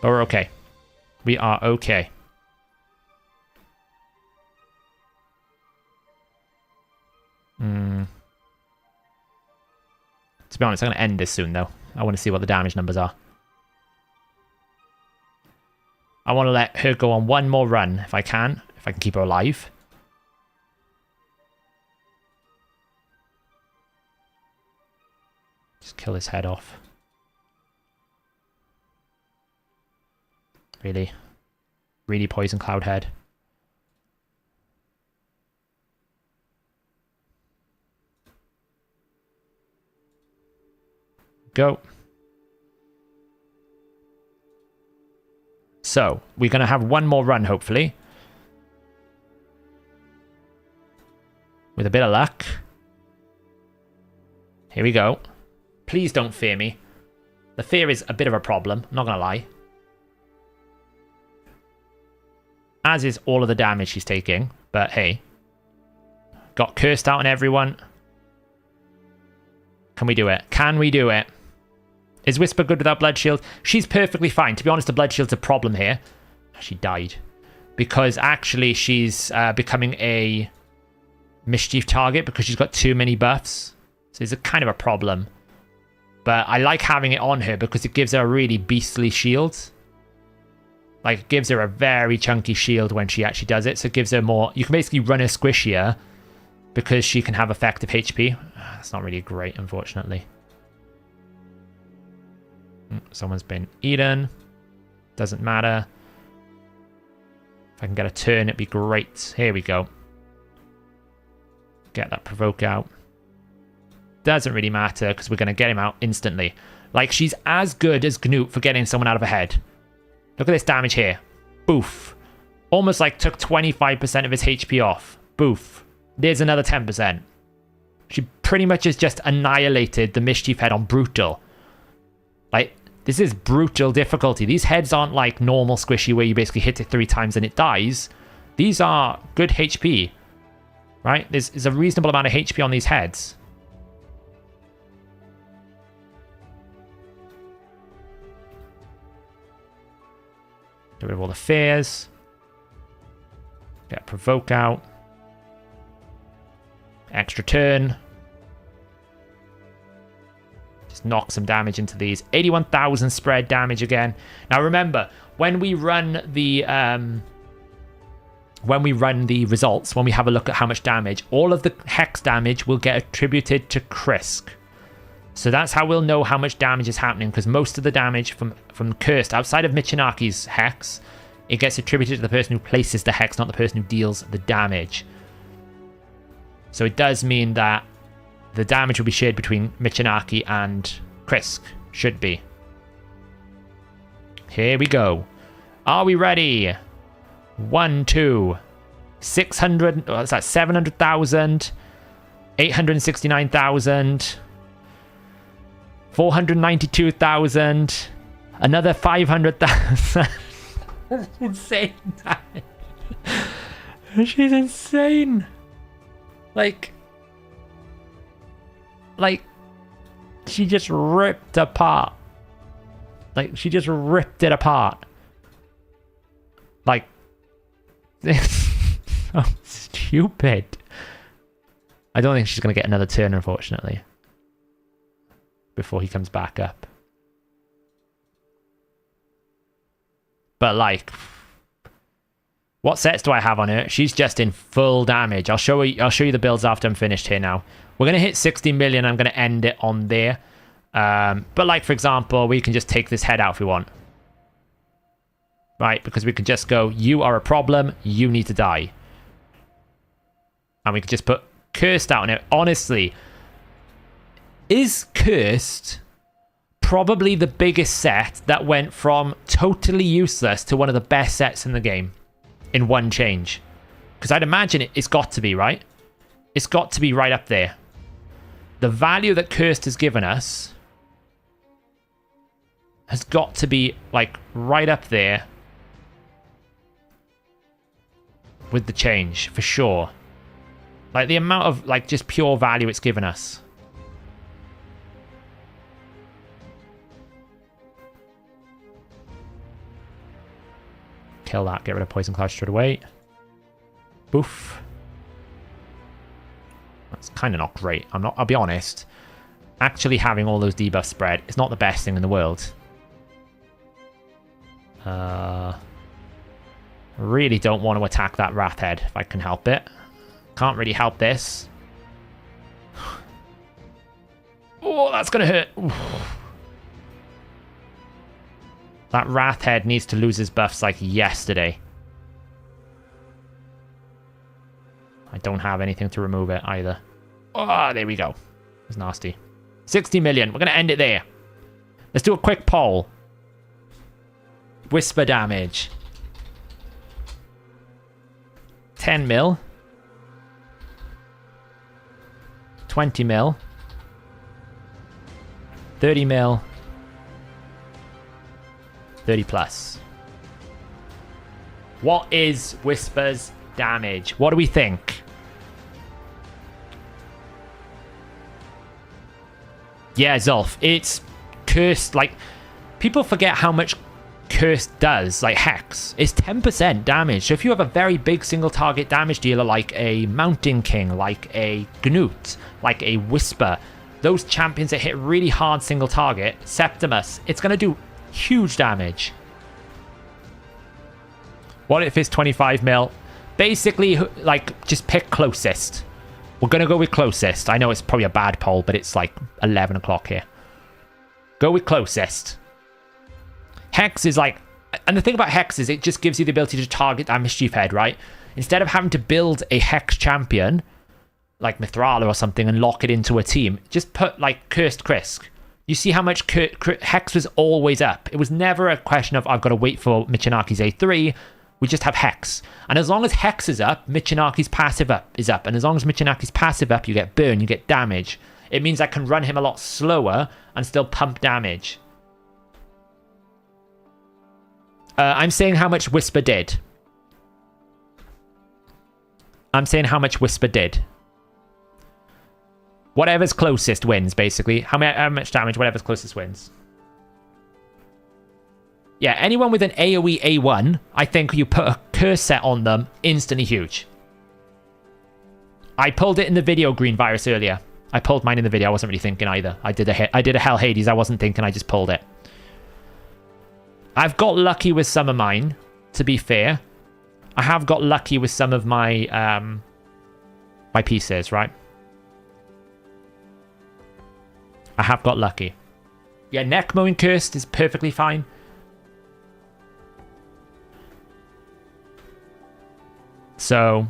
but we're okay. We are okay. To be honest, I'm going to end this soon, though. I want to see what the damage numbers are. I want to let her go on one more run, if I can keep her alive. Just kill his head off. Really? Really poison Cloud Head. Go. So, we're going to have one more run, hopefully. With a bit of luck. Here we go. Please don't fear me. The fear is a bit of a problem, I'm not going to lie. As is all of the damage she's taking, but hey. Got cursed out on everyone. Can we do it? Can we do it? Is Whisper good without Blood Shield? She's perfectly fine. To be honest, the Blood Shield's a problem here. She died. Because actually she's becoming a mischief target because she's got too many buffs. So it's a kind of a problem. But I like having it on her because it gives her a really beastly shield. Like, it gives her a very chunky shield when she actually does it. So it gives her more... You can basically run her squishier because she can have effective HP. That's not really great, unfortunately. Someone's been eaten. Doesn't matter. If I can get a turn, it'd be great. Here we go. Get that provoke out. Doesn't really matter because we're going to get him out instantly. Like, she's as good as Gnut for getting someone out of a head. Look at this damage here. Boof. Almost like took 25% of his HP off. Boof. There's another 10%. She pretty much has just annihilated the Mischief Head on Brutal. Like, this is brutal difficulty. These heads aren't like normal squishy where you basically hit it 3 times and it dies. These are good HP. Right? There's a reasonable amount of HP on these heads. Get rid of all the fears. Get a provoke out. Extra turn. Just knock some damage into these. 81,000 spread damage again. Now remember, when we run the results, when we have a look at how much damage, all of the hex damage will get attributed to Krisk. So that's how we'll know how much damage is happening, because most of the damage from Cursed, outside of Michinaki's hex, it gets attributed to the person who places the hex, not the person who deals the damage. So it does mean that the damage will be shared between Michinaki and Krisk. Should be. Here we go. Are we ready? 1, 2, 600. Oh, that's like 700,000. 869,000. 492,000. Another 500,000. That's insane. She's insane. Like, she just ripped apart. Like, she just ripped it apart. Like, it's so stupid. I don't think she's going to get another turn, unfortunately, before he comes back up. But, like, what sets do I have on her? She's just in full damage. I'll show you the builds after I'm finished here now. We're going to hit 60 million. I'm going to end it on there. But like, for example, we can just take this head out if we want. Right? Because we can just go, you are a problem. You need to die. And we can just put Cursed out on it. Honestly, is Cursed probably the biggest set that went from totally useless to one of the best sets in the game? In one change, because I'd imagine it's got to be, right? It's got to be right up there. The value that Cursed has given us has got to be like right up there with the change for sure. Like the amount of like just pure value it's given us. Kill that, get rid of Poison Cloud straight away. Boof. That's kind of not great. I'll be honest. Actually having all those debuffs spread is not the best thing in the world. Really don't want to attack that Wrath Head if I can help it. Can't really help this. Oh, that's going to hurt. Oof. That Wrath Head needs to lose his buffs like yesterday. I don't have anything to remove it either. Oh, there we go. It's nasty. 60 million. We're going to end it there. Let's do a quick poll. Whisper damage. 10 mil. 20 mil. 30 mil. 30 plus. What is Whisper's damage? What do we think? Yeah, Zolf. It's Cursed. Like, people forget how much Cursed does. Like, Hex. It's 10% damage. So if you have a very big single target damage dealer like a Mountain King, like a Gnut, like a Whisper, those champions that hit really hard single target, Septimus, it's going to do huge damage. What if it's 25 mil? Basically, like, just pick closest. We're going to go with closest. I know it's probably a bad poll, but it's like 11 o'clock here. Go with closest. Hex is like... And the thing about Hex is it just gives you the ability to target that Mischief Head, right? Instead of having to build a Hex champion, like Mithrala or something, and lock it into a team, just put, like, Cursed Krisk. You see how much Hex was always up. It was never a question of, I've got to wait for Michinaki's A3. We just have Hex. And as long as Hex is up, Michinaki's passive is up. And as long as Michinaki's passive up, you get burn, you get damage. It means I can run him a lot slower and still pump damage. I'm saying how much Whisper did. I'm saying how much Whisper did. Whatever's closest wins, basically. How much damage, whatever's closest wins. Yeah, anyone with an AoE A1, I think you put a curse set on them, instantly huge. I pulled it in the video, Green Virus, earlier. I pulled mine in the video. I wasn't really thinking either. I did a Hellhades. I wasn't thinking. I just pulled it. I've got lucky with some of mine, to be fair. I have got lucky with some of my my pieces, right? I have got lucky. Yeah, neck mowing cursed is perfectly fine. So,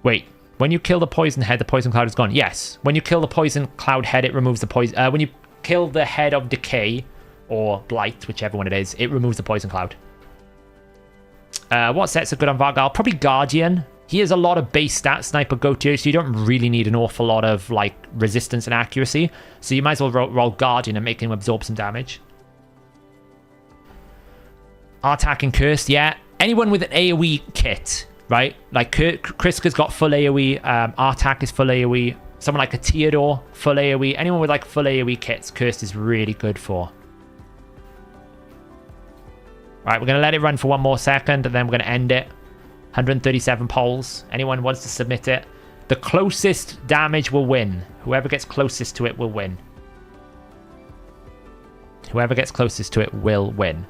wait. When you kill the poison head, the poison cloud is gone. Yes. When you kill the poison cloud head, it removes the poison. When you kill the head of decay or blight, whichever one it is, it removes the poison cloud. What sets are good on Vargal? Probably Guardian. He has a lot of base stats sniper go to, so you don't really need an awful lot of like resistance and accuracy. So you might as well roll Guardian and make him absorb some damage. Artak and Cursed, yeah. Anyone with an AoE kit, right? Like Kriska's got full AoE, Artak is full AoE. Someone like a Theodore, full AoE. Anyone with like full AoE kits, Cursed is really good for. Right, we're going to let it run for one more second, and then we're going to end it. 137 polls. Anyone wants to submit it? The closest damage will win. Whoever gets closest to it will win. Whoever gets closest to it will win.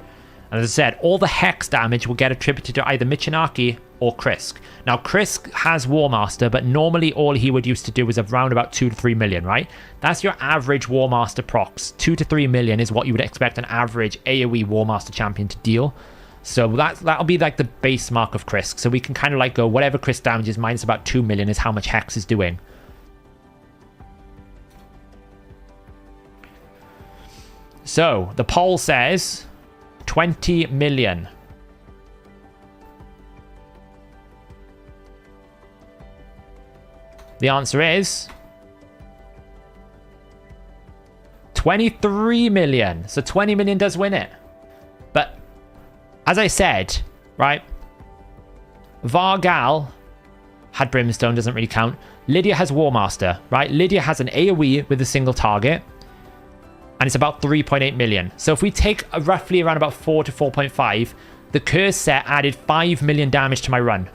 And as I said, all the Hex damage will get attributed to either Michinaki or Krisk. Now, Krisk has War Master, but normally all he would used to do was around about 2 to 3 million, right? That's your average War Master procs. 2 to 3 million is what you would expect an average AoE War Master champion to deal. So that'll be like the base mark of Krisk. So we can kind of like go, whatever Krisk damage is minus about 2 million is how much Hex is doing. So, the poll says 20 million. The answer is 23 million. So 20 million does win it. But as I said, right, Vargal had Brimstone, doesn't really count. Lydia has War Master, right? Lydia has an AoE with a single target, and it's about 3.8 million. So if we take roughly around about 4 to 4.5, the curse set added 5 million damage to my run.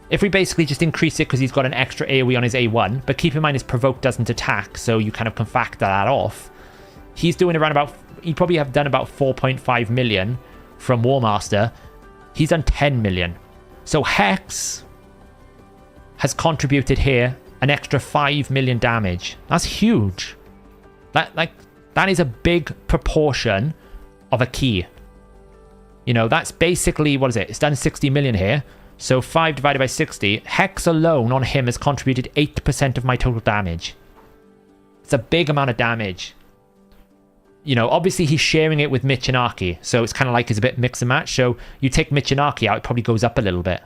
If we basically just increase it because he's got an extra AoE on his A1, but keep in mind his provoke doesn't attack, so you kind of can factor that off. He's doing around about, he'd probably have done about 4.5 million from War Master. He's done 10 million. So Hex has contributed here an extra 5 million damage. That's huge. That is a big proportion of a key. You know, that's basically, what is it? It's done 60 million here. So 5 divided by 60. Hex alone on him has contributed 8% of my total damage. It's a big amount of damage. You know, obviously he's sharing it with Michinaki. So it's kind of like it's a bit mix and match. So you take Michinaki out, it probably goes up a little bit.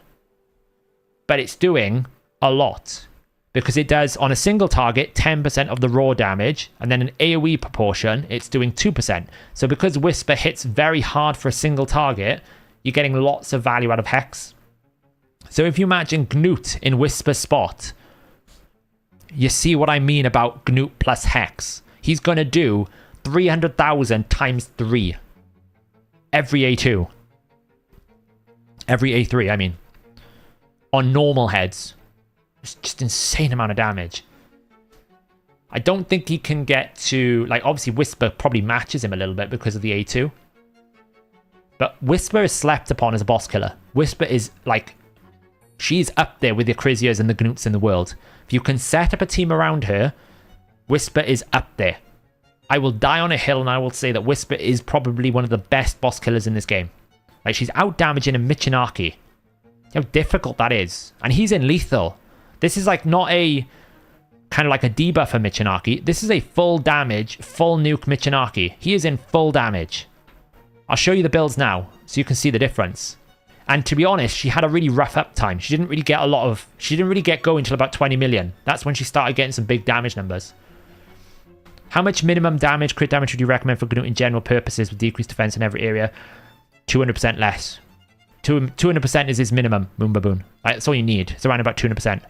But it's doing a lot. Because it does, on a single target, 10% of the raw damage. And then an AoE proportion, it's doing 2%. So because Whisper hits very hard for a single target, you're getting lots of value out of Hex. So if you imagine Gnut in Whisper spot, you see what I mean about Gnut plus Hex. He's going to do 300,000 times 3 every A2. Every A3, I mean. On normal heads. It's just insane amount of damage. I don't think he can get to, like, obviously Whisper probably matches him a little bit because of the A2. But Whisper is slept upon as a boss killer. Whisper is, like, she's up there with the Acrisias and the Gnuts in the world. If you can set up a team around her, Whisper is up there. I will die on a hill and I will say that Whisper is probably one of the best boss killers in this game. Like, she's out-damaging a Michinaki. How difficult that is. And he's in lethal. This is like not a kind of like a debuff for Michinaki. This is a full damage, full nuke Michinaki. He is in full damage. I'll show you the builds now so you can see the difference. And to be honest, she had a really rough uptime. She didn't really get going until about 20 million. That's when she started getting some big damage numbers. How much minimum damage, crit damage would you recommend for Gnut in general purposes with decreased defense in every area? 200% less. 200% is his minimum, Moon Baboon. That's all you need. It's around about 200%.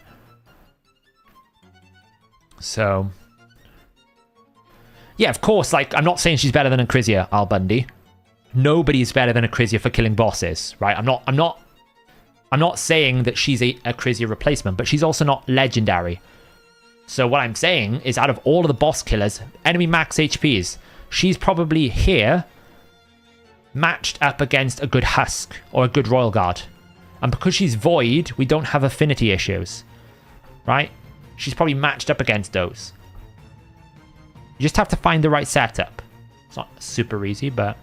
So, yeah, of course, like, I'm not saying she's better than Acrisia, Al Bundy. Nobody's better than Acrisia for killing bosses, right? I'm not saying that she's a Acrisia replacement, but she's also not legendary. So what I'm saying is out of all of the boss killers, enemy max HPs, she's probably here matched up against a good Husk or a good Royal Guard. And because she's Void, we don't have affinity issues, right? She's probably matched up against those. You just have to find the right setup. It's not super easy, but...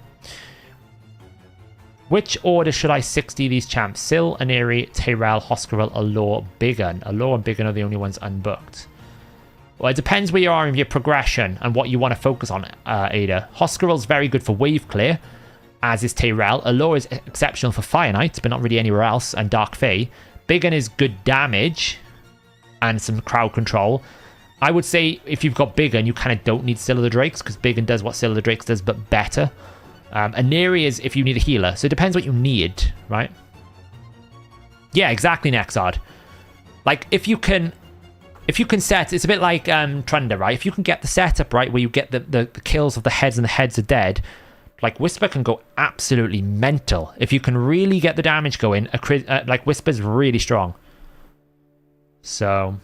Which order should I 60 these champs? Syl, Aneri, Tyrell, Hoscaril, Allure, Biggin. Allure and Biggin are the only ones unbooked. Well, it depends where you are in your progression and what you want to focus on, Ada. Hoscaril's very good for wave clear, as is Tyrell. Allure is exceptional for Fire Knight, but not really anywhere else, and Dark Fae. Biggin is good damage and some crowd control. I would say if you've got Biggin, you kind of don't need Still of the Drakes, because Biggin does what Still of the Drakes does, but better. Aneri is if you need a healer, so it depends what you need, right? Yeah, exactly, Nexard. Like, if you can set, it's a bit like Trunda, right? If you can get the setup right, where you get the kills of the heads and the heads are dead, like, Whisper can go absolutely mental. If you can really get the damage going, like, Whisper's really strong. So...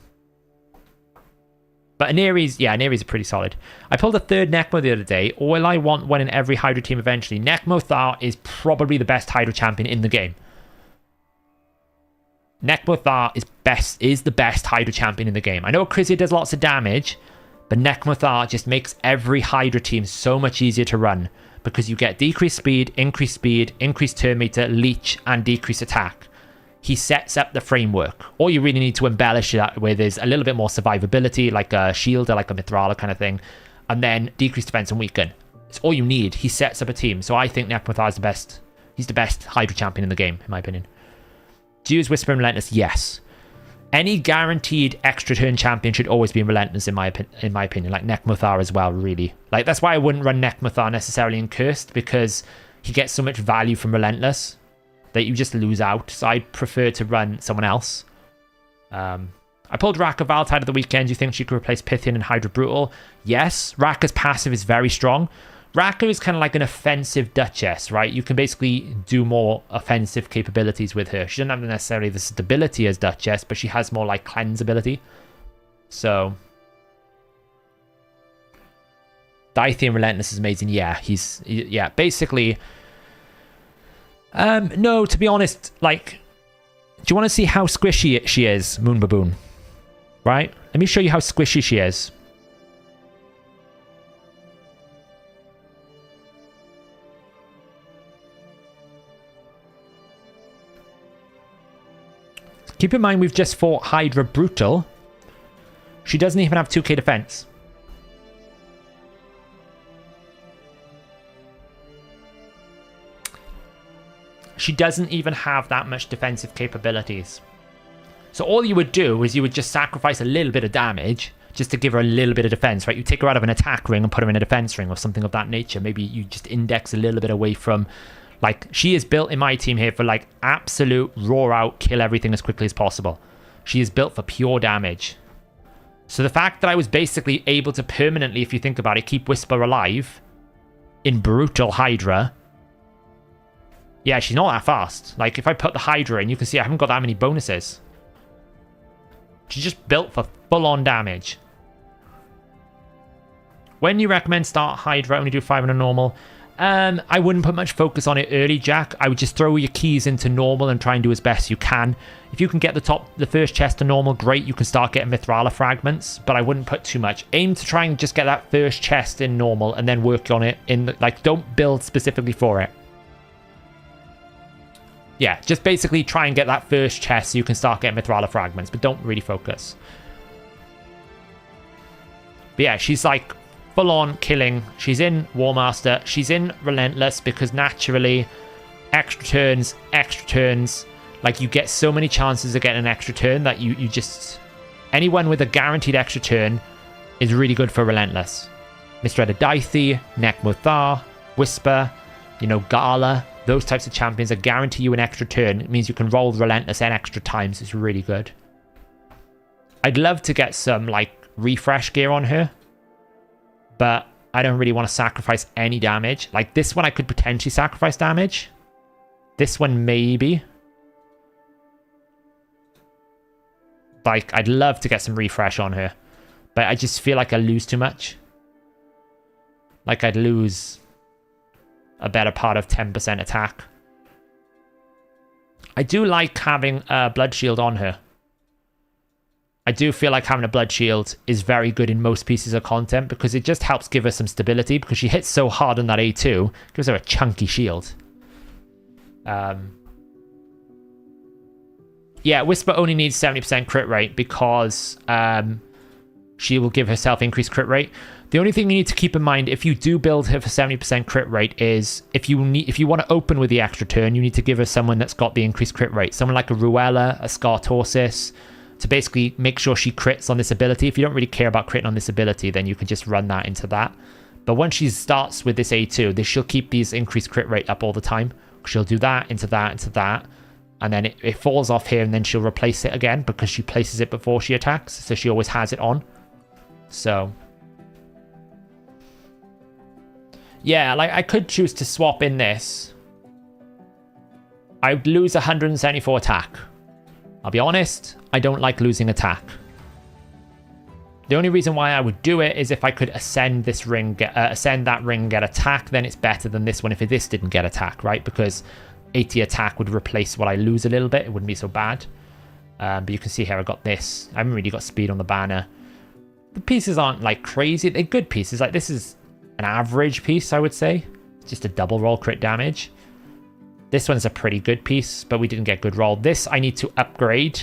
But Aneri's pretty solid. I pulled a third Necmo the other day. All I want one in every Hydra team eventually. Necmo Thar is probably the best Hydra champion in the game. Necmo Thar is the best Hydra champion in the game. I know Acrisia does lots of damage, but Necmo Thar just makes every Hydra team so much easier to run because you get decreased speed, increased turn meter, leech, and decreased attack. He sets up the framework. All you really need to embellish that with is a little bit more survivability, like a shield or like a Mithrala kind of thing, and then decreased defense and weaken. It's all you need. He sets up a team. So I think Necrothar is the best. He's the best Hydra champion in the game, in my opinion. Do you use Whisper and Relentless? Yes. Any guaranteed extra turn champion should always be Relentless, in my opinion. Like Necrothar as well, really. Like, that's why I wouldn't run Necrothar necessarily in Cursed, because he gets so much value from Relentless that you just lose out. So I'd prefer to run someone else. I pulled Raka Valtide at the weekend. Do you think she could replace Pythian and Hydra Brutal? Yes. Raka's passive is very strong. Raka is kind of like an offensive Duchess, right? You can basically do more offensive capabilities with her. She doesn't have necessarily the stability as Duchess, but she has more like cleanse ability. So Dythian Relentless is amazing. Yeah, yeah, basically... no, to be honest, like, do you want to see how squishy she is, Moon Baboon? Right? Let me show you how squishy she is. Keep in mind, we've just fought Hydra Brutal. She doesn't even have 2k defense. She doesn't even have that much defensive capabilities. So all you would do is you would just sacrifice a little bit of damage just to give her a little bit of defense, right? You take her out of an attack ring and put her in a defense ring or something of that nature. Maybe you just index a little bit away from... Like, she is built in my team here for, like, absolute roar out, kill everything as quickly as possible. She is built for pure damage. So the fact that I was basically able to permanently, if you think about it, keep Whisper alive in Brutal Hydra... Yeah, she's not that fast. Like, if I put the Hydra in, you can see I haven't got that many bonuses. She's just built for full-on damage. When you recommend start Hydra, only do 5 on a normal. I wouldn't put much focus on it early, Jack. I would just throw your keys into normal and try and do as best you can. If you can get the first chest to normal, great. You can start getting Mithrala fragments, but I wouldn't put too much. Aim to try and just get that first chest in normal and then work on it in, like, don't build specifically for it. Yeah, just basically try and get that first chest so you can start getting Mithrala fragments, but don't really focus. But yeah, she's like full on killing. She's in War Master. She's in Relentless because naturally extra turns. Like you get so many chances of getting an extra turn that you just... Anyone with a guaranteed extra turn is really good for Relentless. Mr. Edidaithi, Nekmuthar, Whisper, you know, Gala, those types of champions that guarantee you an extra turn. It means you can roll Relentless n extra times. It's really good. I'd love to get some, like, refresh gear on her, but I don't really want to sacrifice any damage. Like, this one I could potentially sacrifice damage. This one, maybe. Like, I'd love to get some refresh on her, but I just feel like I lose too much. Like, I'd lose a better part of 10% attack. I do like having a Blood Shield on her. I do feel like having a Blood Shield is very good in most pieces of content because it just helps give her some stability because she hits so hard on that A2. Gives her a chunky shield. Yeah, Whisper only needs 70% crit rate because she will give herself increased crit rate. The only thing you need to keep in mind if you do build her for 70% crit rate is if you want to open with the extra turn, you need to give her someone that's got the increased crit rate. Someone like a Ruella, a Scartorsis, to basically make sure she crits on this ability. If you don't really care about critting on this ability, then you can just run that into that. But once she starts with this A2, she'll keep these increased crit rate up all the time. She'll do that, into that, into that. And then it falls off here, and then she'll replace it again because she places it before she attacks. So she always has it on. So... yeah, like, I could choose to swap in this. I would lose 174 attack. I'll be honest, I don't like losing attack. The only reason why I would do it is if I could ascend this ring, ascend that ring, get attack, then it's better than this one if this didn't get attack, right? Because 80 attack would replace what I lose a little bit. It wouldn't be so bad. But you can see here I got this. I haven't really got speed on the banner. The pieces aren't like crazy. They're good pieces. Like this is an average piece, I would say. Just a double roll crit damage. This one's a pretty good piece, but we didn't get good roll. This I need to upgrade,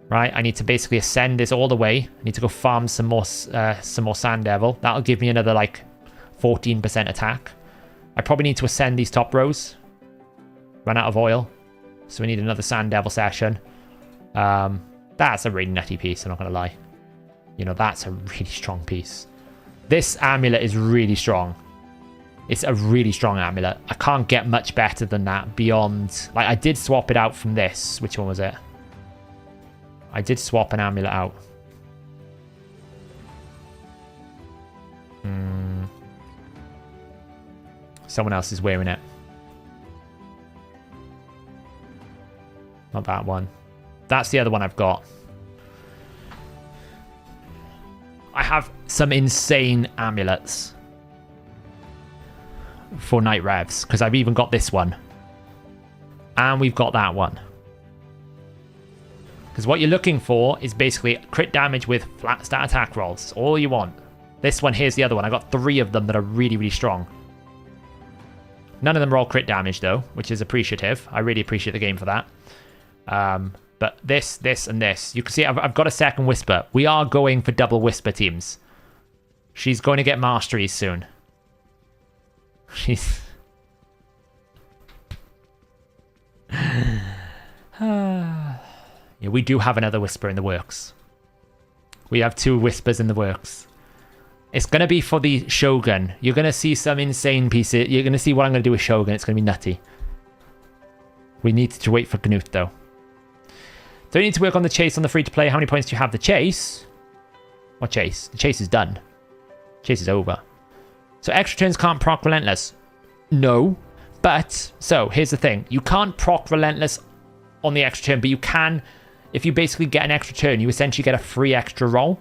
right? I need to basically ascend this all the way. I need to go farm some more Sand Devil. That'll give me another like 14% attack. I probably need to ascend these top rows. Run out of oil, so we need another Sand Devil session. That's a really nutty piece, I'm not gonna lie. You know, that's a really strong piece. This amulet is really strong. It's a really strong amulet. I can't get much better than that beyond... like, I did swap it out from this. Which one was it? I did swap an amulet out. Someone else is wearing it. Not that one. That's the other one I've got. I have some insane amulets for Night Revs, because I've even got this one. And we've got that one. Because what you're looking for is basically crit damage with flat stat attack rolls. All you want. This one, here's the other one. I got 3 of them that are really, really strong. None of them roll crit damage, though, which is appreciative. I really appreciate the game for that. But this, and this. You can see I've got a second Whisper. We are going for double Whisper teams. She's going to get masteries soon. She's... yeah, we do have another Whisper in the works. We have 2 Whispers in the works. It's going to be for the Shogun. You're going to see some insane pieces. You're going to see what I'm going to do with Shogun. It's going to be nutty. We need to wait for Knut, though. Do we need to work on the chase on the free-to-play? How many points do you have? The chase? What chase? The chase is done. Chase is over. So extra turns can't proc Relentless. No. But, so, here's the thing. You can't proc Relentless on the extra turn, but you can, if you basically get an extra turn, you essentially get a free extra roll.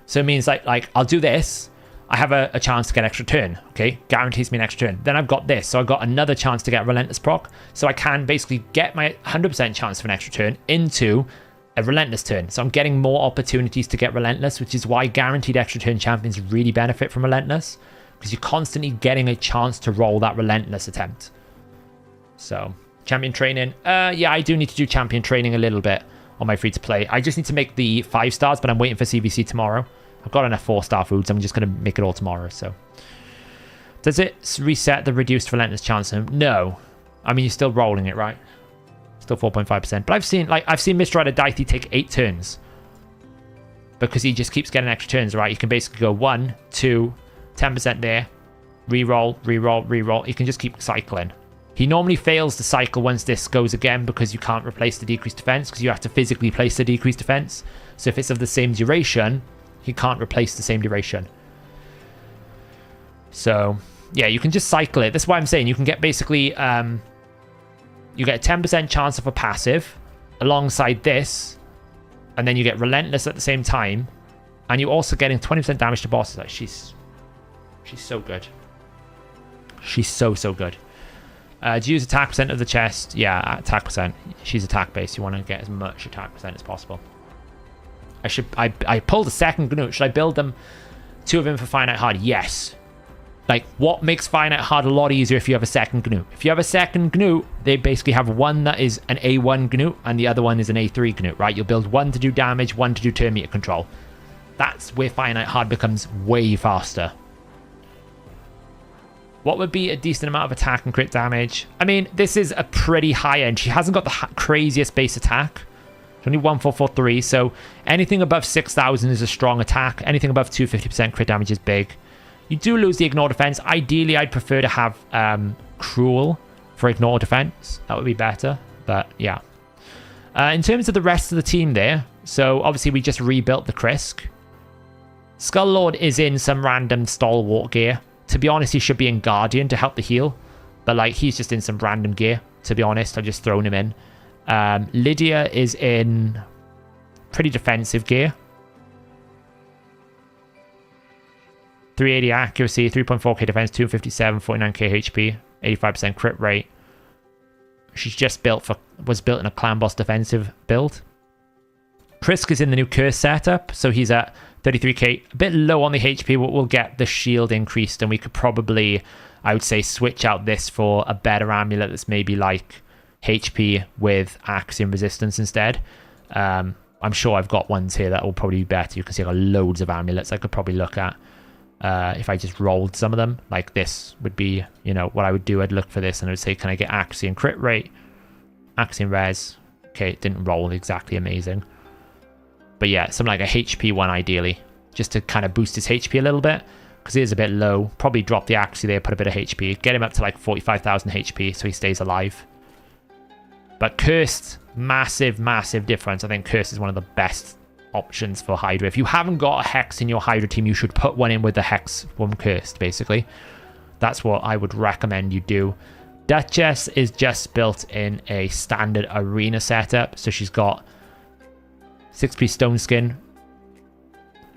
So it means like I'll do this. I have a chance to get extra turn, okay? Guarantees me an extra turn. Then I've got this, so I've got another chance to get Relentless proc. So I can basically get my 100% chance for an extra turn into a Relentless turn. So I'm getting more opportunities to get Relentless, which is why guaranteed extra turn champions really benefit from Relentless, because you're constantly getting a chance to roll that Relentless attempt. So, champion training. Yeah, I do need to do champion training a little bit on my free-to-play. I just need to make the 5 stars, but I'm waiting for CvC tomorrow. I've got enough 4-star foods. I'm just going to make it all tomorrow. So, does it reset the reduced relentless chance? No. I mean, you're still rolling it, right? Still 4.5%. But I've seen Mr. Rider Dicey take 8 turns because he just keeps getting extra turns, right? You can basically go 1, 2, 10% there, reroll, reroll, reroll. You can just keep cycling. He normally fails to cycle once this goes again because you can't replace the decreased defense because you have to physically place the decreased defense. So if it's of the same duration, he can't replace the same duration. So yeah, you can just cycle it. That's why I'm saying you can get basically, you get a 10% chance of a passive alongside this, and then you get relentless at the same time, and you're also getting 20% damage to bosses. Like, she's so good. She's so good. Do you use attack percent of the chest? Yeah, attack percent. She's attack based. You want to get as much attack percent as possible. I pulled a second Gnut. Should I build them? 2 of them for finite hard? Yes. Like, what makes finite hard a lot easier if you have a second Gnut? If you have a second Gnut, they basically have one that is an A1 Gnut and the other one is an A3 Gnut, right? You'll build one to do damage, one to do turn meter control. That's where finite hard becomes way faster. What would be a decent amount of attack and crit damage? I mean, this is a pretty high end. She hasn't got the craziest base attack. It's only 1443, so anything above 6,000 is a strong attack. Anything above 250% crit damage is big. You do lose the ignore defense. Ideally, I'd prefer to have Cruel for ignore defense. That would be better, but yeah. In terms of the rest of the team there, so obviously we just rebuilt the Krisk. Skull Lord is in some random stalwart gear. To be honest, he should be in Guardian to help the heal, but like he's just in some random gear. To be honest, I've just thrown him in. Lydia is in pretty defensive gear. 380 accuracy, 3.4k defense, 257, 49k HP, 85% crit rate. She's just was built in a clan boss defensive build. Krisk is in the new curse setup, so he's at 33k, a bit low on the HP, but we'll get the shield increased, and we could probably, I would say, switch out this for a better amulet that's maybe like HP with Axiom resistance instead. I'm sure I've got ones here that will probably be better. You can see I've got loads of amulets I could probably look at. If I just rolled some of them, like this would be, you know, what I would do. I'd look for this and I would say, can I get Axiom crit rate? Axiom res. Okay, it didn't roll exactly amazing. But yeah, something like a HP one ideally, just to kind of boost his HP a little bit, because he is a bit low. Probably drop the Axiom there, put a bit of HP, get him up to like 45,000 HP so he stays alive. But Cursed, massive difference. I think Cursed is one of the best options for Hydra. If you haven't got a Hex in your Hydra team, you should put one in with the Hex from Cursed, basically. That's what I would recommend you do. Duchess is just built in a standard arena setup, so she's got 6-piece stone skin.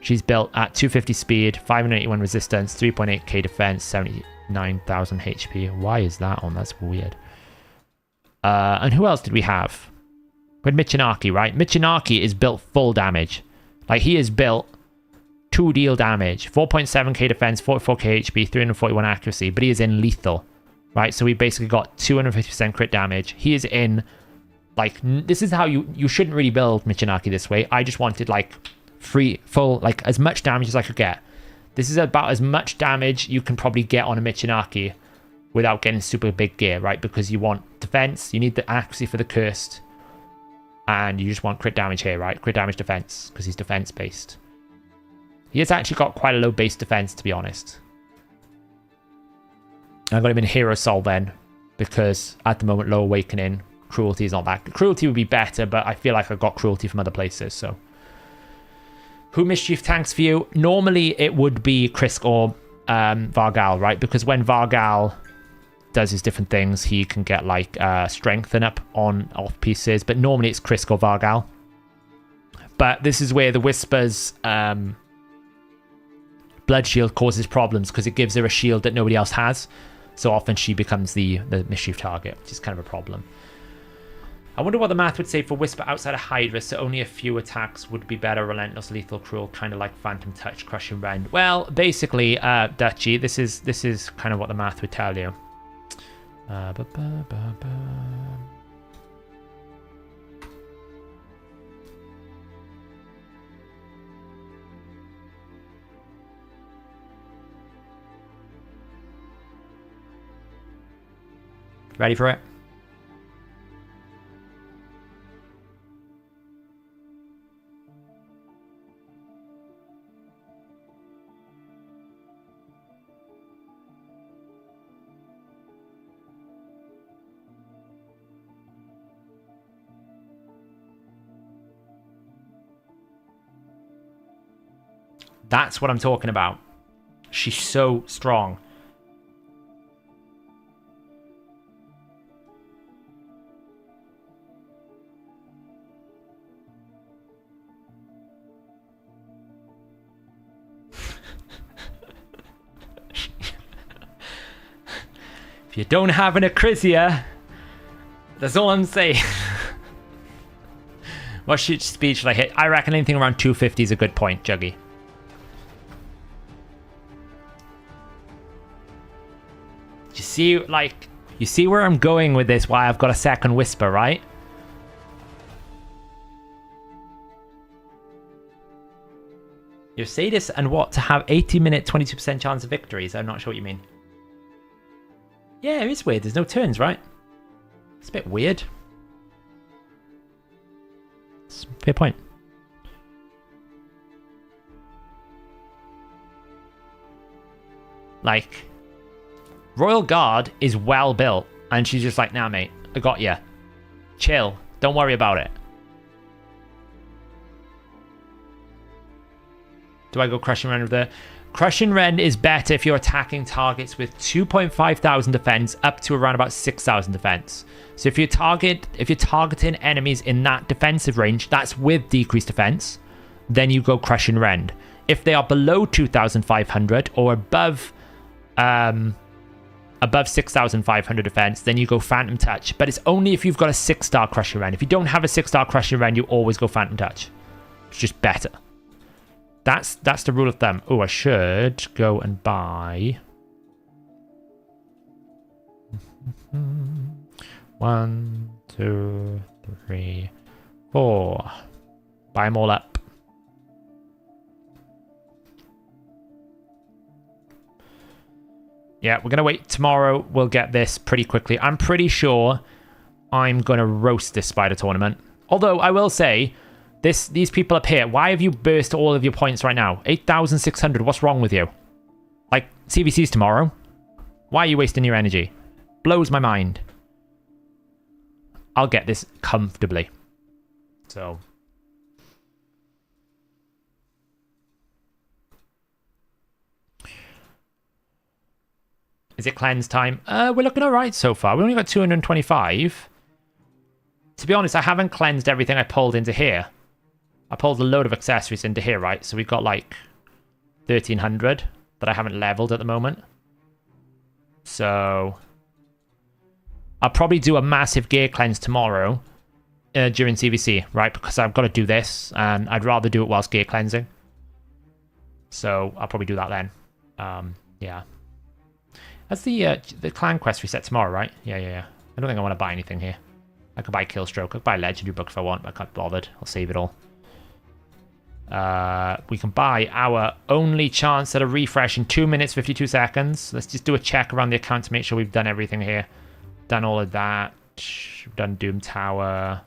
She's built at 250 speed, 581 resistance, 3.8k defense, 79,000 HP. Why is that on? That's weird. And who else did we have? We had Michinaki, right? Michinaki is built full damage. Like, he is built to deal damage. 4.7k defense, 44k HP, 341 accuracy, but he is in lethal, right? So we basically got 250% crit damage. He is in, like, this is how you shouldn't really build Michinaki this way. I just wanted, like, full, like, as much damage as I could get. This is about as much damage you can probably get on a Michinaki without getting super big gear, right? Because you want defense, you need the accuracy for the cursed, and you just want crit damage here, right? Crit damage defense, because he's defense based. He has actually got quite a low base defense, to be honest. I got him in Hero Soul then, because at the moment, Low Awakening, Cruelty is not that. Cruelty would be better, but I feel like I got Cruelty from other places, so. Who Mischief tanks for you? Normally, it would be Krisk or Vargal, right? Because when Vargal does his different things, he can get, like, strengthen up on off pieces, but normally it's Krisk or Vargal. But this is where the Whisper's Blood Shield causes problems, because it gives her a shield that nobody else has. So often she becomes the Mischief target, which is kind of a problem. I wonder what the math would say for Whisper outside of Hydra, so only a few attacks would be better. Relentless, lethal, cruel, kind of like Phantom Touch, Crushing Rend. Well, basically, Dutchy, this is kind of what the math would tell you. Ready for it? That's what I'm talking about. She's so strong. If you don't have an Acrisia, that's all I'm saying. What speed should I hit? I reckon anything around 250 is a good point, Juggy. You see, like, you see where I'm going with this, why I've got a second whisper, right? You say this and what? To have 80-minute, 22% chance of victories? I'm not sure what you mean. Yeah, it is weird. There's no turns, right? It's a bit weird. It's a fair point. Like... Royal Guard is well built, and she's just like, nah, mate, I got ya. Chill. Don't worry about it. Do I go Crushing Rend with the... Crushing Rend is better if you're attacking targets with 2,500 defense up to around about 6,000 defense. So if you're targeting enemies in that defensive range, that's with decreased defense, then you go Crushing Rend. If they are below 2,500 or above 6,500 defense, then you go Phantom Touch. But it's only if you've got a 6-star Crushing Rend. If you don't have a 6-star Crushing Rend, you always go Phantom Touch. It's just better. That's the rule of thumb. Oh, I should go and buy... 1, 2, 3, 4. Buy them all up. Yeah, we're going to wait. Tomorrow we'll get this pretty quickly. I'm pretty sure I'm going to roast this spider tournament. Although, I will say, these people up here, why have you burst all of your points right now? 8,600, what's wrong with you? Like, CvC's tomorrow. Why are you wasting your energy? Blows my mind. I'll get this comfortably. So... Is it cleanse time? We're looking alright so far. We only got 225. To be honest, I haven't cleansed everything I pulled into here. I pulled a load of accessories into here, right? So we've got like 1,300 that I haven't leveled at the moment. So I'll probably do a massive gear cleanse tomorrow during CvC, right? Because I've got to do this, and I'd rather do it whilst gear cleansing. So I'll probably do that then. Yeah. That's the clan quest reset tomorrow, right? Yeah. I don't think I want to buy anything here. I could buy Killstroke. I could buy a Legendary Book if I want, but I can't be bothered. I'll save it all. We can buy our only chance at a refresh in 2 minutes, 52 seconds. Let's just do a check around the account to make sure we've done everything here. Done all of that. We've done Doom Tower.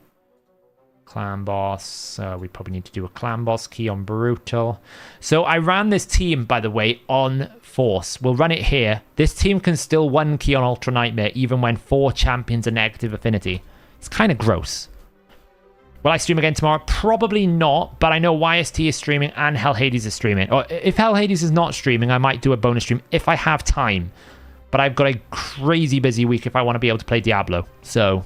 Clan Boss. We probably need to do a Clan Boss key on Brutal. So I ran this team, by the way, on Force. We'll run it here. This team can still 1 key on Ultra Nightmare even when 4 champions are negative affinity. It's kind of gross. Will I stream again tomorrow? Probably not, but I know YST is streaming and Hellhades is streaming. Or if Hellhades is not streaming, I might do a bonus stream if I have time. But I've got a crazy busy week if I want to be able to play Diablo. So...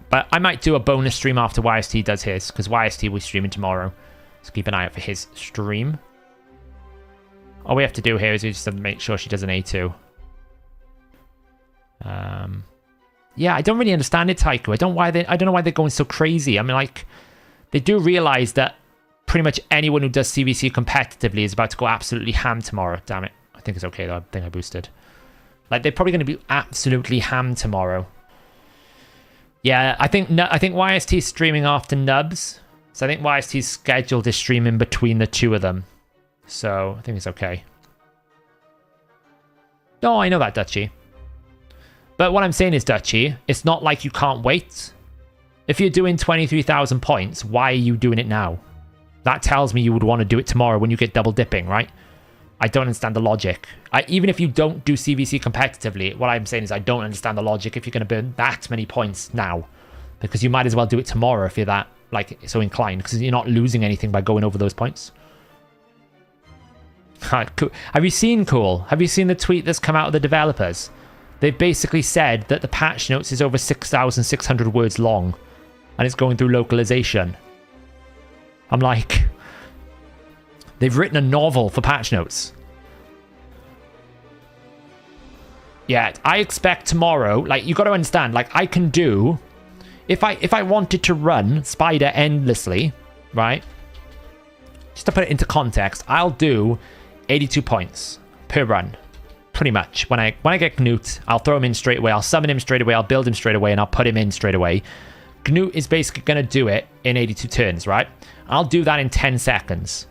But I might do a bonus stream after YST does his, because YST will be streaming tomorrow. So keep an eye out for his stream. All we have to do here is we just have to make sure she does an A2. Yeah, I don't really understand it, Taiko. I don't know why they're going so crazy. I mean, like, they do realize that pretty much anyone who does CvC competitively is about to go absolutely ham tomorrow. Damn it. I think it's okay, though. I think I boosted. Like, they're probably going to be absolutely ham tomorrow. Yeah, I think YST is streaming after Nubs. So I think YST's scheduled to stream in between the two of them. So I think it's okay. No, I know that, Dutchy. But what I'm saying is, Dutchy, it's not like you can't wait. If you're doing 23,000 points, why are you doing it now? That tells me you would want to do it tomorrow when you get double dipping, right? I don't understand the logic. Even if you don't do CvC competitively, what I'm saying is I don't understand the logic if you're going to burn that many points now. Because you might as well do it tomorrow if you're that, like, so inclined. Because you're not losing anything by going over those points. Cool. Have you seen Have you seen the tweet that's come out of the developers? They've basically said that the patch notes is over 6,600 words long. And it's going through localization. I'm like... They've written a novel for patch notes. Yeah, I expect tomorrow, like, you got to understand, like, I can do... If I wanted to run Spider endlessly, right? Just to put it into context, I'll do 82 points per run. Pretty much. When I get Gnut, I'll throw him in straight away. I'll summon him straight away. I'll build him straight away. And I'll put him in straight away. Gnut is basically going to do it in 82 turns, right? I'll do that in 10 seconds.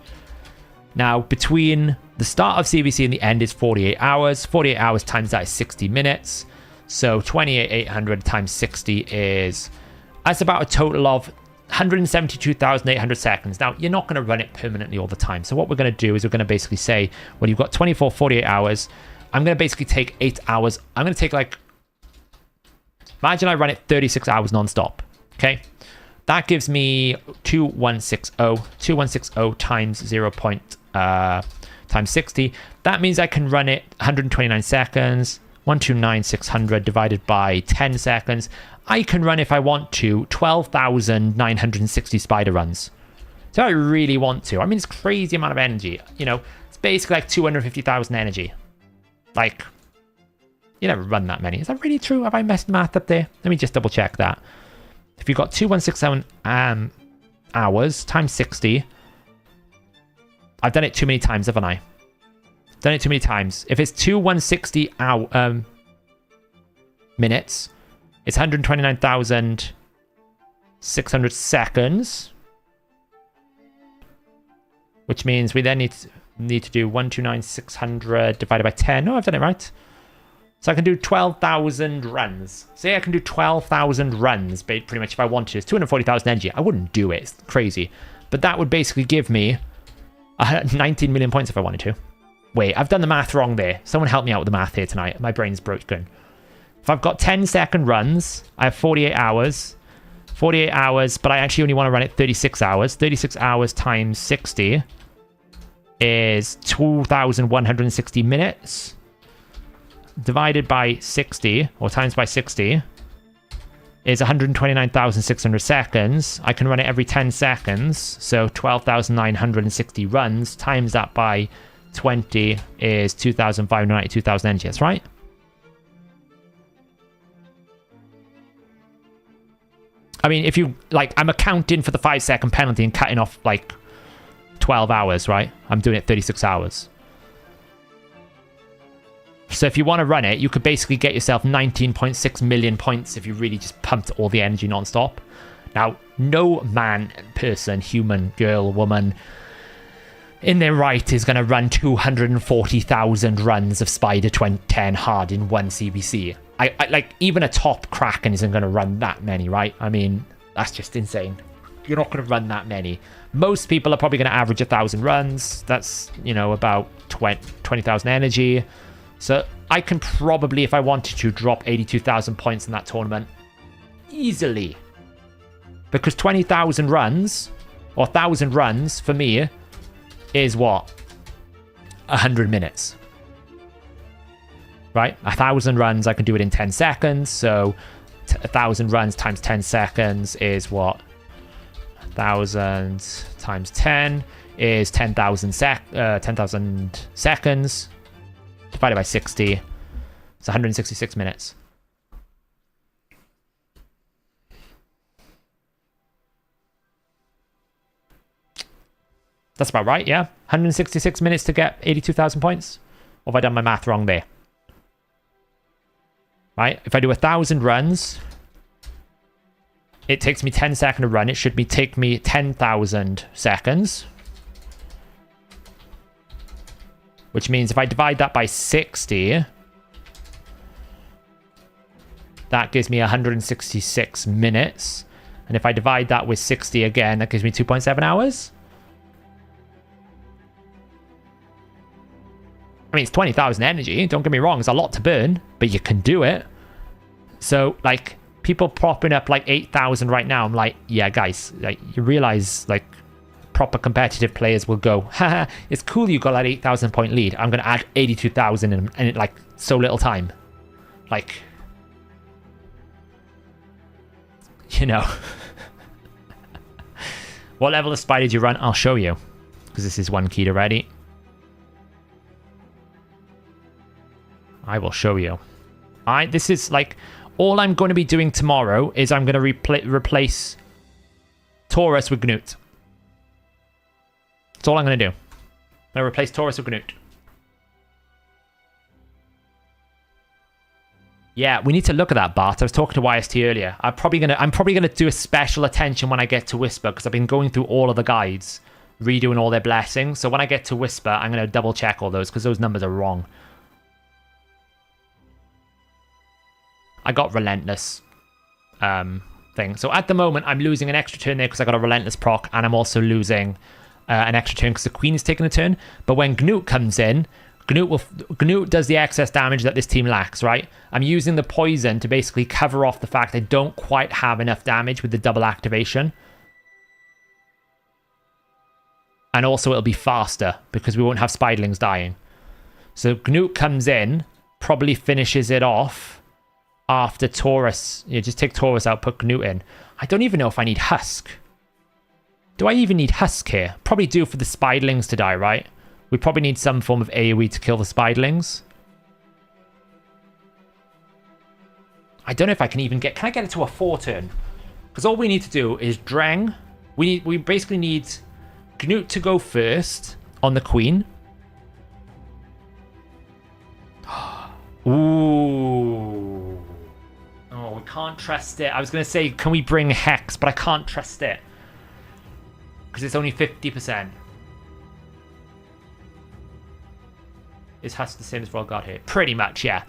Now, between the start of CvC and the end is 48 hours. 48 hours times that is 60 minutes. So 28,800 times 60 is... That's about a total of 172,800 seconds. Now, you're not going to run it permanently all the time. So what we're going to do is we're going to basically say, well, you've got 24, 48 hours. I'm going to basically take 8 hours. I'm going to take, like... Imagine I run it 36 hours non-stop. Okay? That gives me 2160. 2160 times 0. Times 60. That means I can run it 129 seconds. 129,600 divided by 10 seconds. I can run, if I want to, 12,960 spider runs. So I really want to. I mean, it's crazy amount of energy. You know, it's basically like 250,000 energy. Like, you never run that many. Is that really true? Have I messed math up there? Let me just double check that. If you've got 2167 hours times 60, I've done it too many times, haven't I? Done it too many times. If it's 2160 minutes, it's 129,600 seconds, which means we then need to do 129,600 divided by 10. Oh, I've done it right. So I can do 12,000 runs. Say I can do 12,000 runs, pretty much, if I wanted to. It's 240,000 energy. I wouldn't do it. It's crazy. But that would basically give me 19 million points if I wanted to. Wait, I've done the math wrong there. Someone help me out with the math here tonight. My brain's broken. If I've got 10-second runs, I have 48 hours. 48 hours, but I actually only want to run it 36 hours. 36 hours times 60 is 2,160 minutes. Divided by 60, or times by 60, is 129,600 seconds. I can run it every 10 seconds, so 12,960 runs, times that by 20 is 2,592,000 energy. That's right. I mean, if you, like, I'm accounting for the 5-second penalty and cutting off, like, 12 hours, right? I'm doing it 36 hours. So if you want to run it, you could basically get yourself 19.6 million points if you really just pumped all the energy non-stop. Now, no man, person, human, girl, woman in their right is going to run 240,000 runs of Spider 10 hard in one CvC. I like, even a top Kraken isn't going to run that many, right? I mean, that's just insane. You're not going to run that many. Most people are probably going to average 1,000 runs. That's, you know, about 20,000 energy. So I can probably, if I wanted to, drop 82,000 points in that tournament easily. Because 20,000 runs, or 1,000 runs, for me, is what? 100 minutes. Right? 1,000 runs, I can do it in 10 seconds. So 1,000 runs times 10 seconds is what? 1,000 times 10 is 10,000 seconds. Divided by 60. It's 166 minutes. That's about right, yeah? 166 minutes to get 82,000 points? Or have I done my math wrong there? Right? If I do 1,000 runs, it takes me 10 seconds to run. It should take me 10,000 seconds. Which means if I divide that by 60, that gives me 166 minutes. And if I divide that with 60 again, that gives me 2.7 hours. I mean, it's 20,000 energy. Don't get me wrong. It's a lot to burn, but you can do it. So, like, people propping up like 8,000 right now. I'm like, yeah, guys, like, you realize, like, proper competitive players will go, haha, it's cool you got that 8,000 point lead. I'm going to add 82,000 in like so little time. Like, you know. What level of spy did you run? I'll show you. Because this is one keyed already. I will show you. This is like, all I'm going to be doing tomorrow is I'm going to replace Taurus with Gnut. That's all I'm going to do. I'm going to replace Taurus with Gnut. Yeah, we need to look at that, Bart. I was talking to YST earlier. I'm probably gonna do a special attention when I get to Whisper, because I've been going through all of the guides, redoing all their blessings. So when I get to Whisper, I'm gonna double check all those, because those numbers are wrong. I got Relentless thing. So at the moment, I'm losing an extra turn there because I got a Relentless proc, and I'm also losing an extra turn because the Queen is taking a turn. But when Gnut comes in, Gnut does the excess damage that this team lacks, right? I'm using the poison to basically cover off the fact I don't quite have enough damage with the double activation. And also it'll be faster because we won't have Spiderlings dying. So Gnut comes in, probably finishes it off after Taurus. You just take Taurus out, put Gnut in. I don't even know if I need Husk. Do I even need Husk here? Probably do for the Spiderlings to die, right? We probably need some form of AoE to kill the Spiderlings. I don't know if I can even get... Can I get it to a 4 turn? Because all we need to do is Drang. We basically need Gnut to go first on the Queen. Ooh. Oh, we can't trust it. I was going to say, can we bring Hex? But I can't trust it. Because it's only 50%. Is Husk the same as Volgard here? Pretty much, yeah.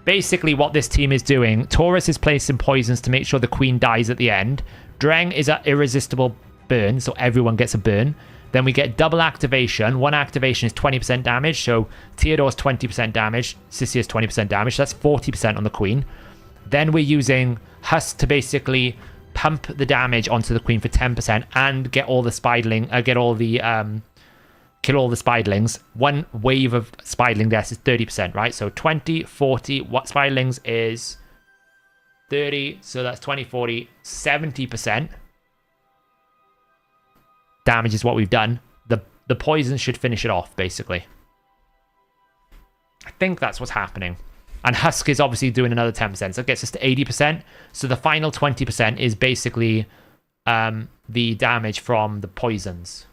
Basically, what this team is doing, Taurus is placing poisons to make sure the Queen dies at the end. Drang is an irresistible burn, so everyone gets a burn. Then we get double activation. One activation is 20% damage, so Theodore's 20% damage, Sissy's 20% damage. So that's 40% on the Queen. Then we're using Husk to basically pump the damage onto the Queen for 10% and get all the Spiderling, kill all the Spiderlings. One wave of Spiderling deaths is 30%, right? So 20, 40, what Spiderlings is 30, so that's 20, 40, 70% damage is what we've done. The poison should finish it off, basically. I think that's what's happening. And Husk is obviously doing another 10%, so it gets us to 80%. So the final 20% is basically the damage from the poisons.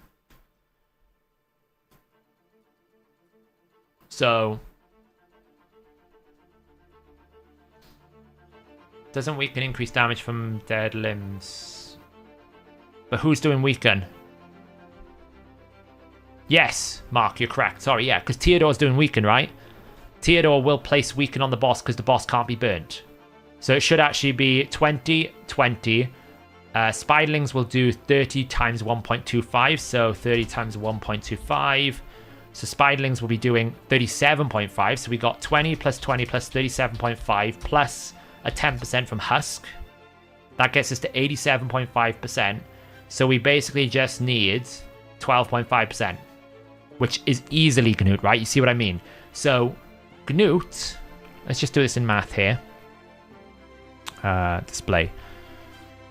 So, doesn't weaken increase damage from dead limbs? But who's doing weaken? Yes, Mark, you're correct. Sorry, yeah, because Theodore's doing weaken, right? Theodore will place weaken on the boss because the boss can't be burnt. So it should actually be 20, 20. Spiderlings will do 30 times 1.25, so 30 times 1.25. So Spiderlings will be doing 37.5. So we got 20 plus 20 plus 37.5 plus a 10% from Husk. That gets us to 87.5%. So we basically just need 12.5%, which is easily Gnut, right? You see what I mean? So Gnut, let's just do this in math here. Display.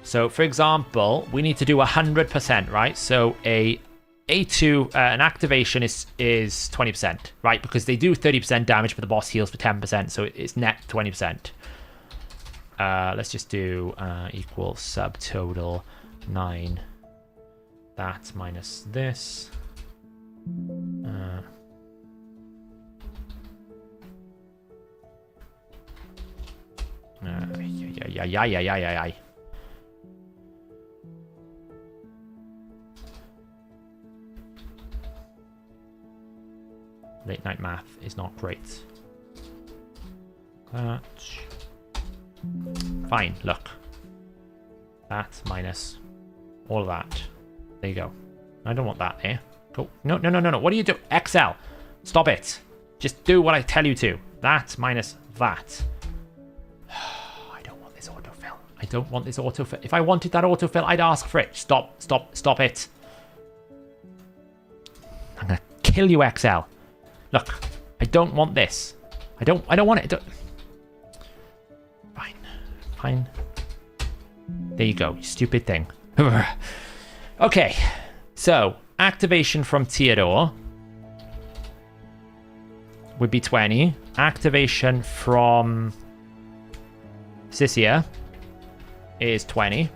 So for example, we need to do 100%, right? So A2, an activation is 20%, right? Because they do 30% damage, but the boss heals for 10%, so it's net 20%. Let's just do equals subtotal 9. That minus this. Yeah. Late night math is not great. That. Fine, look. That minus all of that. There you go. I don't want that there. Cool. No. What do you do? XL. Stop it. Just do what I tell you to. That minus that. I don't want this autofill. I don't want this autofill. If I wanted that autofill, I'd ask for it. Stop it. I'm gonna kill you, XL. Look, I don't want this. I don't want it. Fine. There you go, you stupid thing. Okay, so activation from Theodore would be 20. Activation from Sisia is 20.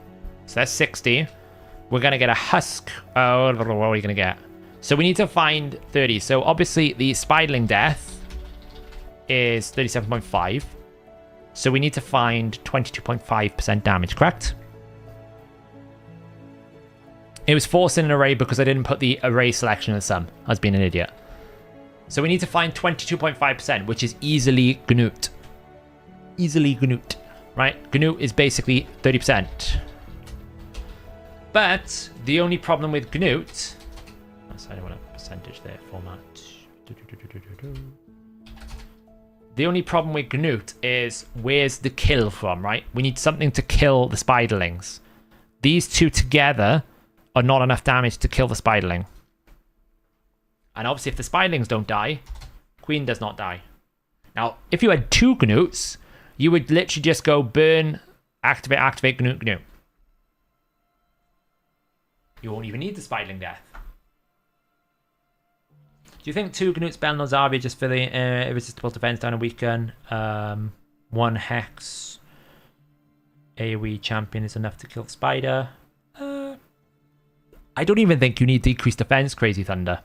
So that's 60. We're going to get a husk. Oh, what are we going to get? So we need to find 30. So obviously the Spiderling death is 37.5. So we need to find 22.5% damage, correct? It was forced in an array because I didn't put the array selection in the sum. I was being an idiot. So we need to find 22.5%, which is easily Gnut. Easily Gnut, right? Gnut is basically 30%. But the only problem with Gnut... I don't want a percentage there, format. The only problem with Gnut is where's the kill from, right? We need something to kill the Spiderlings. These two together are not enough damage to kill the Spiderling. And obviously if the Spiderlings don't die, Queen does not die. Now, if you had two Gnuts, you would literally just go burn, activate, Gnut. You won't even need the Spiderling death. Do you think 2 Gnuts Bell Zarvia just for the irresistible defense down a weaken? 1 Hex AoE champion is enough to kill the spider. I don't even think you need decreased defense, Crazy Thunder.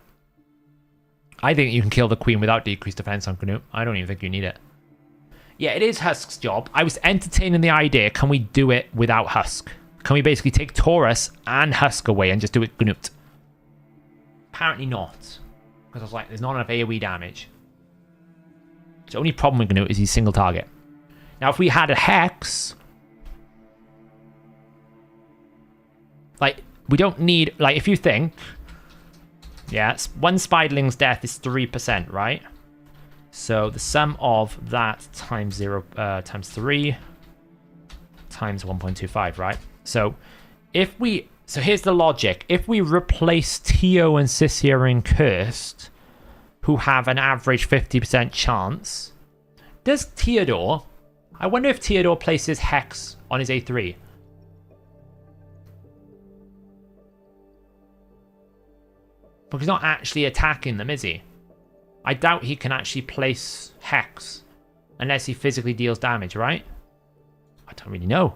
I think you can kill the Queen without decreased defense on Gnut. I don't even think you need it. Yeah, it is Husk's job. I was entertaining the idea, can we do it without Husk? Can we basically take Taurus and Husk away and just do it Gnut? Apparently not. Because I was like, there's not enough AoE damage. The only problem with Gnut is he's single target. Now, if we had a Hex... Like, we don't need... Like, if you think... Yeah, one Spiderling's death is 3%, right? So the sum of that times 0, times 3 times 1.25, right? So if we... So here's the logic. If we replace Tio and Sisia in Cursed, who have an average 50% chance, does Theodore... I wonder if Theodore places Hex on his A3. Because he's not actually attacking them, is he? I doubt he can actually place Hex unless he physically deals damage, right? I don't really know.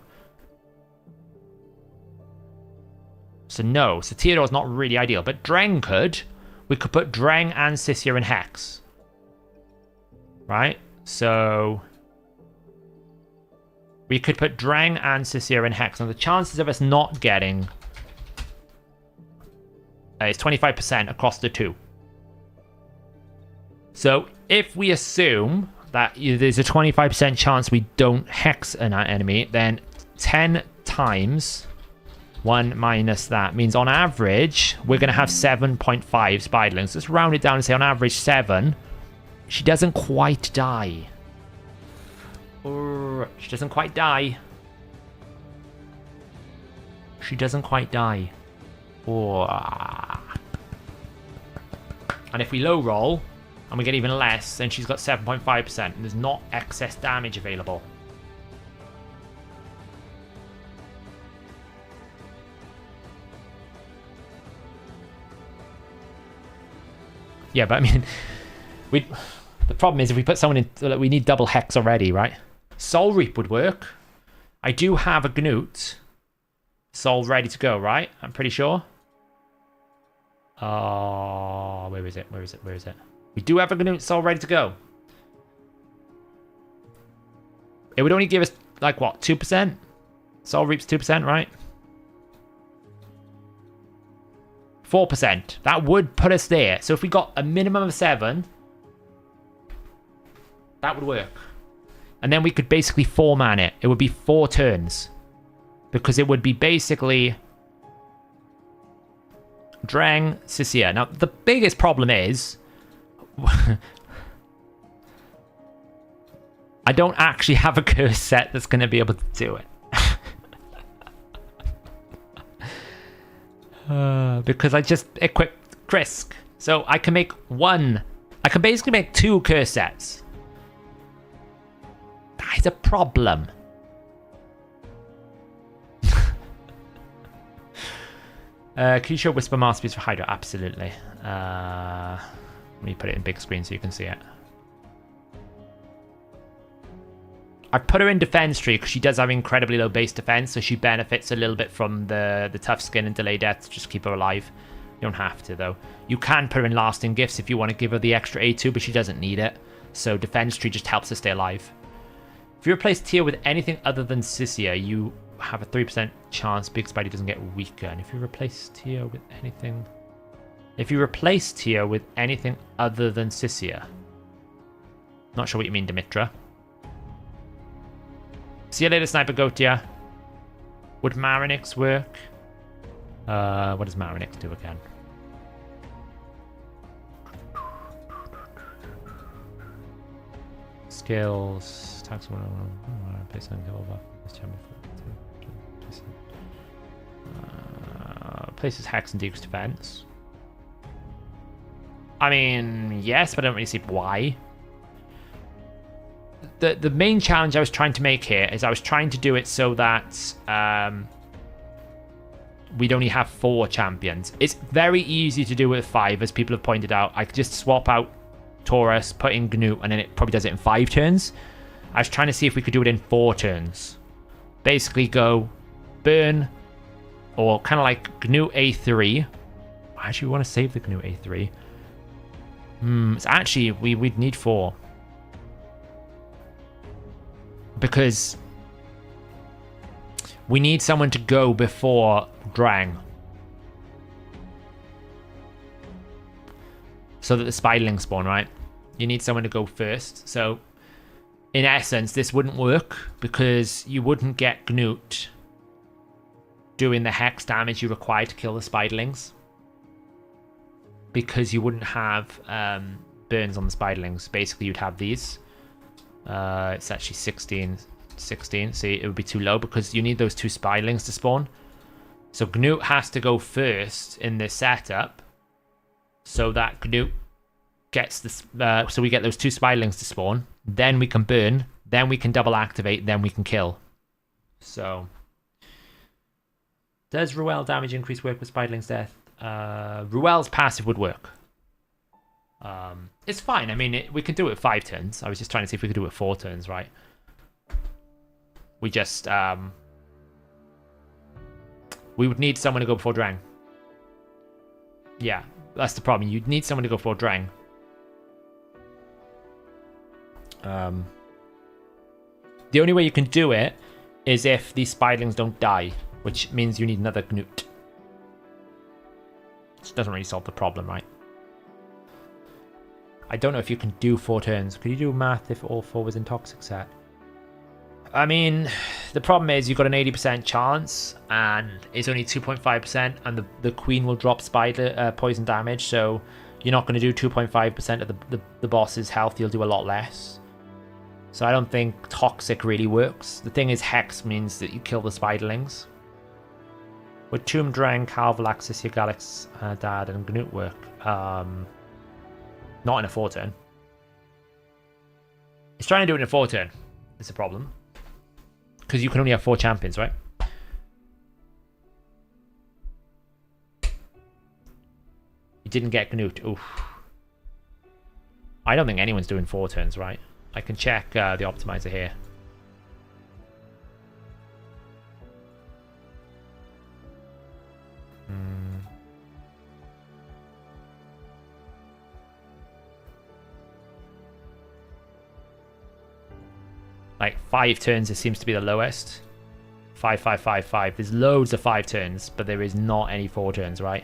So no, so Theodore's not really ideal. But Dreng could. We could put Dreng and Sisia in Hex. Right? So... we could put Dreng and Sisia in Hex. Now the chances of us not getting... is 25% across the two. So if we assume that there's a 25% chance we don't Hex an enemy, then 10 times... 1 minus that means on average, we're going to have 7.5 Spiderlings. Let's round it down and say on average 7. She doesn't quite die. She doesn't quite die. She doesn't quite die. And if we low roll, and we get even less, then she's got 7.5%. And there's not excess damage available. Yeah, but I mean, the problem is if we put someone in, we need double Hex already, right? Soul Reap would work. I do have a Gnut Soul ready to go, right? I'm pretty sure. Oh, where is it? Where is it? Where is it? We do have a Gnut Soul ready to go. It would only give us, like, what, 2%? Soul Reap's 2%, right? 4%. That would put us there. So if we got a minimum of 7, that would work. And then we could basically 4-man it. It would be 4 turns. Because it would be basically Drang, Sisia. Now, the biggest problem is I don't actually have a curse set that's going to be able to do it. Because I just equipped Krisk. So I can make one. I can basically make 2 curse sets. That is a problem. Can you show Whisper Masterpiece for Hydra? Absolutely. Let me put it in big screen so you can see it. I put her in defense tree because she does have incredibly low base defense, so she benefits a little bit from the tough skin and delay death to just keep her alive. You don't have to, though. You can put her in lasting gifts if you want to give her the extra A2, but she doesn't need it. So defense tree just helps her stay alive. If you replace Tia with anything other than Sisia, you have a 3% chance Big Spidey doesn't get weaker. And if you replace Tia with anything... If you replace Tia with anything other than Sisia... Not sure what you mean, Dimitra. See you later, Sniper Goatia. Would Marinix work? What does Marinix do again? Skills. Tax one. Place on kill buff. Places Hex and Deeks defense. I mean, yes, but I don't really see why. The main challenge I was trying to make here is I was trying to do it so that we'd only have 4 champions. It's very easy to do with 5, as people have pointed out. I could just swap out Taurus, put in Gnut, and then it probably does it in 5 turns. I was trying to see if we could do it in 4 turns. Basically go burn, or kind of like Gnut A3. Actually, we want to save the Gnut A3. It's actually, we'd need 4. Because we need someone to go before Drang. So that the spiderlings spawn, right? You need someone to go first. So, in essence, this wouldn't work because you wouldn't get Gnut doing the hex damage you require to kill the spiderlings. Because you wouldn't have burns on the spiderlings. Basically, you'd have these. It's actually 16. See, it would be too low because you need those 2 spiderlings to spawn. So Gnut has to go first in this setup, so that Gnut gets this. So we get those 2 spiderlings to spawn. Then we can burn. Then we can double activate. Then we can kill. So, does Ruel damage increase work with spiderlings' death? Ruel's passive would work. It's fine. I mean, we can do it 5 turns. I was just trying to see if we could do it 4 turns, right? We just, we would need someone to go before Drang. Yeah, that's the problem. You'd need someone to go before Drang. The only way you can do it is if these spiderlings don't die, which means you need another Gnut. Which doesn't really solve the problem, right? I don't know if you can do 4 turns. Could you do math if all 4 was in toxic set? I mean, the problem is you've got an 80% chance, and it's only 2.5%, and the queen will drop spider poison damage, so you're not going to do 2.5% of the boss's health. You'll do a lot less. So I don't think toxic really works. The thing is, hex means that you kill the spiderlings. Would Tomb Drang, Calvalax, Sisia Galax, Dad, and Gnut work? Not in a 4 turn. It's trying to do it in a 4 turn. It's a problem. Because you can only have 4 champions, right? You didn't get Gnut. Oof. I don't think anyone's doing 4 turns, right? I can check the optimizer here. Like 5 turns, it seems to be the lowest. 5, 5, 5, 5. There's loads of 5 turns, but there is not any 4 turns, right?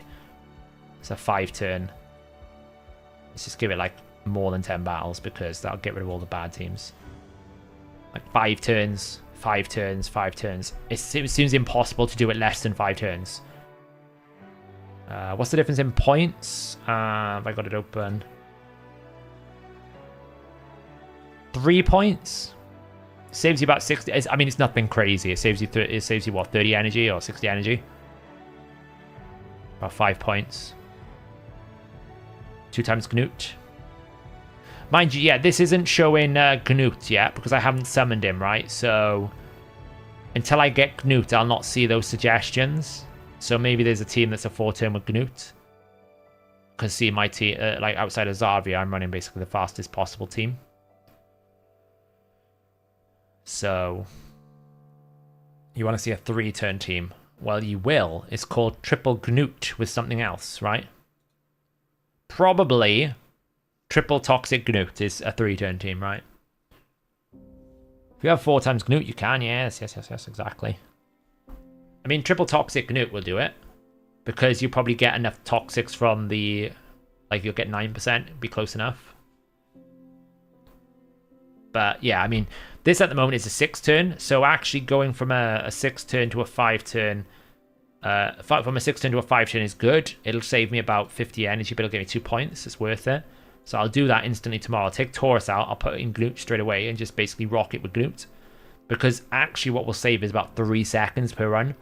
It's a 5 turn. Let's just give it like more than 10 battles because that'll get rid of all the bad teams. Like 5 turns, 5 turns, 5 turns. It seems impossible to do it less than 5 turns. What's the difference in points? Have I got it open? 3 points. Saves you about 60. I mean, it's nothing crazy. It saves you what, 30 energy or 60 energy? About 5 points. 2 times Gnut. Mind you, yeah, this isn't showing Gnut yet because I haven't summoned him, right? So until I get Gnut, I'll not see those suggestions. So maybe there's a team that's a 4-turn with Gnut. Because see, my team, like outside of Zarvia, I'm running basically the fastest possible team. So you want to see a 3-turn team? Well, you will. It's called Triple Gnut with something else, right? Probably Triple Toxic Gnut is a 3-turn team, right? If you have 4 times Gnut, you can. Yes, exactly. I mean, Triple Toxic Gnut will do it. Because you probably get enough Toxics from the... Like, you'll get 9%. Be close enough. But, yeah, I mean... This at the moment is a 6-turn, so actually going from a 6-turn to a 5-turn, from a 6-turn to a 5-turn is good. It'll save me about 50 energy, but it'll give me 2 points. It's worth it. So I'll do that instantly tomorrow. I'll take Taurus out, I'll put it in Gnut straight away, and just basically rock it with Gnut. Because actually what we'll save is about 3 seconds per run,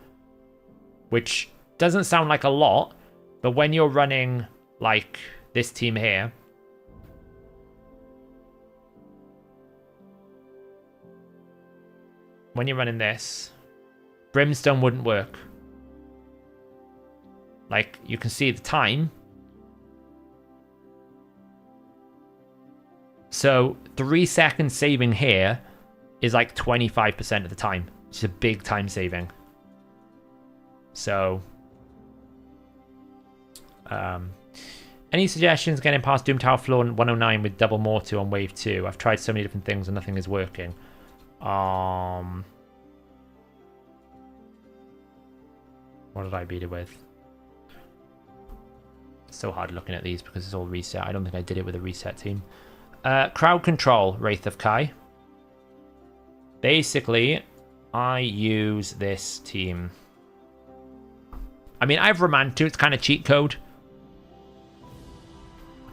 which doesn't sound like a lot, but when you're running like this team here, when you're running this, Brimstone wouldn't work. Like, you can see the time. So, 3 seconds saving here is like 25% of the time. It's a big time saving. So, any suggestions getting past Doom Tower floor 109 with double mortar on wave 2? I've tried so many different things and nothing is working. What did I beat it with? It's so hard looking at these because it's all reset. I don't think I did it with a reset team. Crowd control, Wraith of Kai. Basically, I use this team. I mean, I have Romantu. It's kind of cheat code.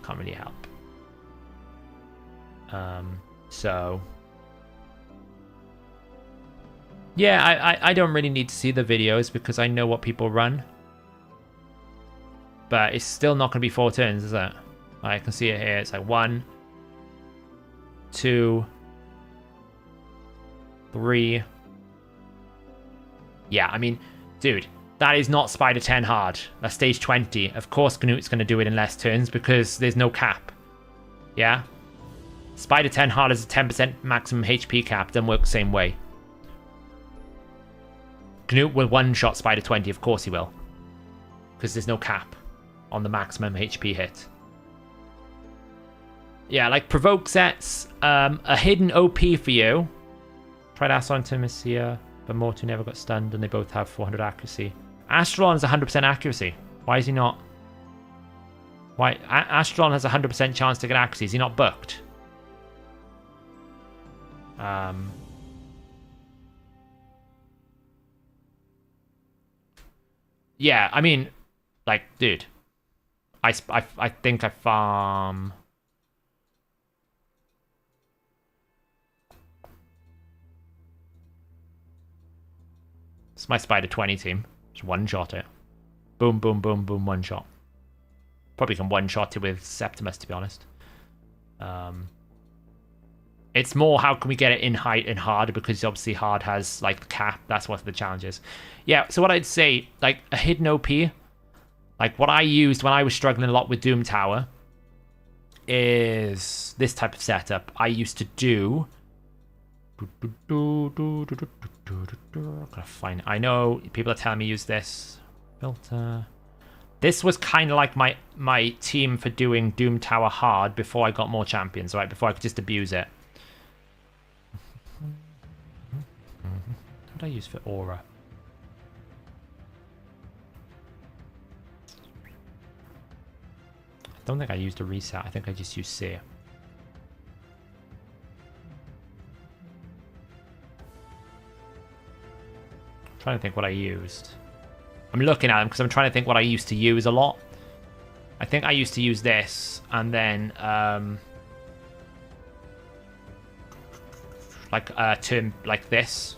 Can't really help. So... Yeah, I don't really need to see the videos because I know what people run. But it's still not going to be 4 turns, is it? I can see it here. It's like 1, 2, 3. Yeah, I mean, dude, that is not Spider 10 hard. That's stage 20. Of course Gnut's going to do it in less turns because there's no cap. Yeah? Spider 10 hard is a 10% maximum HP cap. Doesn't work the same way. Gnut will one-shot Spider 20, of course he will. Because there's no cap on the maximum HP hit. Yeah, like provoke sets, a hidden OP for you. Tried Aslan Timisia, but Mortu never got stunned and they both have 400 accuracy. Astralon has 100% accuracy. Why is he not? Why? Astralon has a 100% chance to get accuracy. Is he not booked? Yeah, I mean, like, dude, I think I farm. It's my Spider 20 team. Just one-shot it. Boom, boom, boom, boom, one-shot. Probably can one-shot it with Septimus, to be honest. It's more how can we get it in height and hard, because obviously hard has like the cap. That's what the challenge is. Yeah, so what I'd say, like a hidden OP, like what I used when I was struggling a lot with Doom Tower is this type of setup. I used to do... Gotta find it. I know people are telling me use this filter. This was kind of like my team for doing Doom Tower hard before I got more champions, right? Before I could just abuse it. What did I use for aura? I don't think I used a reset. I think I just used Seer. trying to think what I used. I'm looking at them because I'm trying to think what I used to use a lot. I think I used to use this, and then like a term like this.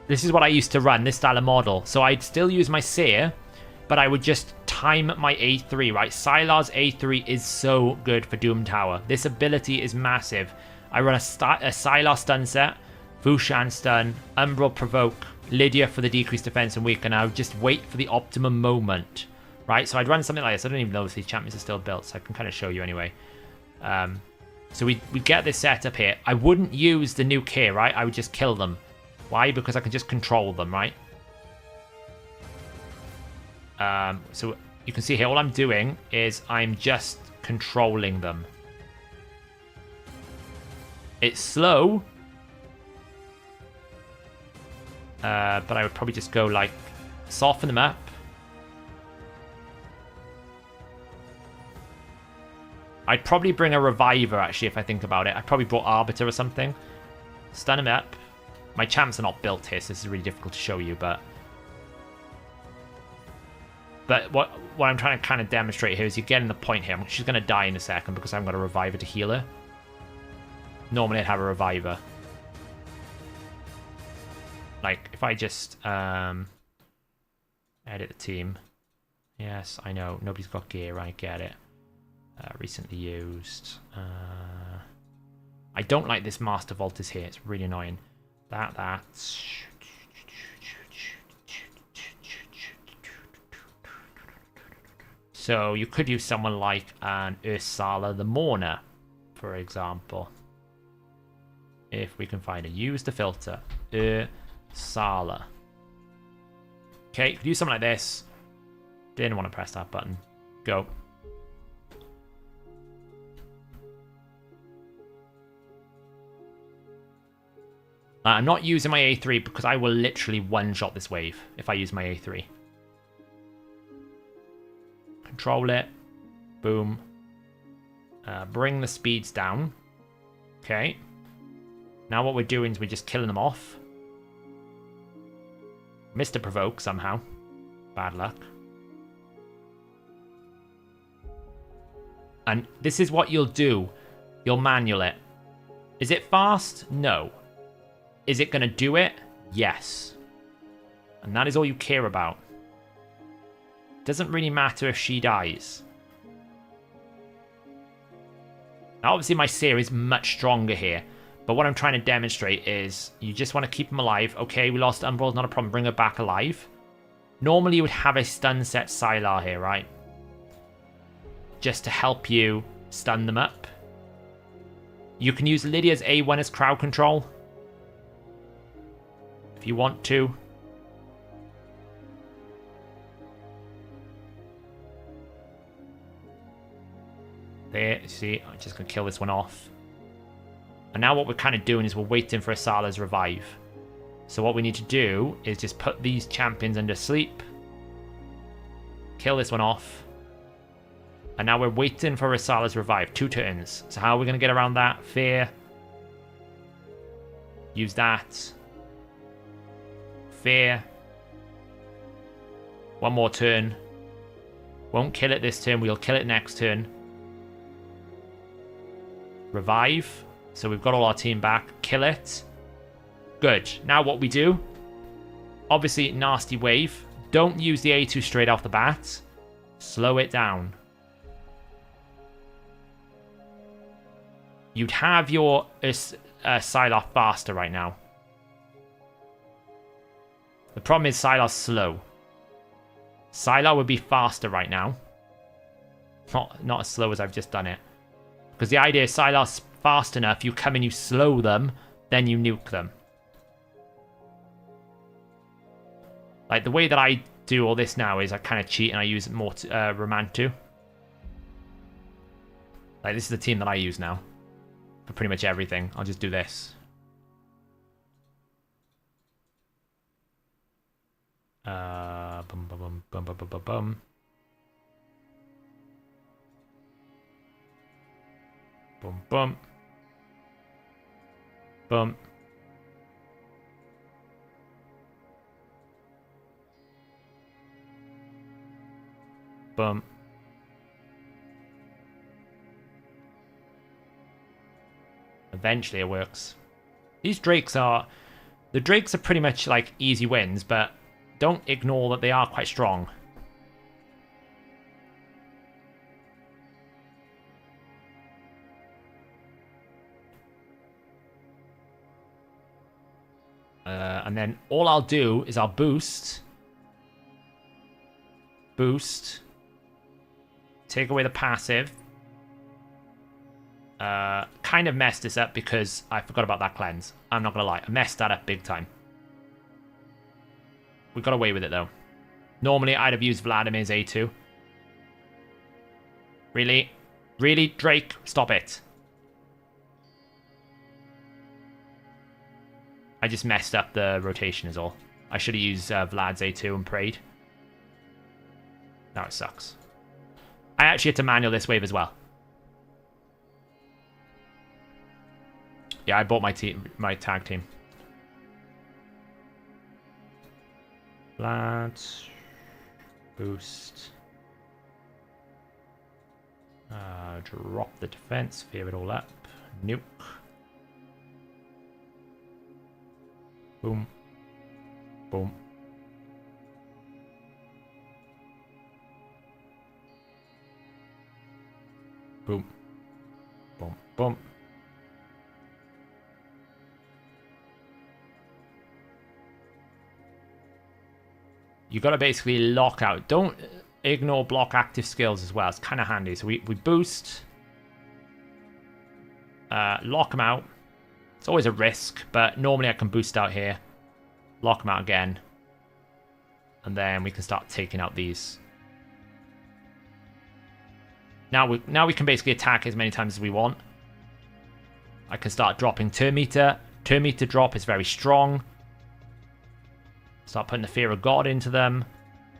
This is what I used to run, this style of model. So I'd still use my Seer, but I would just time my A3, right? Sylar's A3 is so good for Doom Tower. This ability is massive. I run a Sylar stun set, Fushan stun, Umbral provoke, Lydia for the decreased defense and weaken. I would just wait for the optimum moment, right? So I'd run something like this. I don't even know if these champions are still built, so I can kind of show you anyway. So we get this set up here. I wouldn't use the nuke here, right? I would just kill them. Why? Because I can just control them, right? So you can see here, all I'm doing is I'm just controlling them. It's slow. But I would probably just go like, soften them up. I'd probably bring a Reviver, actually, if I think about it. I'd probably brought Arbiter or something. Stun him up. My champs are not built here, so this is really difficult to show you, but what I'm trying to kind of demonstrate here is you're getting the point here. She's going to die in a second because I haven't got a Reviver to heal her. Normally I'd have a Reviver. Like, if I just edit the team. Yes, I know. Nobody's got gear. I get it. Recently used. I don't like this Master Vault is here. It's really annoying. That. So you could use someone like an Ursala the Mourner, for example. If we can find it. Use the filter. Ursala. Okay, you could use something like this. Didn't want to press that button. Go. I'm not using my A3 because I will literally one-shot this wave if I use my A3. Control it. Boom. Bring the speeds down. Okay. Now what we're doing is we're just killing them off. Missed a provoke somehow. Bad luck. And this is what you'll do. You'll manual it. Is it fast? No. Is it going to do it? Yes. And that is all you care about. Doesn't really matter if she dies. Now, obviously, my Seer is much stronger here. But what I'm trying to demonstrate is you just want to keep them alive. Okay, we lost Umbral, not a problem. Bring her back alive. Normally, you would have a stun set Sylar here, right? Just to help you stun them up. You can use Lydia's A1 as crowd control. If you want to. There, see, I'm just going to kill this one off. And now what we're kind of doing is we're waiting for Asala's revive. So what we need to do is just put these champions under sleep. Kill this one off. And now we're waiting for Asala's revive. 2 turns. So how are we going to get around that? Fear. Use that. Fear. 1 more turn. Won't kill it this turn. We'll kill it next turn. Revive. So we've got all our team back. Kill it. Good. Now what we do. Obviously, nasty wave. Don't use the A2 straight off the bat. Slow it down. You'd have your Sylar faster right now. The problem is Sylar's slow. Sylar would be faster right now. Not as slow as I've just done it. Because the idea is Sylar's fast enough, you come and you slow them, then you nuke them. Like, the way that I do all this now is I kind of cheat and I use more Romantu. Like, this is the team that I use now. For pretty much everything. I'll just do this. Bum, bum, bum, bum, bum, bum, bum. Boom, boom. Boom. Boom. Eventually it works. These Drakes are... The Drakes are pretty much like easy wins, but don't ignore that they are quite strong. And then all I'll do is I'll boost. Boost. Take away the passive. Kind of messed this up because I forgot about that cleanse. I'm not going to lie. I messed that up big time. We got away with it though. Normally I'd have used Vladimir's A2. Really? Really, Drake? Stop it. I just messed up the rotation is all. I should have used Vlad's A2 and prayed. Now it sucks. I actually had to manual this wave as well. Yeah, I bought my tag team. Vlad. Boost. Drop the defense, fear it all up. Nuke. Boom. Boom. Boom. Boom. Boom. You got to basically lock out. Don't ignore block active skills as well. It's kind of handy. So we boost. Lock them out. It's always a risk, but normally I can boost out here. Lock them out again. And then we can start taking out these. Now we can basically attack as many times as we want. I can start dropping turn meter. Turn meter drop is very strong. Start putting the Fear of God into them.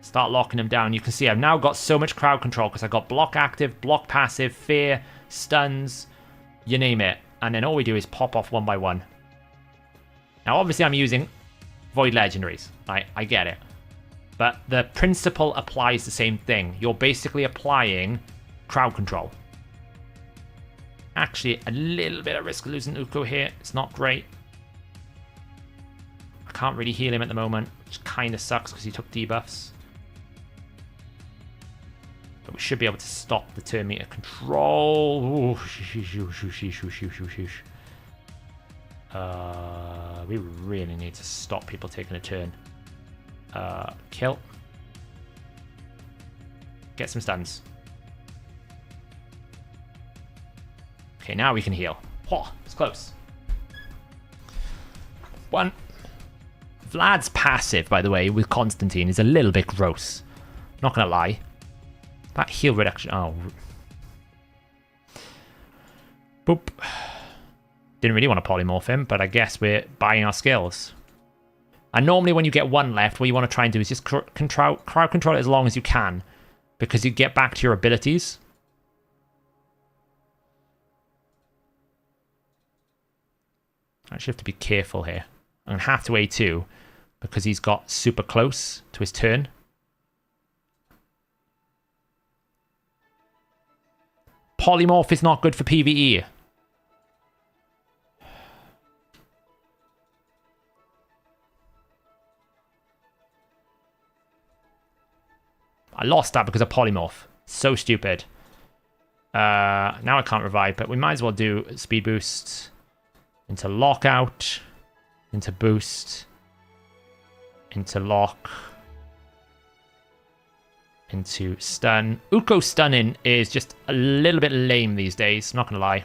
Start locking them down. You can see I've now got so much crowd control because I've got block active, block passive, fear, stuns, you name it. And then all we do is pop off one by one. Now obviously I'm using Void Legendaries. I get it. But the principle applies the same thing. You're basically applying crowd control. Actually, a little bit at risk of losing Uko here. It's not great. I can't really heal him at the moment, which kind of sucks because he took debuffs. But we should be able to stop the turn meter control. Ooh, we really need to stop people taking a turn. Kill. Get some stuns. Okay, now we can heal. Oh, it's close. One. Vlad's passive, by the way, with Constantine is a little bit gross. Not gonna lie. That heal reduction. Oh. Boop. Didn't really want to polymorph him, but I guess we're buying our skills. And normally when you get one left, what you want to try and do is just crowd control it as long as you can. Because you get back to your abilities. I actually have to be careful here. I'm going to have to A2 because he's got super close to his turn. Polymorph is not good for PvE. I lost that because of polymorph. So stupid. Now I can't revive, but we might as well do speed boost into lockout, into boost, into lock, into stun. Uko stunning is just a little bit lame these days, not gonna lie.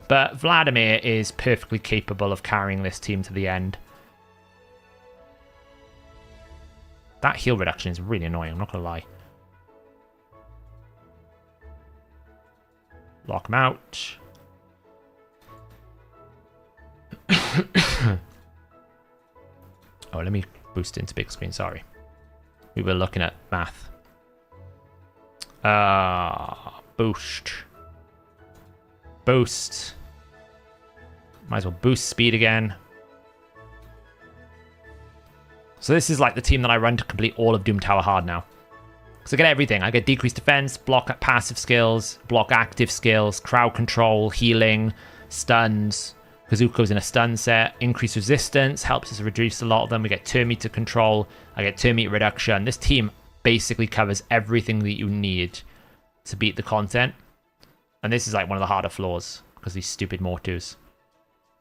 But Vladimir is perfectly capable of carrying this team to the end. That heal reduction is really annoying, I'm not gonna lie. Lock him out. Oh, let me boost into big screen, sorry. We were looking at math. Boost. Boost. Might as well boost speed again. So this is like the team that I run to complete all of Doom Tower Hard now. Because I get everything. I get decreased defense, block passive skills, block active skills, crowd control, healing, stuns. Because Uko's in a stun set. Increased resistance, helps us reduce a lot of them. We get turn meter control. I get turn meter reduction. This team basically covers everything that you need to beat the content. And this is like one of the harder floors because these stupid Mortus.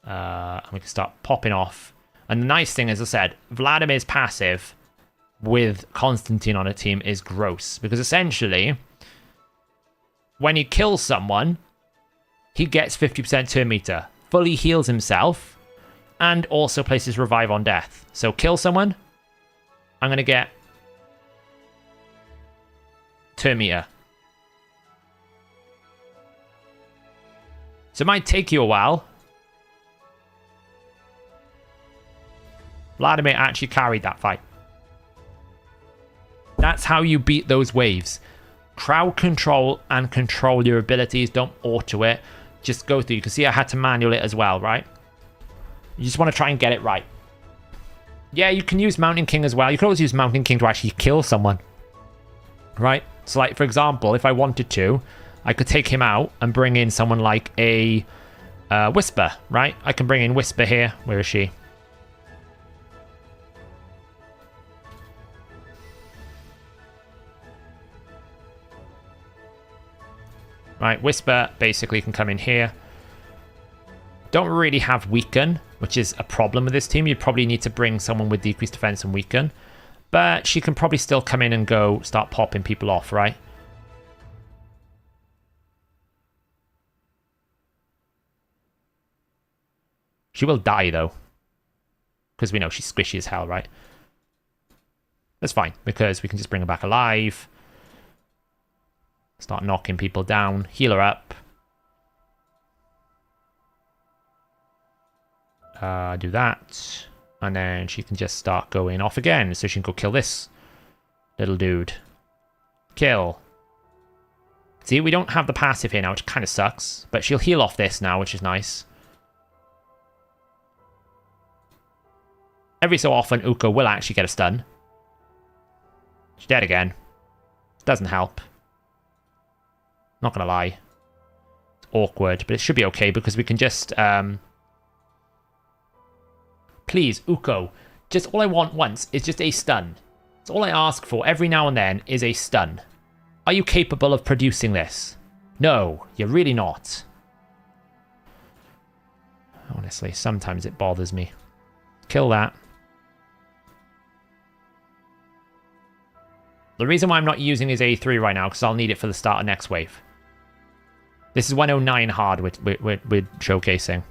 And we can start popping off. And the nice thing, as I said, Vladimir's passive with Constantine on a team is gross. Because essentially, when he kills someone, he gets 50% turn meter, fully heals himself, and also places revive on death. So kill someone, I'm going to get turn meter. So it might take you a while. Vladimir actually carried that fight. That's how you beat those waves. Crowd control and control your abilities. Don't auto it. Just go through. You can see I had to manual it as well, right? You just want to try and get it right. Yeah, you can use Mountain King as well. You can always use Mountain King to actually kill someone. Right? So like, for example, if I wanted to, I could take him out and bring in someone like a Whisper, right? I can bring in Whisper here. Where is she? Right, Whisper basically can come in here. Don't really have Weaken, which is a problem with this team. You'd probably need to bring someone with decreased defense and Weaken. But she can probably still come in and go start popping people off, right? She will die, though. Because we know she's squishy as hell, right? That's fine, because we can just bring her back alive. Start knocking people down. Heal her up. Do that. And then she can just start going off again. So she can go kill this little dude. Kill. See, we don't have the passive here now, which kind of sucks. But she'll heal off this now, which is nice. Every so often, Uko will actually get a stun. She's dead again. Doesn't help. Not gonna lie. It's awkward, but it should be okay because we can just... Please, Uko. Just all I want once is just a stun. That's all I ask for every now and then is a stun. Are you capable of producing this? No, you're really not. Honestly, sometimes it bothers me. Kill that. The reason why I'm not using his A3 right now, because I'll need it for the start of next wave. This is 109 hard we're showcasing.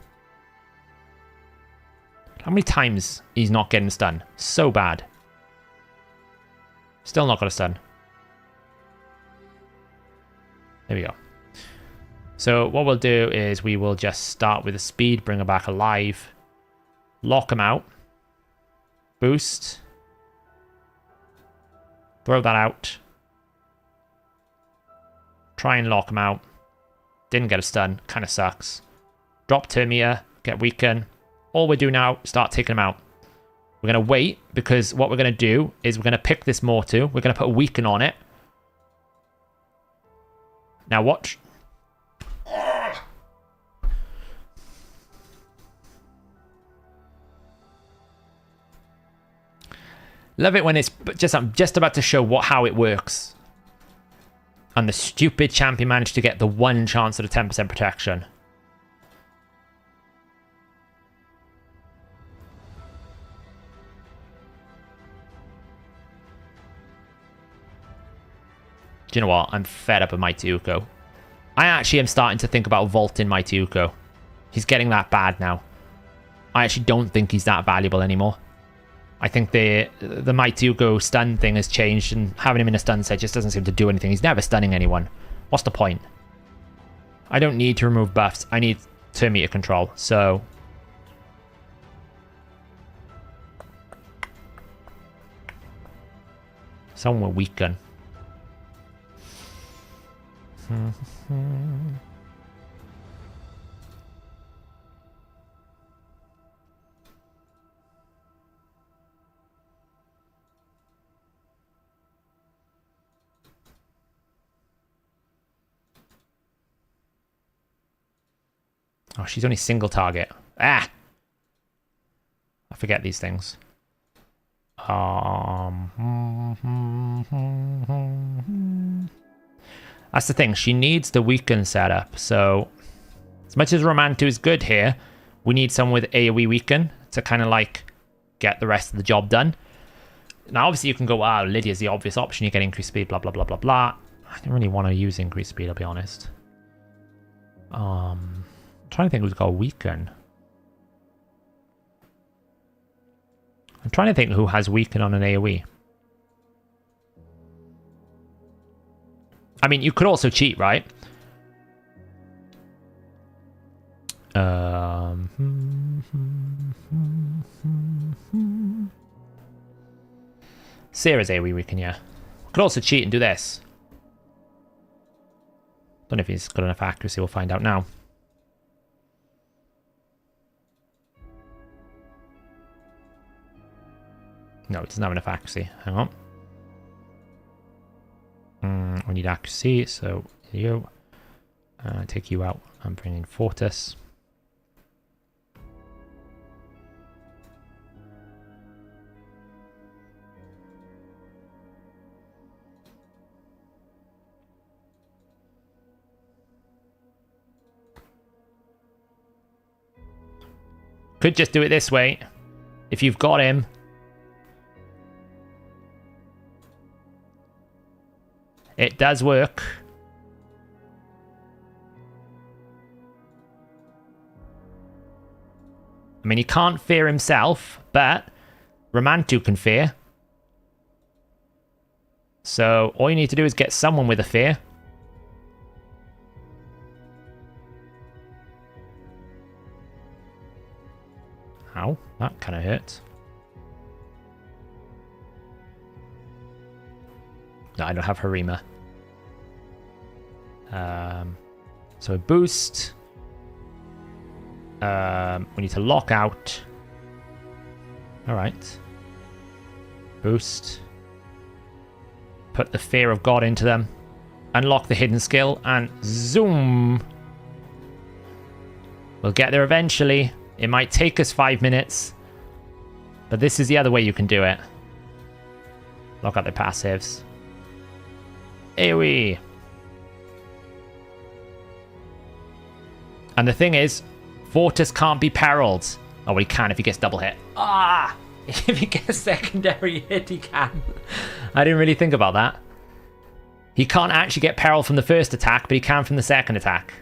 How many times he's not getting stun? So bad. Still not got a stun. There we go. So what we'll do is we will just start with a speed, bring her back alive. Lock him out. Boost. Throw that out. Try and lock him out. Didn't get a stun. Kind of sucks. Drop Termia. Get Weaken. All we do now, start taking him out. We're going to wait, because what we're going to do is we're going to pick this Mortu. We're going to put a Weaken on it. Now watch. Love it when it's just, I'm just about to show how it works. And the stupid champion managed to get the one chance at a 10% protection. Do you know what? I'm fed up with Mighty Uko. I actually am starting to think about vaulting Mighty Uko. He's getting that bad now. I actually don't think he's that valuable anymore. I think the Mighty Uko stun thing has changed, and having him in a stun set just doesn't seem to do anything. He's never stunning anyone. What's the point? I don't need to remove buffs. I need turn meter control, so... Someone will weaken. Oh, she's only single target. Ah! I forget these things. That's the thing. She needs the weaken setup. So, as much as Romantu is good here, we need someone with AoE weaken to kind of like get the rest of the job done. Now, obviously, you can go, wow, Lydia's the obvious option. You get increased speed, blah, blah, blah, blah, blah. I don't really want to use increased speed, I'll be honest. I'm trying to think who's got weaken. I'm trying to think who has weaken on an AoE. I mean, you could also cheat, right? Sarah's AoE weaken, yeah. Could also cheat and do this. Don't know if he's got enough accuracy, we'll find out now. No, it doesn't have enough accuracy. Hang on. We need accuracy, so here you go. Take you out. I'm bringing Fortis. Could just do it this way. If you've got him. It does work. I mean, he can't fear himself, but Romantu can fear. So all you need to do is get someone with a fear. Ow, that kind of hurt. No, I don't have Harima. So a boost. We need to lock out. Alright. Boost. Put the fear of God into them. Unlock the hidden skill and zoom. We'll get there eventually. It might take us 5 minutes. But this is the other way you can do it. Lock out their passives. AoE. And the thing is, Fortis can't be perilled. Oh, well, he can if he gets double hit. Ah! If he gets secondary hit, he can. I didn't really think about that. He can't actually get peril from the first attack, but he can from the second attack.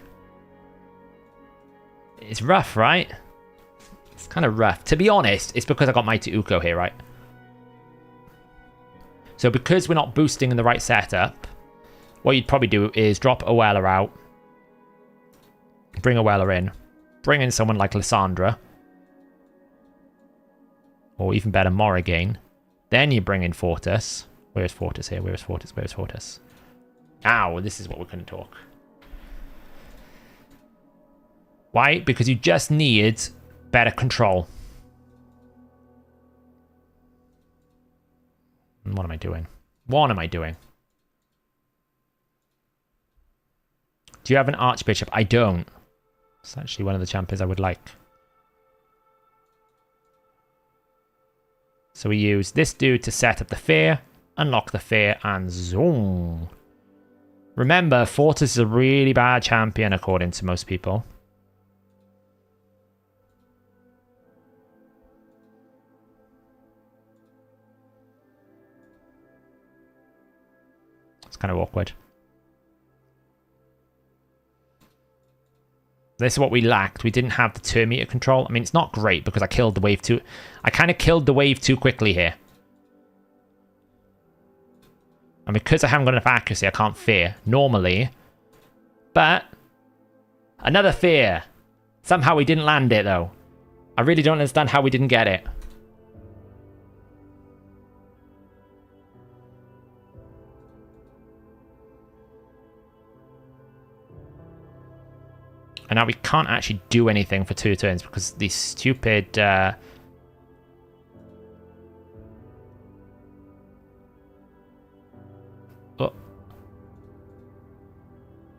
It's rough, right? It's kind of rough. To be honest, it's because I got Mighty Uko here, right? So because we're not boosting in the right setup, what you'd probably do is drop Oella out. Bring Oella in. Bring in someone like Lysandra. Or even better, Morrigan. Then you bring in Fortis. Where's Fortis here? Where's Fortis? Where's Fortis? Ow, this is what we're going to talk. Why? Because you just need better control. What am I doing? What am I doing? Do you have an Archbishop? I don't. It's actually one of the champions I would like. So we use this dude to set up the fear, unlock the fear, and zoom. Remember, Fortis is a really bad champion according to most people. It's kind of awkward. This is what we lacked. We didn't have the turn meter control. I mean, it's not great because I killed the wave too... I kind of killed the wave too quickly here. And because I haven't got enough accuracy, I can't fear. Normally. But... another fear. Somehow we didn't land it, though. I really don't understand how we didn't get it. And now we can't actually do anything for 2 turns because these stupid... Oh.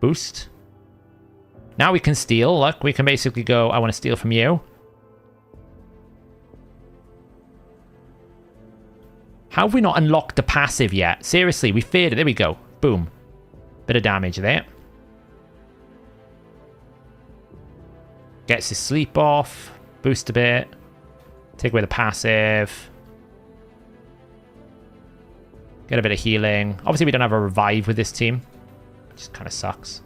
Boost. Now we can steal. Look, we can basically go, I want to steal from you. How have we not unlocked the passive yet? Seriously, we feared it. There we go. Boom. Bit of damage there. Gets his sleep off. Boost a bit. Take away the passive. Get a bit of healing. Obviously, we don't have a revive with this team. Which kind of sucks.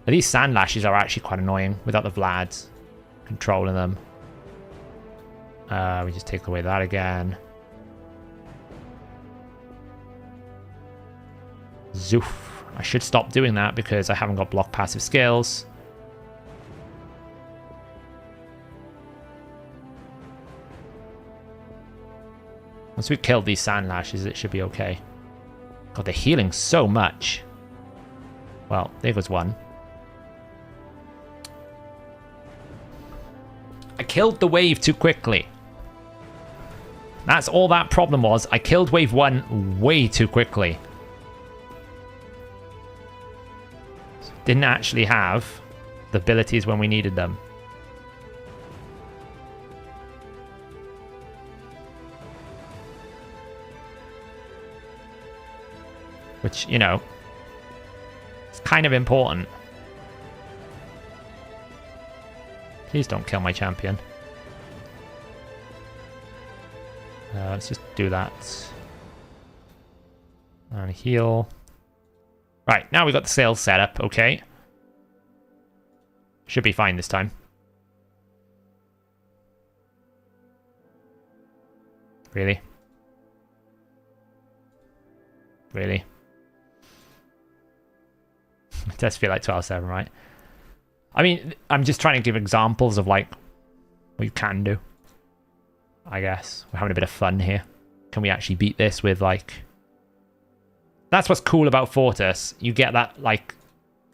But these sand lashes are actually quite annoying without the Vlads controlling them. We just take away that again. Zoof. I should stop doing that because I haven't got block passive skills. Once we've killed these sand lashes, it should be okay. God, they're healing so much. Well, there goes one. I killed the wave too quickly. That's all that problem was. I killed wave 1 way too quickly. Didn't actually have the abilities when we needed them. Which, you know, it's kind of important. Please don't kill my champion. Let's just do that. And heal. Right, now we've got the sails set up, okay. Should be fine this time. Really? Really? It does feel like 12-7, right? I mean, I'm just trying to give examples of, like, what you can do. I guess. We're having a bit of fun here. Can we actually beat this with, like... That's what's cool about Fortis. You get that, like,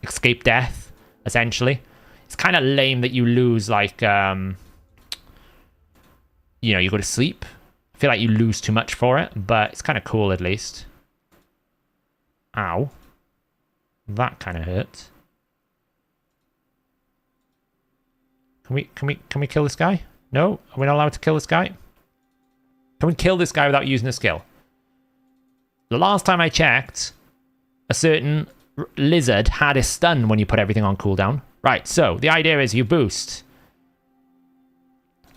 escape death, essentially. It's kind of lame that you lose, like, you know, you go to sleep. I feel like you lose too much for it, but it's kind of cool, at least. Ow. That kind of hurt. Can we kill this guy? No? Are we not allowed to kill this guy? Can we kill this guy without using a skill? The last time I checked, a certain lizard had a stun when you put everything on cooldown. Right, so the idea is you boost.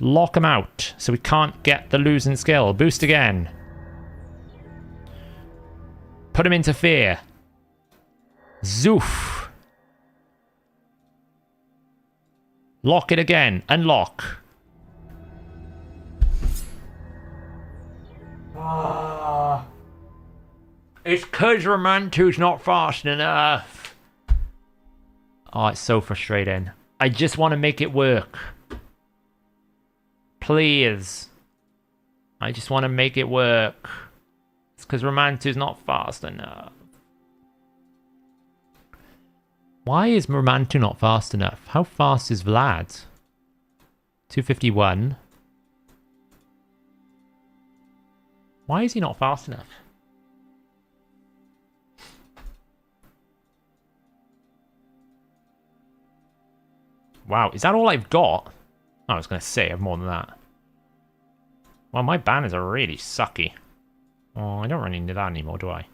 Lock him out so we can't get the losing skill. Boost again. Put him into fear. Zoof. Lock it again. Unlock. It's because Romantu's not fast enough. Oh, it's so frustrating. I just want to make it work. Please. I just want to make it work. It's because Romantu's not fast enough. Why is Romantu not fast enough? How fast is Vlad? 251. Why is he not fast enough? Wow, is that all I've got? Oh, I was going to say I have more than that. Well, my banners are really sucky. Oh, I don't really need that anymore, do I?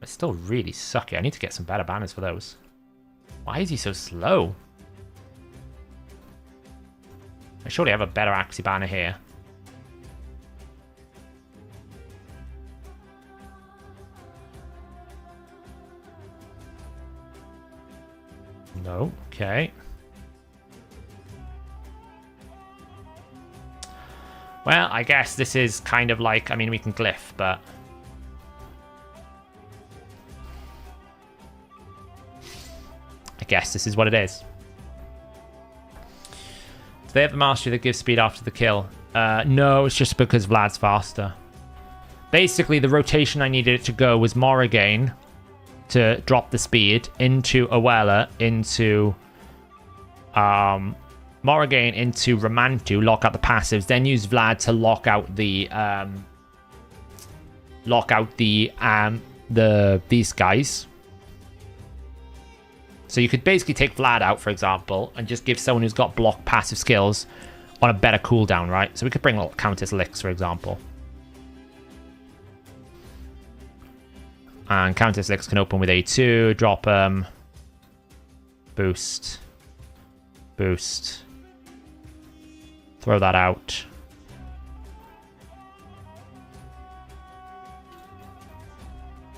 It's still really sucky. I need to get some better banners for those. Why is he so slow? I surely have a better Axie banner here. No, okay. Well, I guess this is kind of like, I mean, we can glyph, but... I guess this is what it is. Do they have the mastery that gives speed after the kill? No, it's just because Vlad's faster. Basically, the rotation I needed it to go was Morrigan to drop the speed into Awella, into Morrigan into Romantu, lock out the passives, then use Vlad to lock out the these guys. So you could basically take Vlad out, for example, and just give someone who's got block passive skills on a better cooldown, right? So we could bring little Countess Licks, for example. And Countess Licks can open with A2, drop them, boost, boost, throw that out.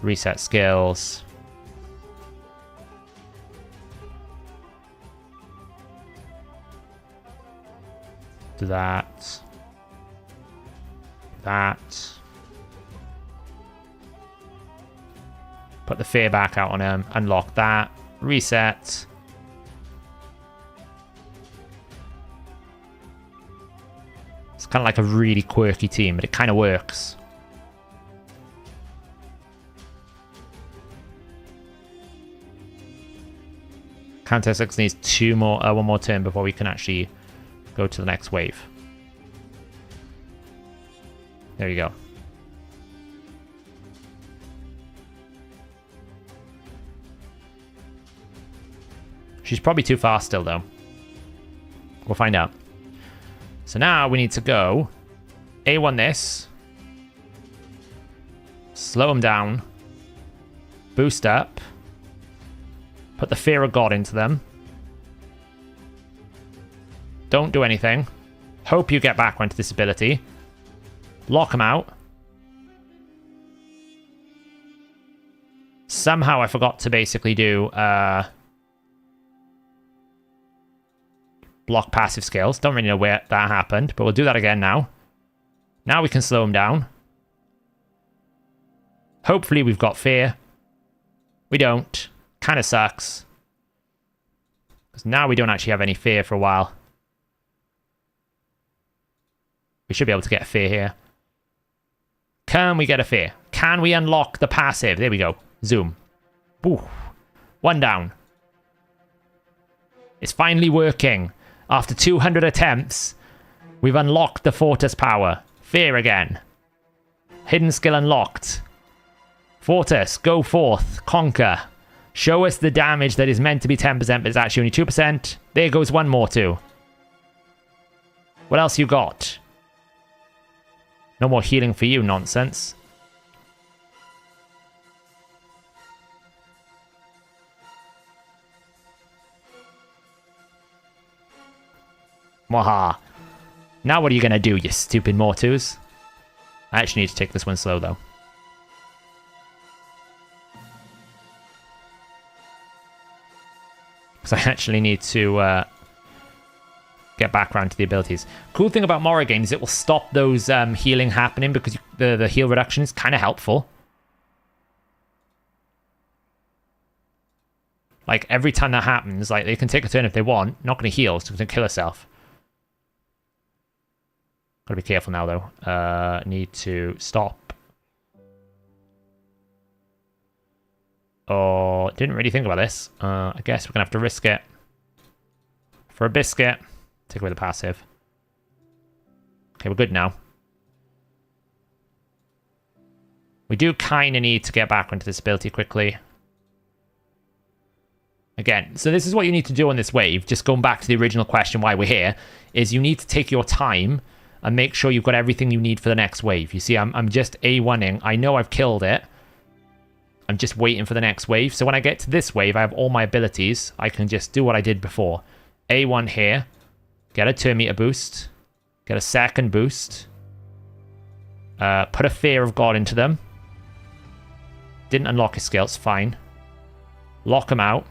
Reset skills. Do that. That. Put the fear back out on him. Unlock that. Reset. It's kind of like a really quirky team, but it kind of works. Countess 6 needs one more turn before we can actually go to the next wave. There you go. She's probably too fast still, though. We'll find out. So now we need to go A1 this. Slow him down. Boost up. Put the Fear of God into them. Don't do anything. Hope you get back onto this ability. Lock them out. Somehow I forgot to basically do block passive skills. Don't really know where that happened, but we'll do that again now. Now we can slow them down. Hopefully we've got Fear. We don't. Kind of sucks. Because now we don't actually have any Fear for a while. We should be able to get a Fear here. Can we get a Fear? Can we unlock the passive? There we go. Zoom. Ooh. One down. It's finally working. After 200 attempts, we've unlocked the Fortis power. Fear again. Hidden skill unlocked. Fortis, go forth. Conquer. Show us the damage that is meant to be 10%, but it's actually only 2%. There goes one more too. What else you got? No more healing for you, nonsense. Waha. Now what are you going to do, you stupid Mortus? I actually need to take this one slow, though. Because I actually need to get back around to the abilities. Cool thing about Morrigan is it will stop those healing happening because the heal reduction is kind of helpful. Like, every time that happens, like, they can take a turn if they want. Not going to heal, so they can kill herself. Gotta be careful now, though. Need to stop. Oh, didn't really think about this. I guess we're gonna have to risk it. For a biscuit. Take away the passive. Okay, we're good now. We do kind of need to get back onto this ability quickly. Again, so this is what you need to do on this wave. Just going back to the original question why we're here. Is you need to take your time and make sure you've got everything you need for the next wave. You see, I'm just A1ing. I know I've killed it. I'm just waiting for the next wave. So when I get to this wave, I have all my abilities. I can just do what I did before. A1 here. Get a turn meter boost. Get a second boost. Put a Fear of God into them. Didn't unlock his skills. Fine. Lock him out.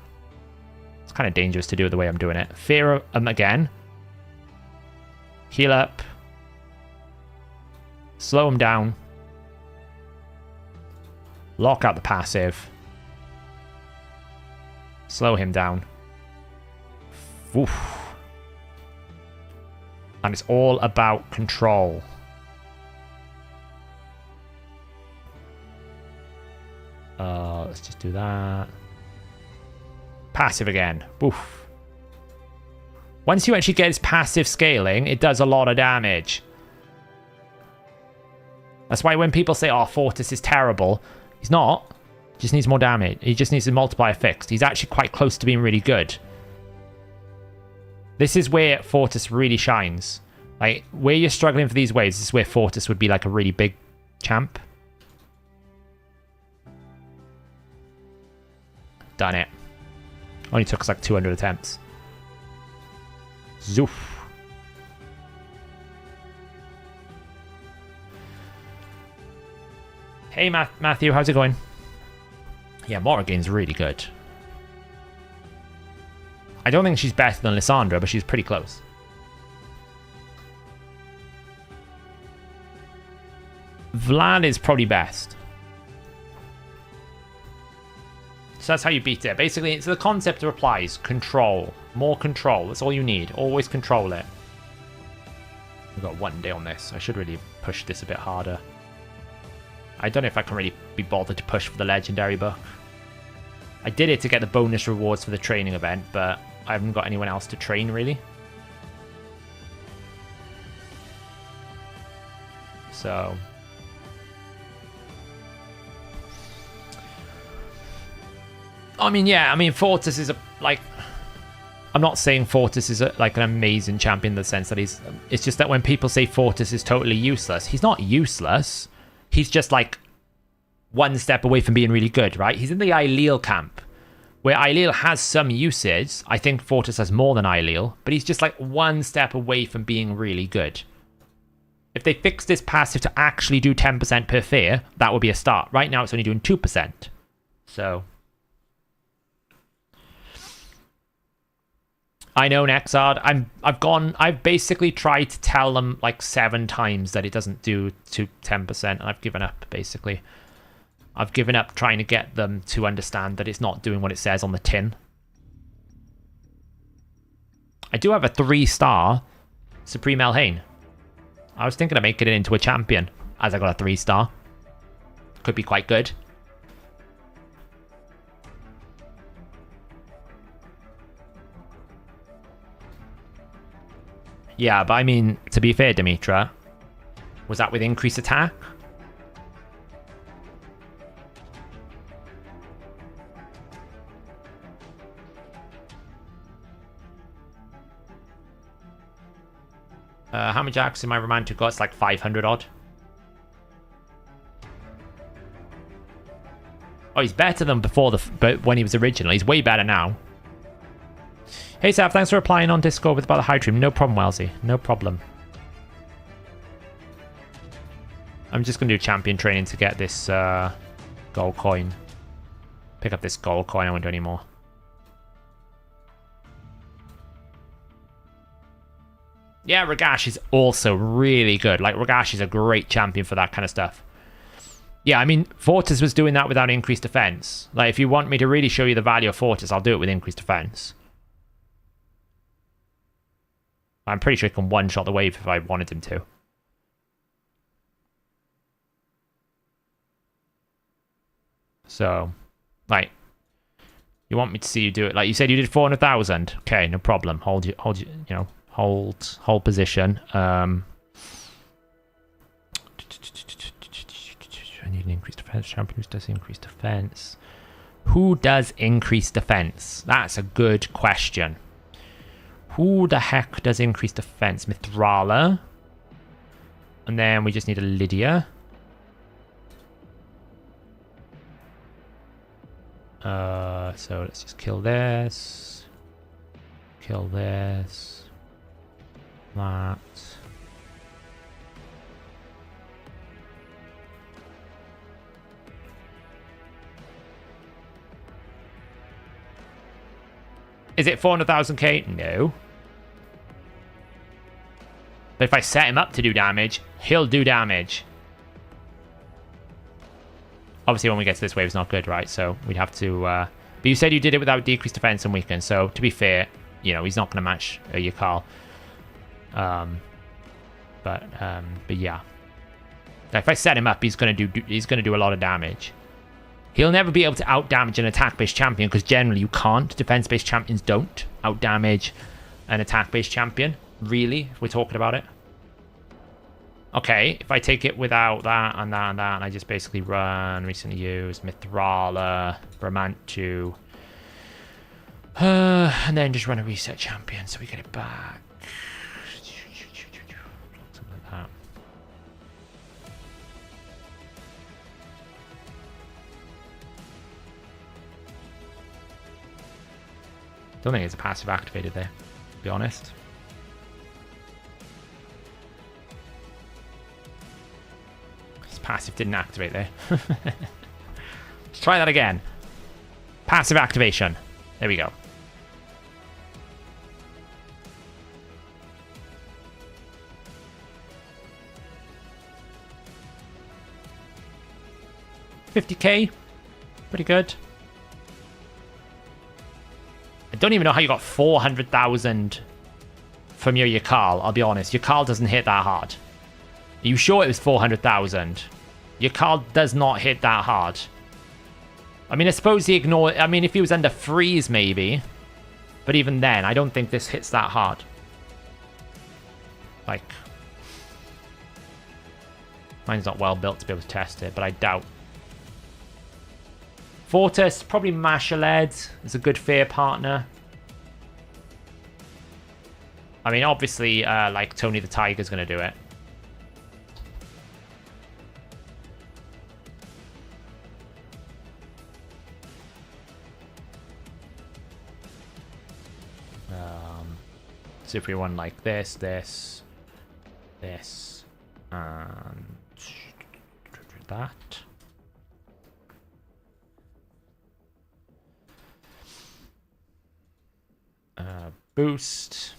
It's kind of dangerous to do it the way I'm doing it. Fear of him again. Heal up. Slow him down. Lock out the passive. Slow him down. Oof. And it's all about control. Let's just do that. Passive again. Oof. Once you actually get his passive scaling, it does a lot of damage. That's why when people say, oh, Fortis is terrible, he's not. Just needs more damage. He just needs the multiplier fixed. He's actually quite close to being really good. This is where Fortis really shines. Like, where you're struggling for these waves, this is where Fortis would be like a really big champ. Done it. Only took us like 200 attempts. Zoof. Hey, Matthew, how's it going? Yeah, Morrigan's really good. I don't think she's better than Lissandra, but she's pretty close. Vlad is probably best. So that's how you beat it. Basically, it's the concept of applies. Control. More control. That's all you need. Always control it. We've got 1 day on this. I should really push this a bit harder. I don't know if I can really be bothered to push for the legendary book. I did it to get the bonus rewards for the training event, but I haven't got anyone else to train, really. So... I mean, yeah, I mean, Fortis is like... I'm not saying Fortis is like an amazing champion in the sense that he's... It's just that when people say Fortis is totally useless, he's not useless. He's just like 1 step away from being really good, right? He's in the Aileel camp, where Aileel has some usage. I think Fortis has more than Aileel, but he's just like 1 step away from being really good. If they fix this passive to actually do 10% per fair, that would be a start. Right now, it's only doing 2%. So... I know, Nexard. I've basically tried to tell them like 7 times that it doesn't do to 10%, and I've given up, basically. I've given up trying to get them to understand that it's not doing what it says on the tin. I do have a 3-star Supreme Elhain. I was thinking of making it into a champion, as I got a 3-star. Could be quite good. Yeah, but I mean, to be fair, Demetra, was that with increased attack? How many jacks in my romantic got? It's like 500 odd. Oh, he's better than before but when he was original. He's way better now. Hey, Sav, thanks for replying on Discord about the Hydra. No problem, Wellesley. No problem. I'm just going to do champion training to get this gold coin. Pick up this gold coin. I won't do any more. Yeah, Ragash is also really good. Like, Ragash is a great champion for that kind of stuff. Yeah, I mean, Fortis was doing that without increased defense. Like, if you want me to really show you the value of Fortis, I'll do it with increased defense. I'm pretty sure he can one-shot the wave if I wanted him to. So, like, you want me to see you do it? Like you said, you did 400,000. Okay, no problem. Hold position. I need an increased defense champion. Who does increased defense? Who does increased defense? That's a good question. Who the heck does increased defense? Mithrala. And then we just need a Lydia. So let's just kill this. Kill this. That. Is it 400,000k? No. But if I set him up to do damage, he'll do damage. Obviously, when we get to this wave, it's not good, right? So we'd have to... but you said you did it without decreased defense and weaken. So to be fair, you know, he's not going to match Yakal. But yeah. If I set him up, he's going to do a lot of damage. He'll never be able to out-damage an attack-based champion because generally you can't. Defense-based champions don't out-damage an attack-based champion. Really, if we're talking about it. Okay, if I take it without that and that and that, and I just basically run recently used Mithrala, Bramantu, and then just run a reset champion so we get it back. Something like that. Don't think it's a passive activated there, to be honest. Passive didn't activate there. Let's try that again. Passive activation. There we go. $50K. Pretty good. I don't even know how you got 400,000 from your Yakal, I'll be honest. Yakal doesn't hit that hard. Are you sure it was 400,000? Your card does not hit that hard. I mean, I suppose he ignored... I mean, if he was under freeze, maybe. But even then, I don't think this hits that hard. Like... Mine's not well built to be able to test it, but I doubt. Fortis, probably Mashaled is a good fair partner. I mean, obviously, like, Tony the Tiger's going to do it. So if we run like this, this, and that. Boost.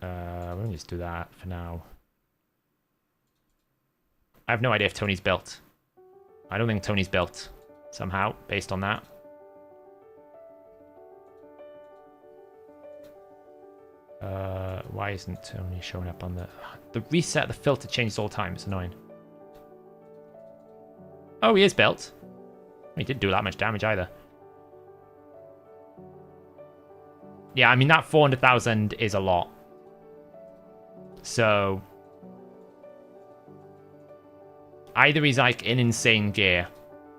We'll just do that for now. I have no idea if Tony's built. I don't think Tony's built somehow, based on that. Why isn't Tony showing up on the reset? The filter changes all the time. It's annoying. Oh, he is built. He didn't do that much damage either. Yeah, I mean, that 400,000 is a lot. So either he's like in insane gear,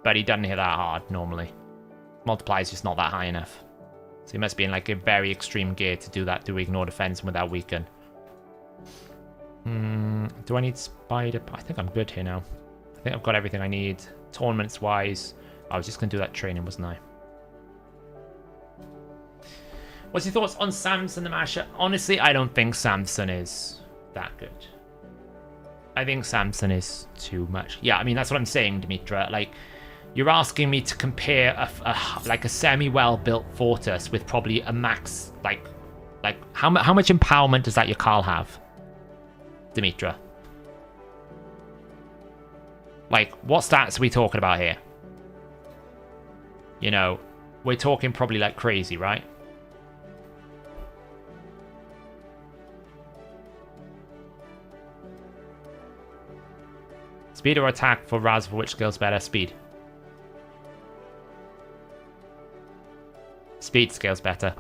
but he doesn't hit that hard normally. Multiply's just not that high enough. So he must be in like a very extreme gear to do that, to ignore defense without weaken. Do I need spider? I think I'm good here now. I think I've got everything I need. Tournaments wise, I was just going to do that training, wasn't I? What's your thoughts on Samson the Masher? Honestly, I don't think Samson is that good. I think Samson is too much. Yeah, I mean, that's what I'm saying, Dimitra. Like, you're asking me to compare like a semi-well-built Fortis with probably a max, like how much empowerment does that your Carl have, Dimitra? Like, what stats are we talking about here? You know, we're talking probably like crazy, right? Speed or attack for Raz, for which skill's better? Speed. Speed scales better.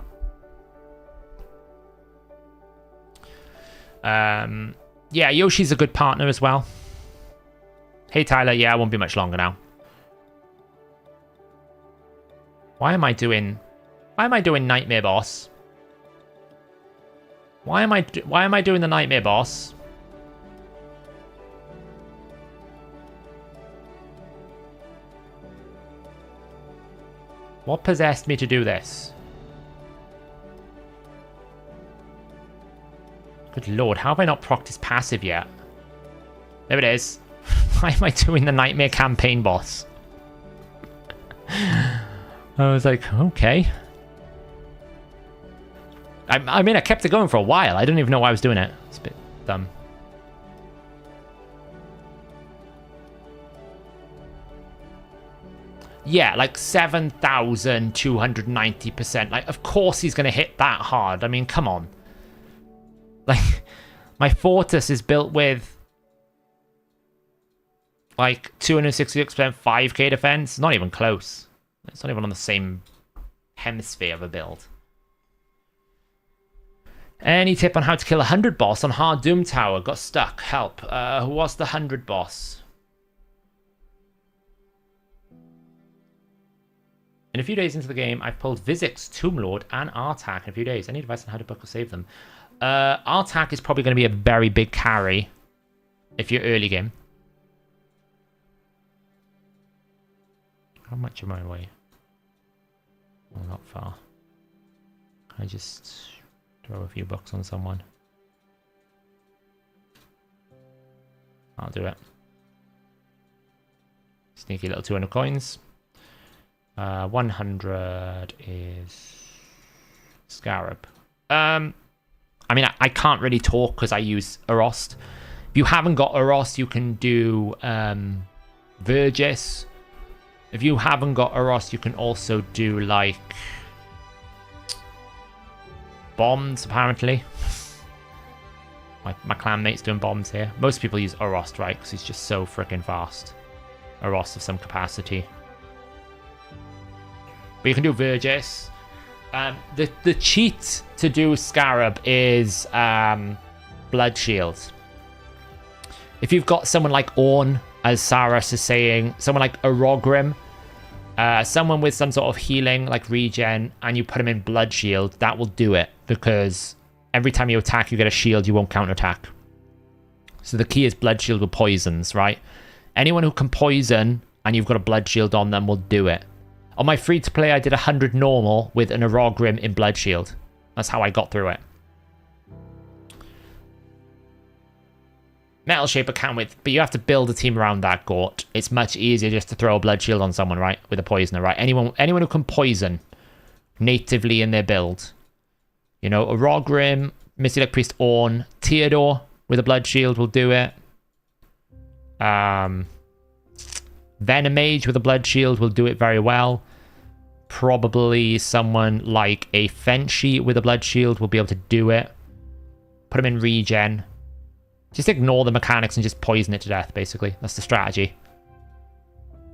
Yeah, Yoshi's a good partner as well. Hey Tyler, yeah, I won't be much longer now. Why am I doing Nightmare Boss? Why am I doing the Nightmare Boss? What possessed me to do this? Good lord, how have I not procced his passive yet? There it is. Why am I doing the Nightmare Campaign boss? I was like, okay. I mean, I kept it going for a while. I didn't even know why I was doing it. It's a bit dumb. Yeah, like 7,290%. Like, of course he's going to hit that hard. I mean, come on. Like, my Fortis is built with, like, 266% 5k defense. It's not even close. It's not even on the same hemisphere of a build. Any tip on how to kill a 100 boss on hard Doom Tower? Got stuck. Help. Who was the 100 boss? In a few days into the game, I've pulled Vizix, Tomb Lord, and Artak in a few days. Any advice on how to book or save them? Artak is probably going to be a very big carry if you're early game. How much am I away? Oh, not far. Can I just throw a few bucks on someone? I'll do it. Sneaky little 200 coins. 100 is Scarab. I mean, I can't really talk because I use Arost. If you haven't got Arost, you can do Vergis. If you haven't got Arost, you can also do, like, bombs, apparently. My clanmate's doing bombs here. Most people use Arost, right? Because he's just so freaking fast. Arost of some capacity. But you can do Vergis. The cheat to do Scarab is Blood Shield. If you've got someone like Ornn, as Saras is saying, someone like Orogrim, someone with some sort of healing, like regen, and you put him in Blood Shield, that will do it. Because every time you attack, you get a shield, you won't counterattack. So the key is Blood Shield with poisons, right? Anyone who can poison and you've got a Blood Shield on them will do it. On my free-to-play, I did 100 normal with an Orogrim in Blood Shield. That's how I got through it. Metal Shaper can with, but you have to build a team around that, Gort. It's much easier just to throw a Blood Shield on someone, right? With a Poisoner, right? Anyone who can poison natively in their build. You know, Orogrim, Misty Like Priest Ornn, Theodore with a Blood Shield will do it. Venomage with a Blood Shield will do it very well. Probably someone like a Fenshi with a Blood Shield will be able to do it. Put him in regen. Just ignore the mechanics and just poison it to death, basically. That's the strategy.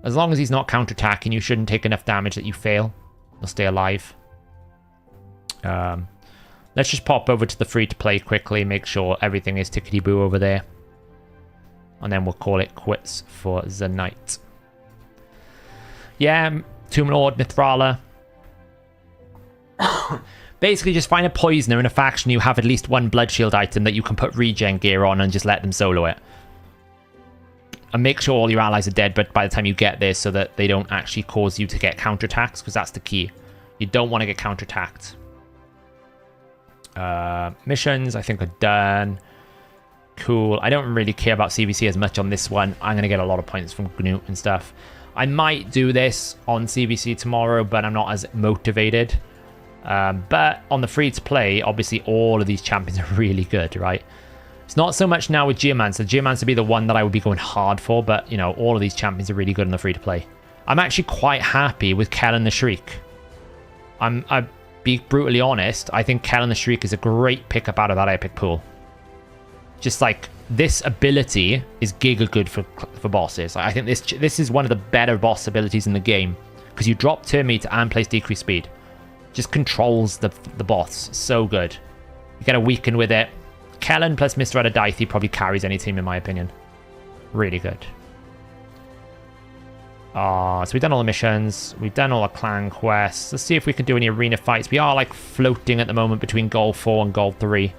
As long as he's not counterattacking, you shouldn't take enough damage that you fail. He'll stay alive. Let's just pop over to the free-to-play quickly, make sure everything is tickety-boo over there. And then we'll call it quits for the night. Yeah, Tomb Lord, Mithrala. Basically, just find a poisoner in a faction you have at least one Blood Shield item that you can put regen gear on and just let them solo it. And make sure all your allies are dead but by the time you get there so that they don't actually cause you to get counterattacks, because that's the key. You don't want to get counterattacked. Missions, I think, are done. Cool. I don't really care about CvC as much on this one. I'm going to get a lot of points from Gnut and stuff. I might do this on CvC tomorrow, but I'm not as motivated. But on the free-to-play, obviously all of these champions are really good, right? It's not so much now with Geomancer. Geomancer would be the one that I would be going hard for, but, you know, all of these champions are really good on the free-to-play. I'm actually quite happy with Kellen the Shriek. I'll be brutally honest. I think Kellen the Shriek is a great pickup out of that epic pool. Just like, this ability is giga good for bosses. I think this is one of the better boss abilities in the game, because you drop turn meter and place decreased speed. Just controls the boss. So good. You get a weaken with it. Kellen plus Mr. Adadathi probably carries any team in my opinion. Really good. So we've done all the missions. We've done all the clan quests. Let's see if we can do any arena fights. We are like floating at the moment between goal 4 and goal 3.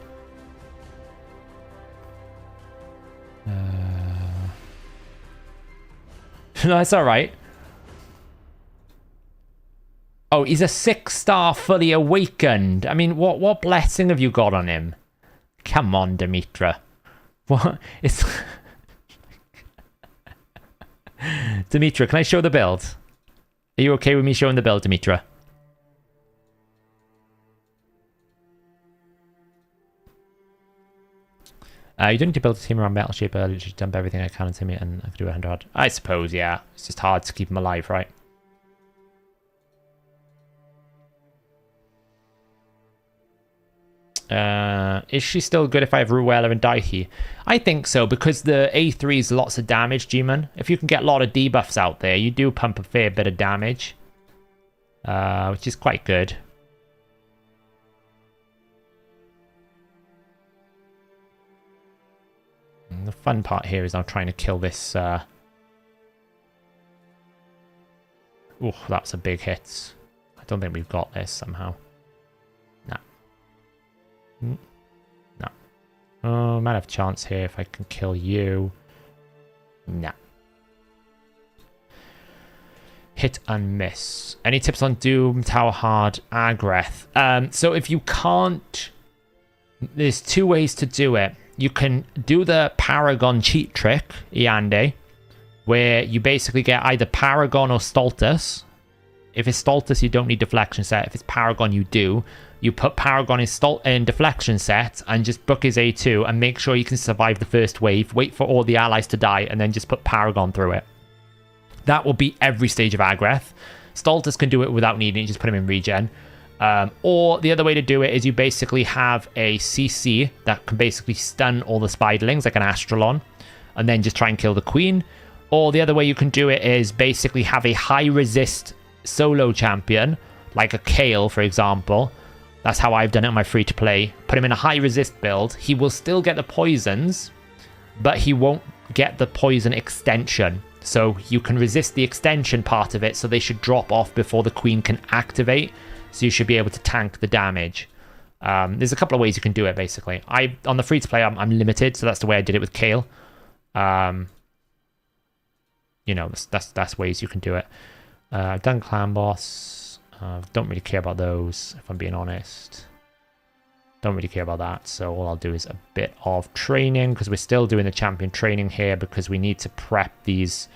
No, that's alright. Oh, he's a 6-star fully awakened. I mean, what blessing have you got on him? Come on, Demetra. What? It's... Demetra, can I show the build? Are you okay with me showing the build, Demetra? You don't need to build a team around Metal Shaper. I literally dump everything I can into him and I can do 100. I suppose, yeah. It's just hard to keep him alive, right? Is she still good if I have Ruella and Daithi? I think so, because the A3 is lots of damage, G-Man. If you can get a lot of debuffs out there, you do pump a fair bit of damage. Which is quite good. The fun part here is I'm trying to kill this... Oh, that's a big hit. I don't think we've got this somehow. No. No. Oh, I might have a chance here if I can kill you. No. Hit and miss. Any tips on Doom, Tower Hard, Agreth? So if you can't... There's two ways to do it. You can do the Paragon cheat trick, Iande, where you basically get either Paragon or Stultus. If it's Stultus, you don't need deflection set. If it's Paragon, you do. You put Paragon in deflection set and just book his A2 and make sure you can survive the first wave. Wait for all the allies to die and then just put Paragon through it. That will be every stage of Agreth. Stultus can do it without needing it. Just put him in regen. Or the other way to do it is you basically have a CC that can basically stun all the spiderlings like an Astralon and then just try and kill the queen. Or the other way you can do it is basically have a high resist solo champion like a Kale, for example. That's how I've done it on my free-to-play. Put him in a high-resist build. He will still get the poisons, but he won't get the poison extension. So you can resist the extension part of it, so they should drop off before the queen can activate. So you should be able to tank the damage. There's a couple of ways you can do it, basically. On the free-to-play, I'm limited, so that's the way I did it with Kale. You know, that's ways you can do it. I've done Clan Boss. Don't really care about those, if I'm being honest. Don't really care about that. So all I'll do is a bit of training, because we're still doing the champion training here, because we need to prep these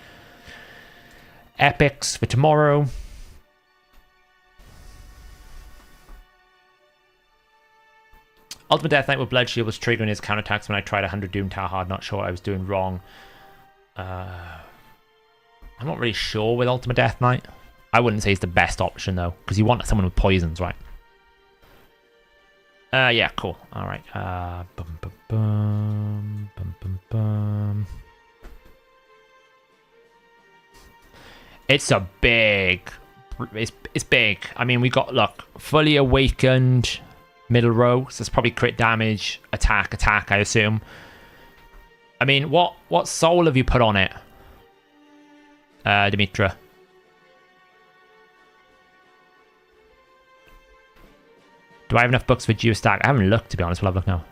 epics for tomorrow. Ultimate Death Knight with Blood Shield was triggering his counterattacks when I tried 100 Doom Tower Hard. Not sure what I was doing wrong. I'm not really sure with Ultimate Death Knight. I wouldn't say it's the best option, though, because you want someone with poisons, right? Yeah, cool. All right. Bum, bum, bum, bum, bum, bum. It's a big... It's big. I mean, we got, look, fully awakened middle row, so it's probably crit damage, attack, I assume. I mean, what soul have you put on it? Dimitra. Do I have enough books for Geostack? I haven't looked, to be honest. We'll have a look now.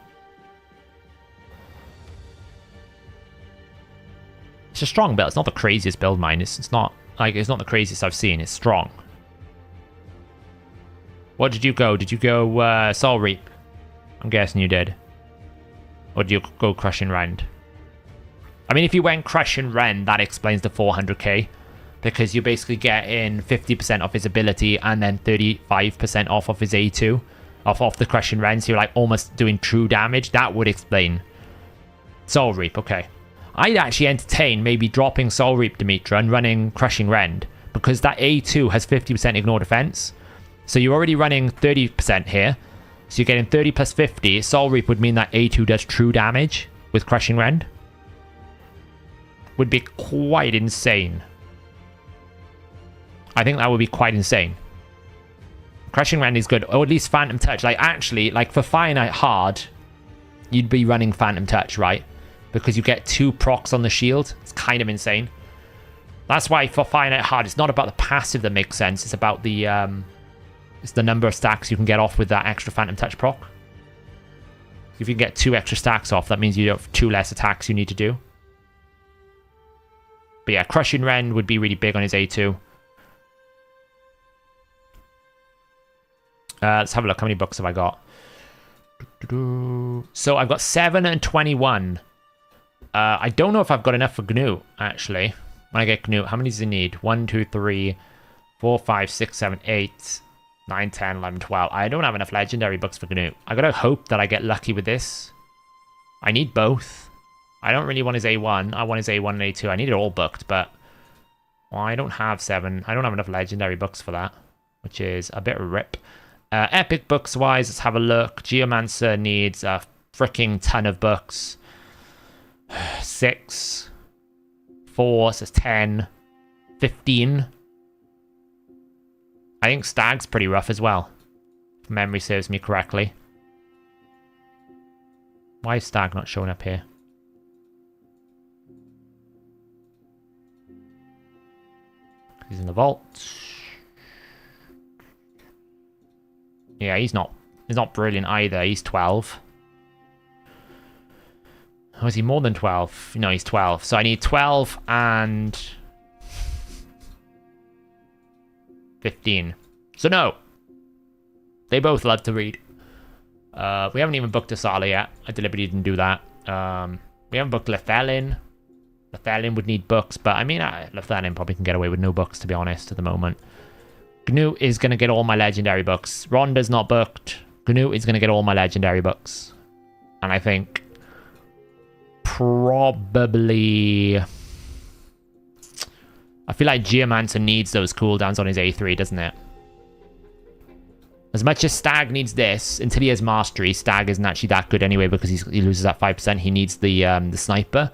It's a strong build. It's not the craziest build, mine. It's not the craziest I've seen. It's strong. What did you go? Did you go Soul Reap? I'm guessing you did. Or did you go Crushing Rend? I mean, if you went Crushing Rend, that explains the 400k. Because you basically get in 50% off his ability and then 35% off of his A2. Off the Crushing Rend, so you're like almost doing true damage. That would explain. Soul Reap, okay. I'd actually entertain maybe dropping Soul Reap, Dimitra, and running Crushing Rend, because that A2 has 50% ignore defense. So you're already running 30% here. So you're getting 30 plus 50. Soul Reap would mean that A2 does true damage with Crushing Rend. Would be quite insane. I think that would be quite insane. Crushing Rend is good, or at least Phantom Touch. Like, actually, like, for Fire Knight Hard, you'd be running Phantom Touch, right? Because you get 2 procs on the shield. It's kind of insane. That's why for Fire Knight Hard, it's not about the passive that makes sense. It's about the, it's the number of stacks you can get off with that extra Phantom Touch proc. If you can get 2 extra stacks off, that means you have 2 less attacks you need to do. But yeah, Crushing Rend would be really big on his A2. Let's have a look. How many books have I got? So I've got 7 and 21. I don't know if I've got enough for GNU, actually. When I get GNU, how many does it need? 1, 2, 3, 4, 5, 6, 7, 8, 9, 10, 11, 12. I don't have enough legendary books for GNU. I gotta hope that I get lucky with this. I need both. I don't really want his A1. I want his A1 and A2. I need it all booked, but... Well, I don't have 7. I don't have enough legendary books for that, which is a bit rip. Epic books wise, let's have a look. Geomancer needs a freaking ton of books. 6, 4, so 10, 15. I think Stag's pretty rough as well, if memory serves me correctly. Why is Stag not showing up here? in the vault. Yeah, he's not brilliant either. He's 12. Oh, is he more than 12? No, he's 12. So I need 12 and 15. So no. They both love to read. We haven't even booked Asala yet. I deliberately didn't do that. We haven't booked Lethelin. Lethelin would need books, but I mean, Lethelin probably can get away with no books, to be honest, at the moment. GNU is going to get all my legendary books. Rhonda's not booked. GNU is going to get all my legendary books. And I think probably... I feel like Geomancer needs those cooldowns on his A3, doesn't it? As much as Stag needs this, until he has Mastery, Stag isn't actually that good anyway because he loses that 5%. He needs the Sniper.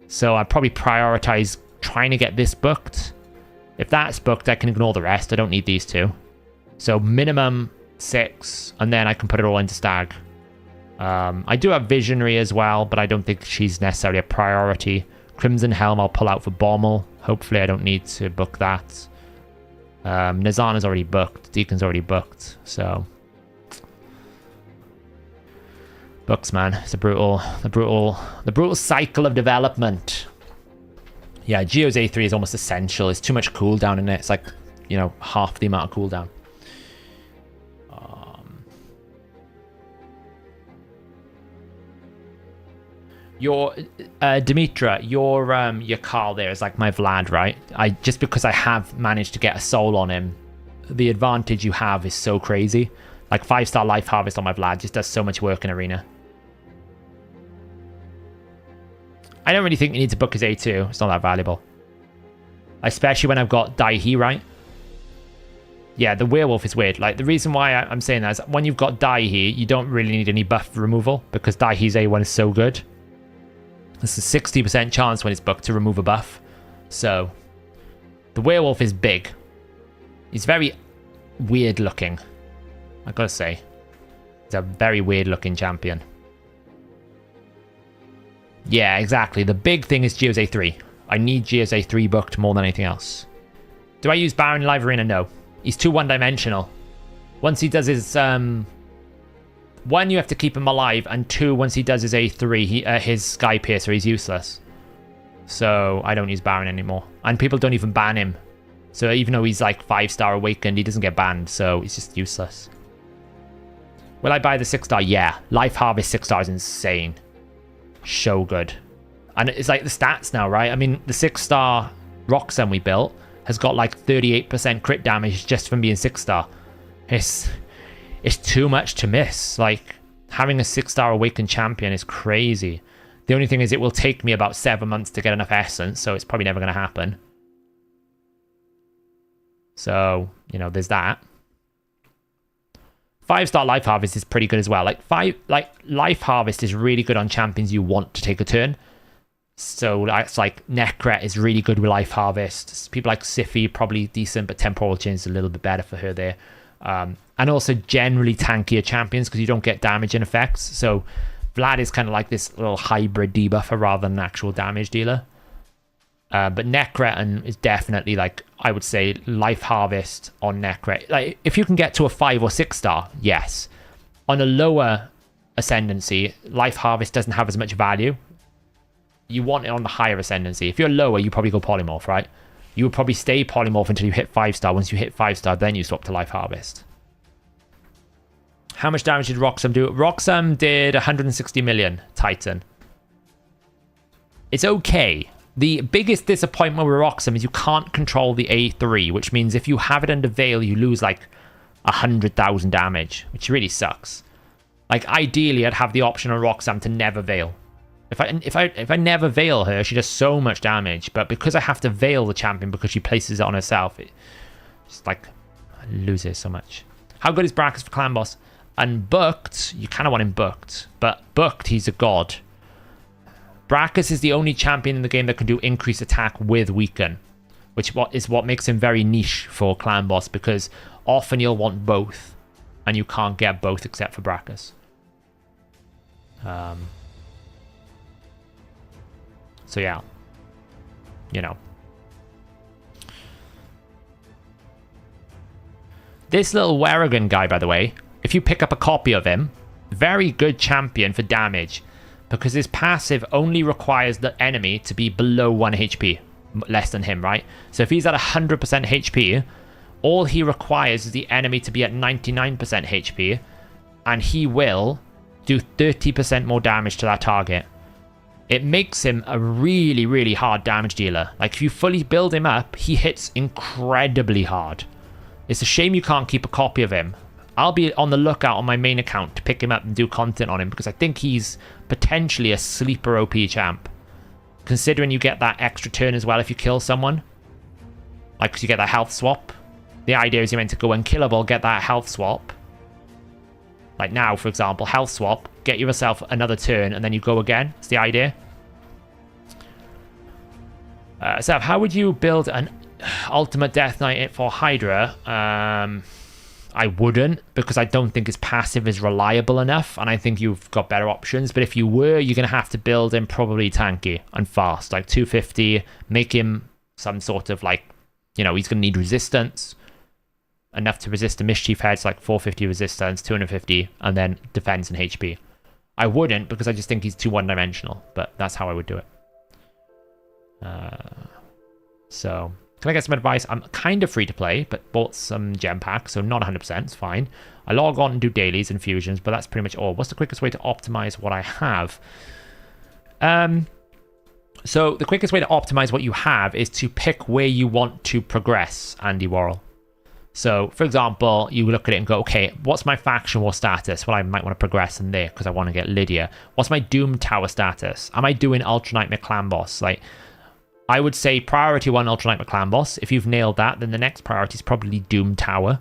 So I'd probably prioritize trying to get this booked. If that's booked, I can ignore the rest. I don't need these two. So minimum 6, and then I can put it all into Stag. I do have Visionary as well, but I don't think she's necessarily a priority. Crimson Helm I'll pull out for Bommel. Hopefully I don't need to book that. Nazana's already booked. Deacon's already booked. So books, man. It's the brutal cycle of development. Yeah, Geo's A3 is almost essential. It's too much cooldown in it. It's like, you know, half the amount of cooldown. Your Dimitra, your Carl there is like my Vlad, right? Just because I have managed to get a soul on him, the advantage you have is so crazy. Like 5-star Life Harvest on my Vlad just does so much work in Arena. I don't really think you need to book his A2. It's not that valuable. Especially when I've got Daihe, right? Yeah, the Werewolf is weird. Like, the reason why I'm saying that is when you've got Daihe, you don't really need any buff removal because Daihe's A1 is so good. There's a 60% chance when it's booked to remove a buff. So, the Werewolf is big. He's very weird looking. I gotta say. He's a very weird looking champion. Yeah, exactly. The big thing is Geo's A3. I need Geo's A3 booked more than anything else. Do I use Baron in Live Arena? No. He's too one-dimensional. Once he does his... One, you have to keep him alive, and two, once he does his A3, his Sky Piercer, he's useless. So I don't use Baron anymore. And people don't even ban him. So even though he's like 5-star awakened, he doesn't get banned, so he's just useless. Will I buy the 6-star? Yeah. Life Harvest 6-star is insane. So good. And it's like the stats now, right? I mean, the 6-star Roxanne we built has got like 38% crit damage just from being 6-star. It's too much to miss. Like, having a 6-star awakened champion is crazy. The only thing is it will take me about 7 months to get enough essence, so it's probably never going to happen. So, you know, there's that. 5-star Life Harvest is pretty good as well. Life Harvest is really good on champions you want to take a turn. So it's like Necret is really good with Life Harvest. People like Sify probably decent, but Temporal Chain is a little bit better for her there. And also generally tankier champions because you don't get damage and effects. So Vlad is kind of like this little hybrid debuffer rather than an actual damage dealer. But Necret is definitely, like, I would say Life Harvest on Necret. Like, if you can get to a 5 or 6-star, yes. On a lower ascendancy, Life Harvest doesn't have as much value. You want it on the higher ascendancy. If you're lower, you probably go Polymorph, right? You would probably stay Polymorph until you hit 5-star. Once you hit 5-star, then you swap to Life Harvest. How much damage did Roxanne do? Roxanne did 160 million, Titan. It's okay. The biggest disappointment with Roxanne is you can't control the A3, which means if you have it under Veil, you lose like 100,000 damage, which really sucks. Like, ideally, I'd have the option on Roxanne to never Veil. If I never Veil her, she does so much damage, but because I have to Veil the champion because she places it on herself, it just like loses so much. How good is Brackus for Clan Boss? Unbooked, you kind of want him booked, but booked, he's a god. Brackus is the only champion in the game that can do increased attack with weaken, which is what makes him very niche for Clan Boss, because often you'll want both, and you can't get both except for Brackus. So yeah, you know. This little Werrigan guy, by the way, if you pick up a copy of him, very good champion for damage, because his passive only requires the enemy to be below 1 HP, less than him, right? So if he's at 100% HP, all he requires is the enemy to be at 99% HP, and he will do 30% more damage to that target. It makes him a really, really hard damage dealer. Like, if you fully build him up, he hits incredibly hard. It's a shame you can't keep a copy of him. I'll be on the lookout on my main account to pick him up and do content on him, because I think he's potentially a sleeper OP champ. Considering you get that extra turn as well if you kill someone. Like, because you get that health swap. The idea is you're meant to go unkillable, get that health swap. Like now, for example, health swap, get yourself another turn, and then you go again. It's the idea. So, how would you build an ultimate Death Knight for Hydra? I wouldn't, because I don't think his passive is reliable enough, and I think you've got better options. But if you were, you're going to have to build him probably tanky and fast, like 250, make him some sort of, like, you know, he's going to need resistance. Enough to resist the mischief heads, like 450 resistance, 250, and then defense and HP. I wouldn't, because I just think he's too one-dimensional, but that's how I would do it. So, can I get some advice? I'm kind of free to play, but bought some gem packs, so not 100%, it's fine. I log on and do dailies and fusions, but that's pretty much all. What's the quickest way to optimize what I have? So, the quickest way to optimize what you have is to pick where you want to progress, Andy Worrell. So, for example, you look at it and go, okay, what's my faction war status? Well, I might want to progress in there because I want to get Lydia. What's my Doom Tower status? Am I doing Ultra Knight McClan Boss? Like, I would say priority 1 Ultra Knight McClan Boss. If you've nailed that, then the next priority is probably Doom Tower.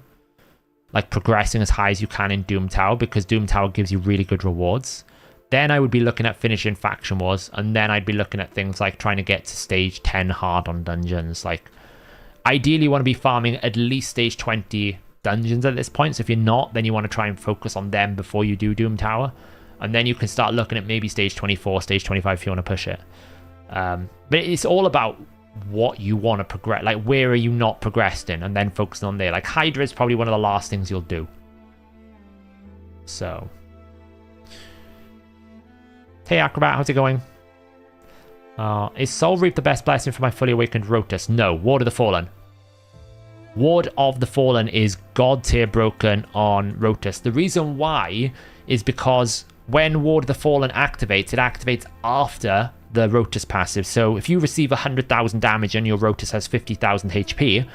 Like, progressing as high as you can in Doom Tower, because Doom Tower gives you really good rewards. Then I would be looking at finishing faction wars, and then I'd be looking at things like trying to get to stage 10 hard on dungeons. Like, ideally, you want to be farming at least stage 20 dungeons at this point. So if you're not, then you want to try and focus on them before you do Doom Tower. And then you can start looking at maybe stage 24, stage 25 if you want to push it. But it's all about what you want to progress. Like, where are you not progressed in? And then focusing on there. Like, Hydra is probably one of the last things you'll do. So. Hey, Acrobat, how's it going? Is Soul Reap the best blessing for my fully awakened Rotus? No, Ward of the Fallen. Ward of the Fallen is God tier broken on Rotus. The reason why is because when Ward of the Fallen activates, it activates after the Rotus passive. So if you receive 100,000 damage and your Rotus has 50,000 HP,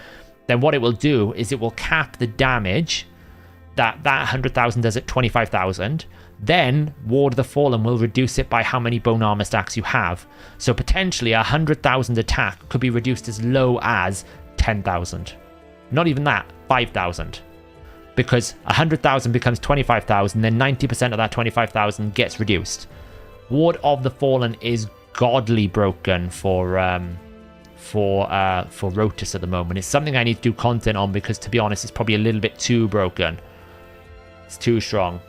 then what it will do is it will cap the damage that 100,000 does at 25,000. Then Ward of the Fallen will reduce it by how many bone armor stacks you have. So potentially 100,000 attack could be reduced as low as 10,000. Not even that, 5,000. Because 100,000 becomes 25,000, then 90% of that 25,000 gets reduced. Ward of the Fallen is godly broken for Rotus at the moment. It's something I need to do content on, because to be honest, it's probably a little bit too broken. It's too strong.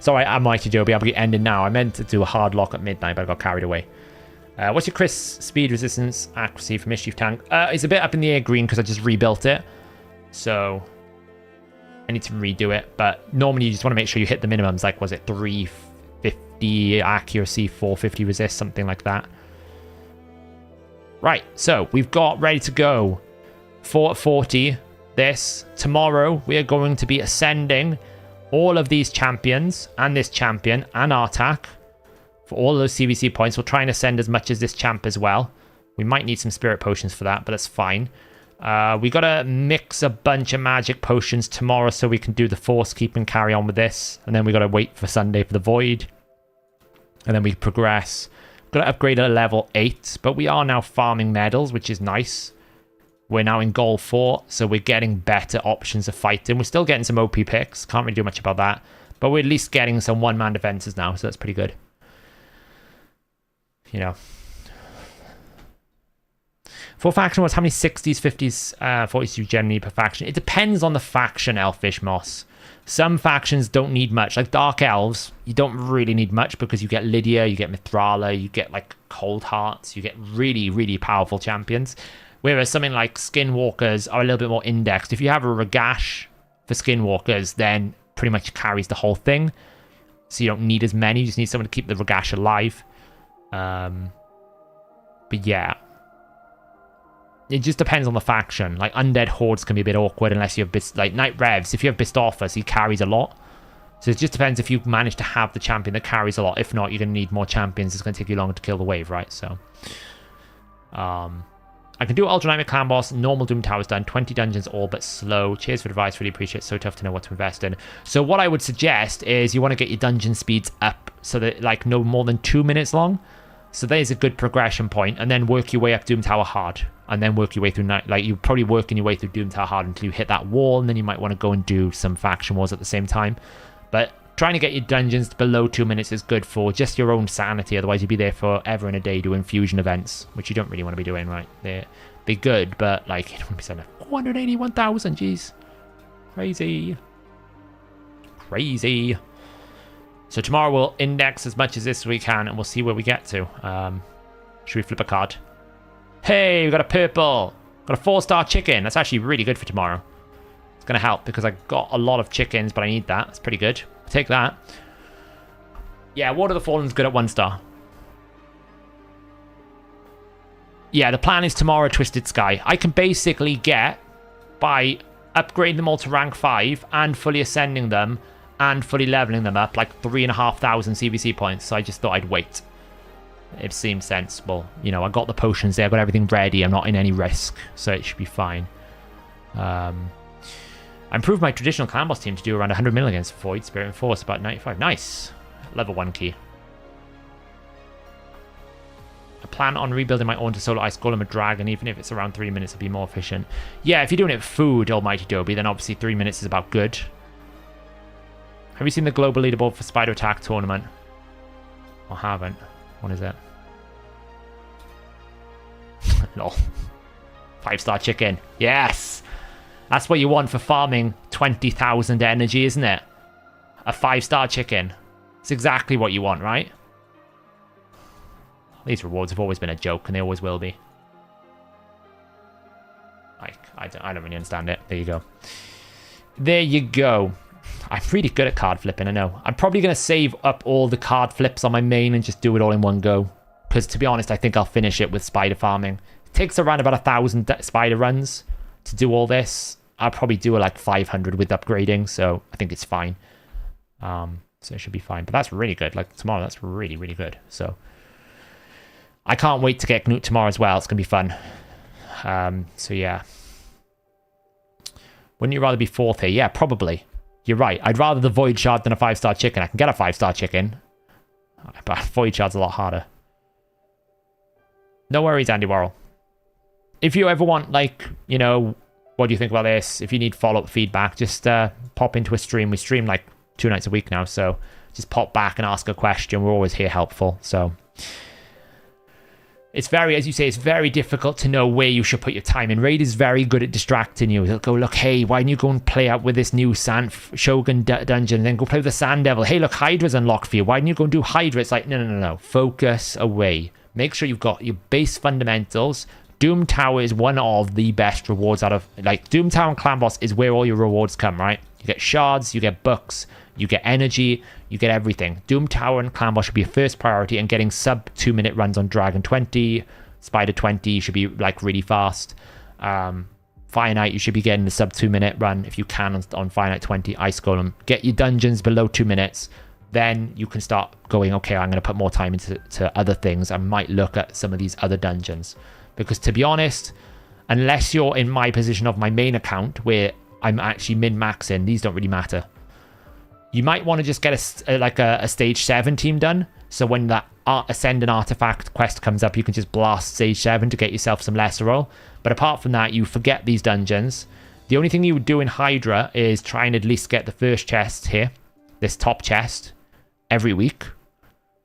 Sorry, I'm Mighty Joby. I'll be ending now. I meant to do a hard lock at midnight, but I got carried away. What's your Chris speed, resistance, accuracy for Mischief Tank? It's a bit up in the air green because I just rebuilt it. So I need to redo it. But normally you just want to make sure you hit the minimums. Like, was it 350 accuracy, 450 resist, something like that. Right, so we've got ready to go. 440. This. Tomorrow we are going to be ascending all of these champions and this champion and Artak for all of those CvC points. We'll try and ascend as much as this champ as well. We might need some spirit potions for that, but that's fine. We got to mix a bunch of magic potions tomorrow so we can do the force keep and carry on with this. And then we got to wait for Sunday for the void. And then we progress. Got to upgrade at level 8, but we are now farming medals, which is nice. We're now in goal 4, so we're getting better options of fighting. We're still getting some OP picks. Can't really do much about that. But we're at least getting some one-man defenses now, so that's pretty good. You know. For faction wars, how many 60s, 50s, 40s do you generally need per faction? It depends on the faction, Elfish Moss. Some factions don't need much. Like Dark Elves, you don't really need much because you get Lydia, you get Mithrala, you get like Cold Hearts, you get really, really powerful champions. Whereas something like Skinwalkers are a little bit more indexed. If you have a Regash for Skinwalkers, then pretty much carries the whole thing. So you don't need as many. You just need someone to keep the Regash alive. But yeah. It just depends on the faction. Like, Undead Hordes can be a bit awkward unless you have... like, Knight Revs, if you have Bistophus, he carries a lot. So it just depends if you manage to have the champion that carries a lot. If not, you're going to need more champions. It's going to take you longer to kill the wave, right? So... I can do Ultra Nightmare Clan Boss, normal Doom Towers done, 20 dungeons all but slow. Cheers for advice, really appreciate it. So tough to know what to invest in. So what I would suggest is you want to get your dungeon speeds up so that like no more than 2 minutes long. So there's a good progression point, and then work your way up Doom Tower hard. And then work your way through night, like you're probably working your way through Doom Tower hard until you hit that wall, and then you might want to go and do some faction wars at the same time. But trying to get your dungeons below 2 minutes is good for just your own sanity. Otherwise, you'd be there forever and a day doing fusion events, which you don't really want to be doing, right? They're good, but like, you don't want to be sending 181,000, jeez. Crazy. Crazy. So tomorrow we'll index as much as this we can, and we'll see where we get to. Should we flip a card? Hey, we got a purple. Got a 4-star chicken. That's actually really good for tomorrow. It's going to help because I got a lot of chickens, but I need that. That's pretty good. Take that. Yeah, Ward of the Fallen's good at 1 star. Yeah, the plan is tomorrow Twisted Sky. I can basically get, by upgrading them all to rank 5 and fully ascending them and fully leveling them up, like 3,500 CvC points. So I just thought I'd wait. It seems sensible. You know, I got the potions there, I got everything ready. I'm not in any risk, so it should be fine. I improved my traditional clan boss team to do around 100 mil against Void, Spirit, and Force, about 95. Nice. Level 1 key. I plan on rebuilding my own to solo Ice Golem a Dragon, even if it's around 3 minutes, it'll be more efficient. Yeah, if you're doing it with food, Almighty Dobie, then obviously 3 minutes is about good. Have you seen the global leaderboard for Spider Attack tournament? I haven't. What is it? Lol. 5-star chicken. Yes! That's what you want for farming 20,000 energy, isn't it? A 5-star chicken. It's exactly what you want, right? These rewards have always been a joke, and they always will be. I don't really understand it. There you go. There you go. I'm really good at card flipping, I know. I'm probably going to save up all the card flips on my main and just do it all in one go. Because to be honest, I think I'll finish it with spider farming. It takes around about 1,000 spider runs to do all this. I'll probably do like 500 with upgrading, so I think it's fine. So it should be fine. But that's really good. Like tomorrow, that's really, really good. So I can't wait to get Knut tomorrow as well. It's going to be fun. So yeah. Wouldn't you rather be 4th here? Yeah, probably. You're right. I'd rather the Void Shard than a 5-star chicken. I can get a 5-star chicken. But Void Shard's a lot harder. No worries, Andy Worrell. If you ever want, like, you know, what do you think about this? If you need follow-up feedback, just pop into a stream. We stream like 2 nights a week now, so just pop back and ask a question. We're always here helpful, so... It's very, as you say, it's very difficult to know where you should put your time in. Raid is very good at distracting you. They'll go, look, hey, why don't you go and play out with this new Shogun dungeon and then go play with the Sand Devil? Hey, look, Hydra's unlocked for you. Why don't you go and do Hydra? It's like, no. Focus away. Make sure you've got your base fundamentals. Doom Tower is one of the best rewards out of, like, Doom Tower and Clan Boss is where all your rewards come, right? You get shards, you get books, you get energy, you get everything. Doom Tower and Clan Boss should be your first priority, and getting sub 2 minute runs on Dragon 20, Spider 20 should be like really fast. Fire Knight, you should be getting the sub 2 minute run if you can on Fire Knight 20, Ice Golem. Get your dungeons below 2 minutes, then you can start going, okay, I'm going to put more time into other things. I might look at some of these other dungeons. Because to be honest, unless you're in my position of my main account where I'm actually min-maxing, these don't really matter. You might want to just get a stage 7 team done. So when that Ascend an Artifact quest comes up, you can just blast stage 7 to get yourself some lesser roll. But apart from that, you forget these dungeons. The only thing you would do in Hydra is try and at least get the first chest here. This top chest. Every week.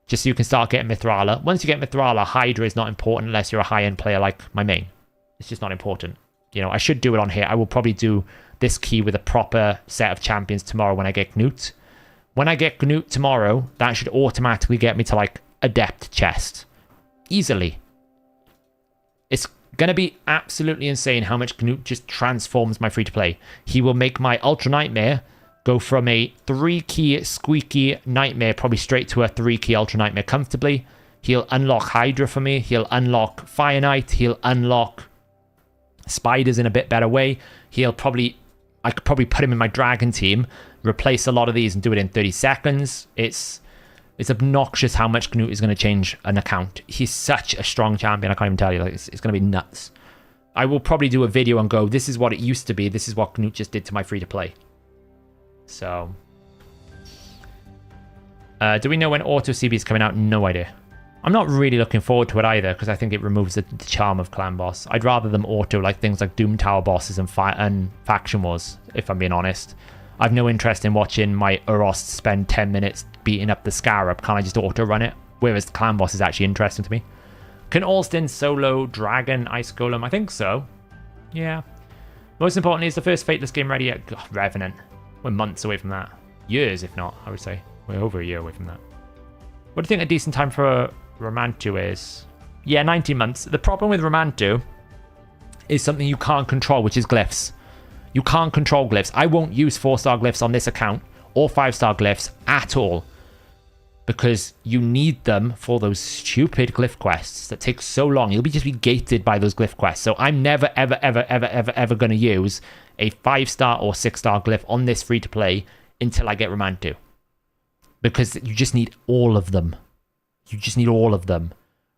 Just so you can start getting Mithrala. Once you get Mithrala, Hydra is not important unless you're a high-end player like my main. It's just not important. You know, I should do it on here. I will probably do this key with a proper set of champions tomorrow when I get Knut. When I get Knut tomorrow, that should automatically get me to, like, Adept chest. Easily. It's Gonna be absolutely insane how much Knut just transforms my free-to-play. He will make my Ultra Nightmare go from a 3-key squeaky Nightmare probably straight to a 3-key Ultra Nightmare comfortably. He'll unlock Hydra for me. He'll unlock Fire Knight. He'll unlock Spiders in a bit better way. I could probably put him in my Dragon team, replace a lot of these and do it in 30 seconds. It's obnoxious how much Knut is going to change an account. He's such a strong champion. I can't even tell you. Like, it's going to be nuts. I will probably do a video and go, this is what it used to be. This is what Knut just did to my free-to-play. So. Do we know when Auto CB is coming out? No idea. I'm not really looking forward to it either, because I think it removes the charm of Clan Boss. I'd rather them auto like things like Doom Tower bosses and Faction Wars, if I'm being honest. I've no interest in watching my Uros spend 10 minutes beating up the Scarab. Can't I just auto-run it? Whereas the Clan Boss is actually interesting to me. Can Alston solo Dragon Ice Golem? I think so. Yeah. Most importantly, is the first Fateless game ready yet? God, Revenant. We're months away from that. Years, if not, I would say. We're over a year away from that. What do you think a decent time for Romantu is? Yeah, 19 months. The problem with Romantu is something you can't control, which is glyphs. You can't control glyphs. I won't use 4-star glyphs on this account or 5-star glyphs at all, because you need them for those stupid glyph quests that take so long. You'll just be gated by those glyph quests. So I'm never, ever, ever, ever, ever, ever going to use a 5-star or 6-star glyph on this free-to-play until I get Romantu, because you just need all of them. You just need all of them.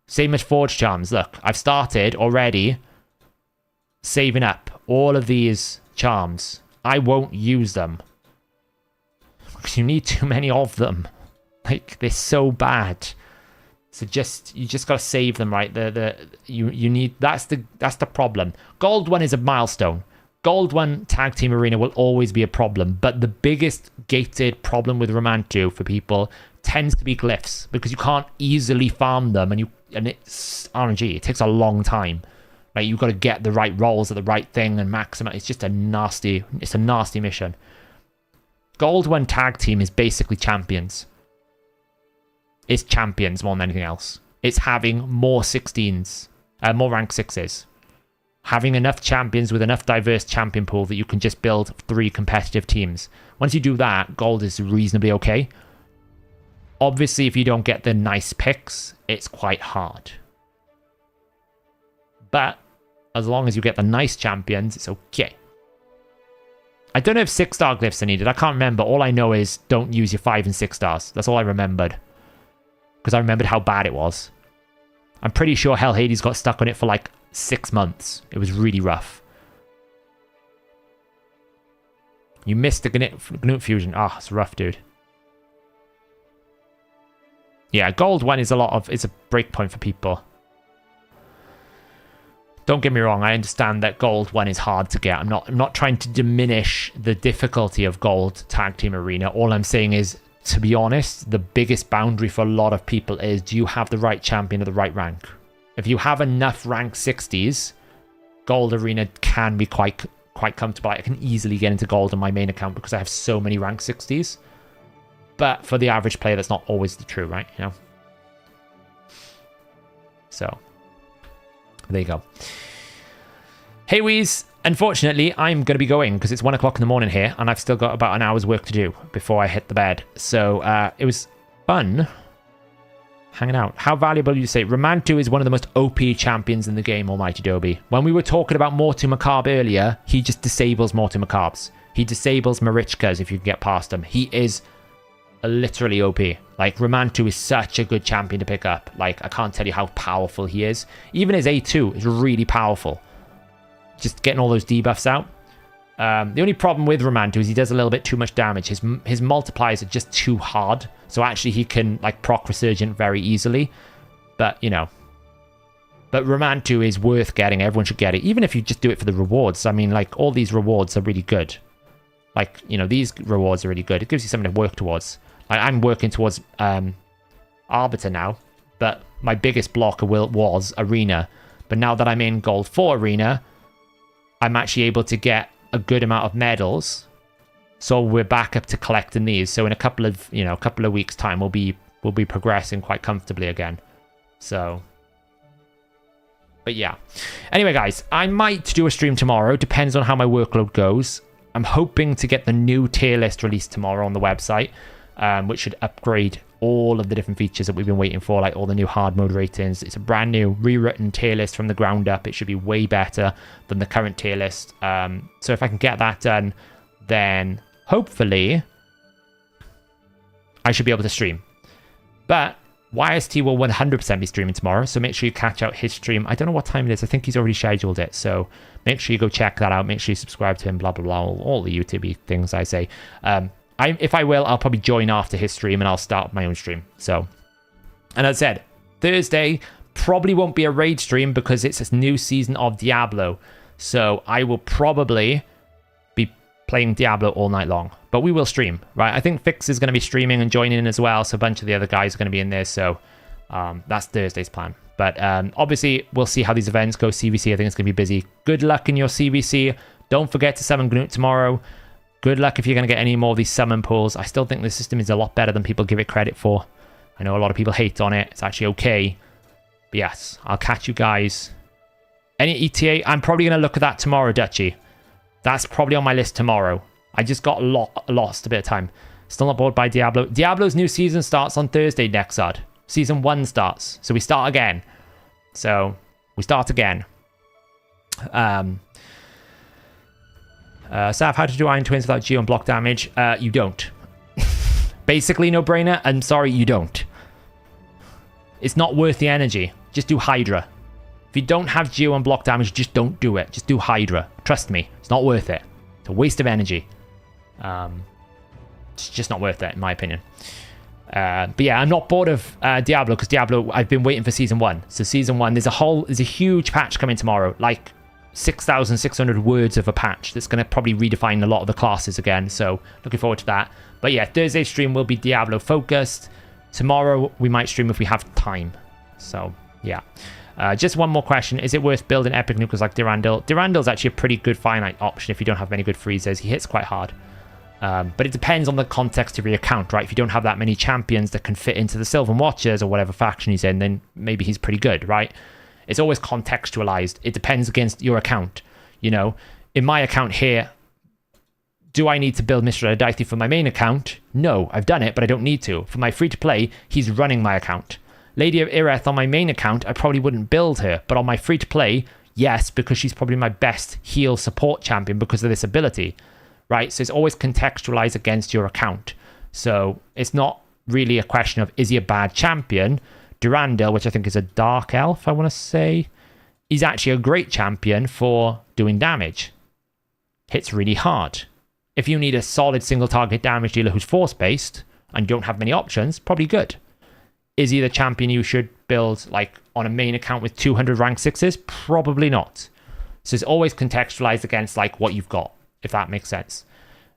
Same as Forge Charms. Look, I've started already saving up all of these charms. I won't use them, because you need too many of them. Like, they're so bad. So you just gotta save them, right? You need, that's the problem. Gold 1 is a milestone. Gold 1 Tag Team Arena will always be a problem, but the biggest gated problem with Romantu for people tends to be glyphs, because you can't easily farm them, and it's RNG. It takes a long time. Like, you've got to get the right rolls at the right thing and maximize. It's just a nasty mission. Gold 1 Tag Team is basically champions. It's champions more than anything else. It's having more 16s, more rank 6s. Having enough champions with enough diverse champion pool that you can just build 3 competitive teams. Once you do that, gold is reasonably okay. Obviously, if you don't get the nice picks, it's quite hard. But as long as you get the nice champions, it's okay. I don't know if 6-star glyphs are needed. I can't remember. All I know is don't use your 5 and 6 stars. That's all I remembered, because I remembered how bad it was. I'm pretty sure Hellhades got stuck on it for like 6 months. It was really rough. You missed the Gnut Fusion. Ah, it's rough, dude. Yeah, gold 1 is it's a breakpoint for people. Don't get me wrong, I understand that gold 1 is hard to get. I'm not trying to diminish the difficulty of gold Tag Team Arena. All I'm saying is, to be honest, the biggest boundary for a lot of people is, do you have the right champion at the right rank? If you have enough rank 60s, gold arena can be quite comfortable. I can easily get into gold on my main account because I have so many rank 60s. But for the average player, that's not always the true, right? You know. So there you go. Hey, Weez. Unfortunately, I'm going to be going because it's 1 o'clock in the morning here, and I've still got about an hour's work to do before I hit the bed. So it was fun hanging out. How valuable you say? Romantu is one of the most OP champions in the game, Almighty Dobie. When we were talking about Mortu Macabre earlier, he just disables Mortu Macabres. He disables Marichkas if you can get past him. He is literally OP. Like, Romantu is such a good champion to pick up. Like, I can't tell you how powerful he is. Even his A2 is really powerful. Just getting all those debuffs out. The only problem with Romantu is he does a little bit too much damage. His multipliers are just too hard. So actually he can like proc Resurgent very easily. But, you know. But Romantu is worth getting. Everyone should get it. Even if you just do it for the rewards. I mean, like, all these rewards are really good. Like, you know, these rewards are really good. It gives you something to work towards. Like, I'm working towards Arbiter now. But my biggest blocker was Arena. But now that I'm in Gold 4 Arena, I'm actually able to get a good amount of medals, so we're back up to collecting these. So in a couple of weeks time, we'll be progressing quite comfortably again. So But yeah. Anyway, guys, I might do a stream tomorrow. Depends on how my workload goes. I'm hoping to get the new tier list released tomorrow on the website, which should upgrade all of the different features that we've been waiting for, like all the new hard mode ratings. It's a brand new rewritten tier list from the ground up. It should be way better than the current tier list. So if I can get that done, then hopefully I should be able to stream. But YST will 100% be streaming tomorrow, so make sure you catch out his stream. I don't know what time it is. I think he's already scheduled it, so make sure you go check that out. Make sure you subscribe to him, blah, blah, blah, all the YouTube things I say. If I will, I'll probably join after his stream and I'll start my own stream. So, and as I said, Thursday probably won't be a raid stream because it's a new season of Diablo. So I will probably be playing Diablo all night long, but we will stream, right? I think Fix is going to be streaming and joining in as well. So a bunch of the other guys are going to be in there. So that's Thursday's plan. But obviously, we'll see how these events go. CvC, I think it's going to be busy. Good luck in your CvC. Don't forget to summon Gnut tomorrow. Good luck if you're going to get any more of these summon pools. I still think the system is a lot better than people give it credit for. I know a lot of people hate on it. It's actually okay. But yes, I'll catch you guys. Any ETA? I'm probably going to look at that tomorrow, Dutchy. That's probably on my list tomorrow. I just got lost a bit of time. Still not bored by Diablo. Diablo's new season starts on Thursday, Nexard. Season 1 starts. So we start again. Sav, how to do Iron Twins without Geo and block damage? You don't. Basically, no brainer. I'm sorry, you don't. It's not worth the energy. Just do Hydra. If you don't have Geo and block damage, just don't do it. Just do Hydra. Trust me, it's not worth it. It's a waste of energy. It's just not worth it, in my opinion. But yeah, I'm not bored of Diablo because Diablo, I've been waiting for Season 1. So Season 1, there's a huge patch coming tomorrow. Like 6,600 words of a patch that's going to probably redefine a lot of the classes again. So looking forward to that. But yeah, Thursday's stream will be Diablo focused. Tomorrow we might stream if we have time. So yeah. Just one more question. Is it worth building epic nukers like Durandal? Durandal's actually a pretty good finite option if you don't have many good freezers. He hits quite hard. But it depends on the context of your account, right? If you don't have that many champions that can fit into the Sylvan Watchers or whatever faction he's in, then maybe he's pretty good, right? It's always contextualized. It depends against your account. You know, in my account here, do I need to build Mr. Adaithi for my main account? No, I've done it, but I don't need to. For my free-to-play, he's running my account. Lady of Ireth on my main account, I probably wouldn't build her. But on my free-to-play, yes, because she's probably my best heal support champion because of this ability, right? So it's always contextualized against your account. So it's not really a question of, is he a bad champion? Durandal, which I think is a dark elf, I want to say, is actually a great champion for doing damage. Hits really hard. If you need a solid single target damage dealer who's force-based and don't have many options, probably good. Is he the champion you should build like on a main account with 200 rank 6s? Probably not. So it's always contextualized against like what you've got, if that makes sense.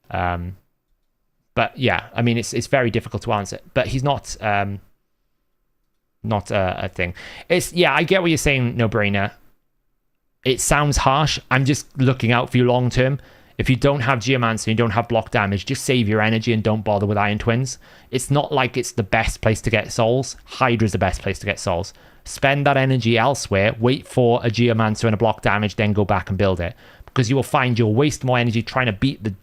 But yeah, I mean, it's very difficult to answer. But he's not a thing. Yeah, I get what you're saying, no brainer. It sounds harsh. I'm just looking out for you long term. If you don't have Geomancer and you don't have block damage, just save your energy and don't bother with Iron Twins. It's not like it's the best place to get souls. Hydra's the best place to get souls. Spend that energy elsewhere, wait for a Geomancer and a block damage, then go back and build it. Because you will find you'll waste more energy trying to beat the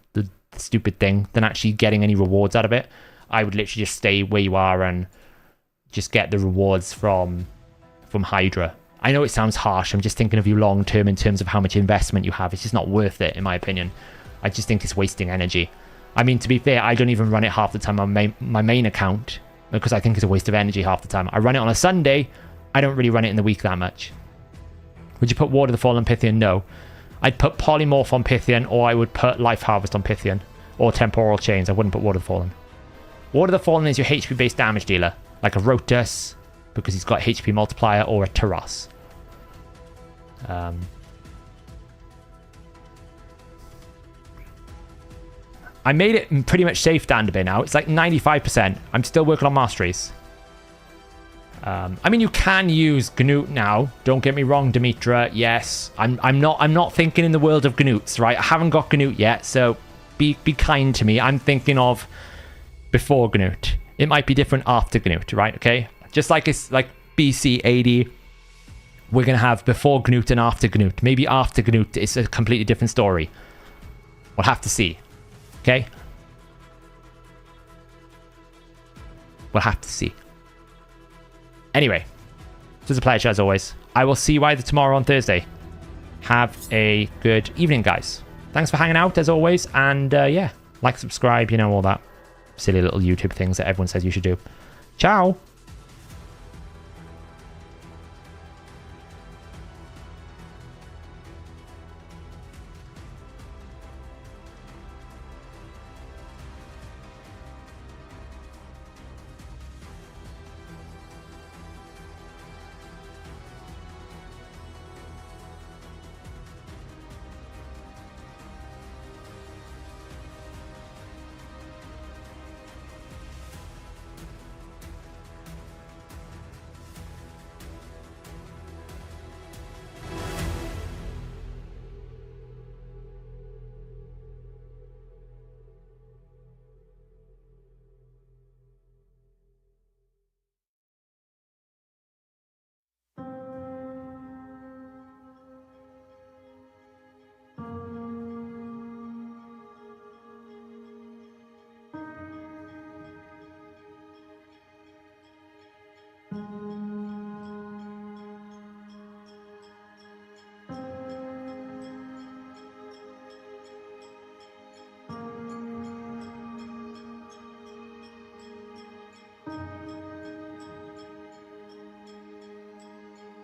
stupid thing than actually getting any rewards out of it. I would literally just stay where you are and just get the rewards from Hydra. I know it sounds harsh. I'm just thinking of you long term in terms of how much investment you have. It's just not worth it, in my opinion. I just think it's wasting energy. I mean, to be fair, I don't even run it half the time on my main account because I think it's a waste of energy half the time. I run it on a Sunday. I don't really run it in the week that much. Would you put Ward of the Fallen Pythian? No. I'd put Polymorph on Pythian, or I would put Life Harvest on Pythian, or Temporal Chains. I wouldn't put Ward of the Fallen. Ward of the Fallen is your HP-based damage dealer, like a Rotus, because he's got HP multiplier, or a Taras. I made it pretty much safe Dandabay now. It's like 95%. I'm still working on masteries. I mean, you can use Gnut now. Don't get me wrong, Demetra. Yes, I'm not thinking in the world of Gnuts, right? I haven't got Gnut yet, so be kind to me. I'm thinking of before Gnut. It might be different after Gnut, right? Okay, just like it's like BC 80 we're going to have before Gnut and after Gnut. Maybe after Gnut it's a completely different story. We'll have to see. Okay? We'll have to see. Anyway, it was a pleasure as always. I will see you either tomorrow or on Thursday. Have a good evening, guys. Thanks for hanging out as always. And yeah, like, subscribe, you know, all that silly little YouTube things that everyone says you should do. Ciao.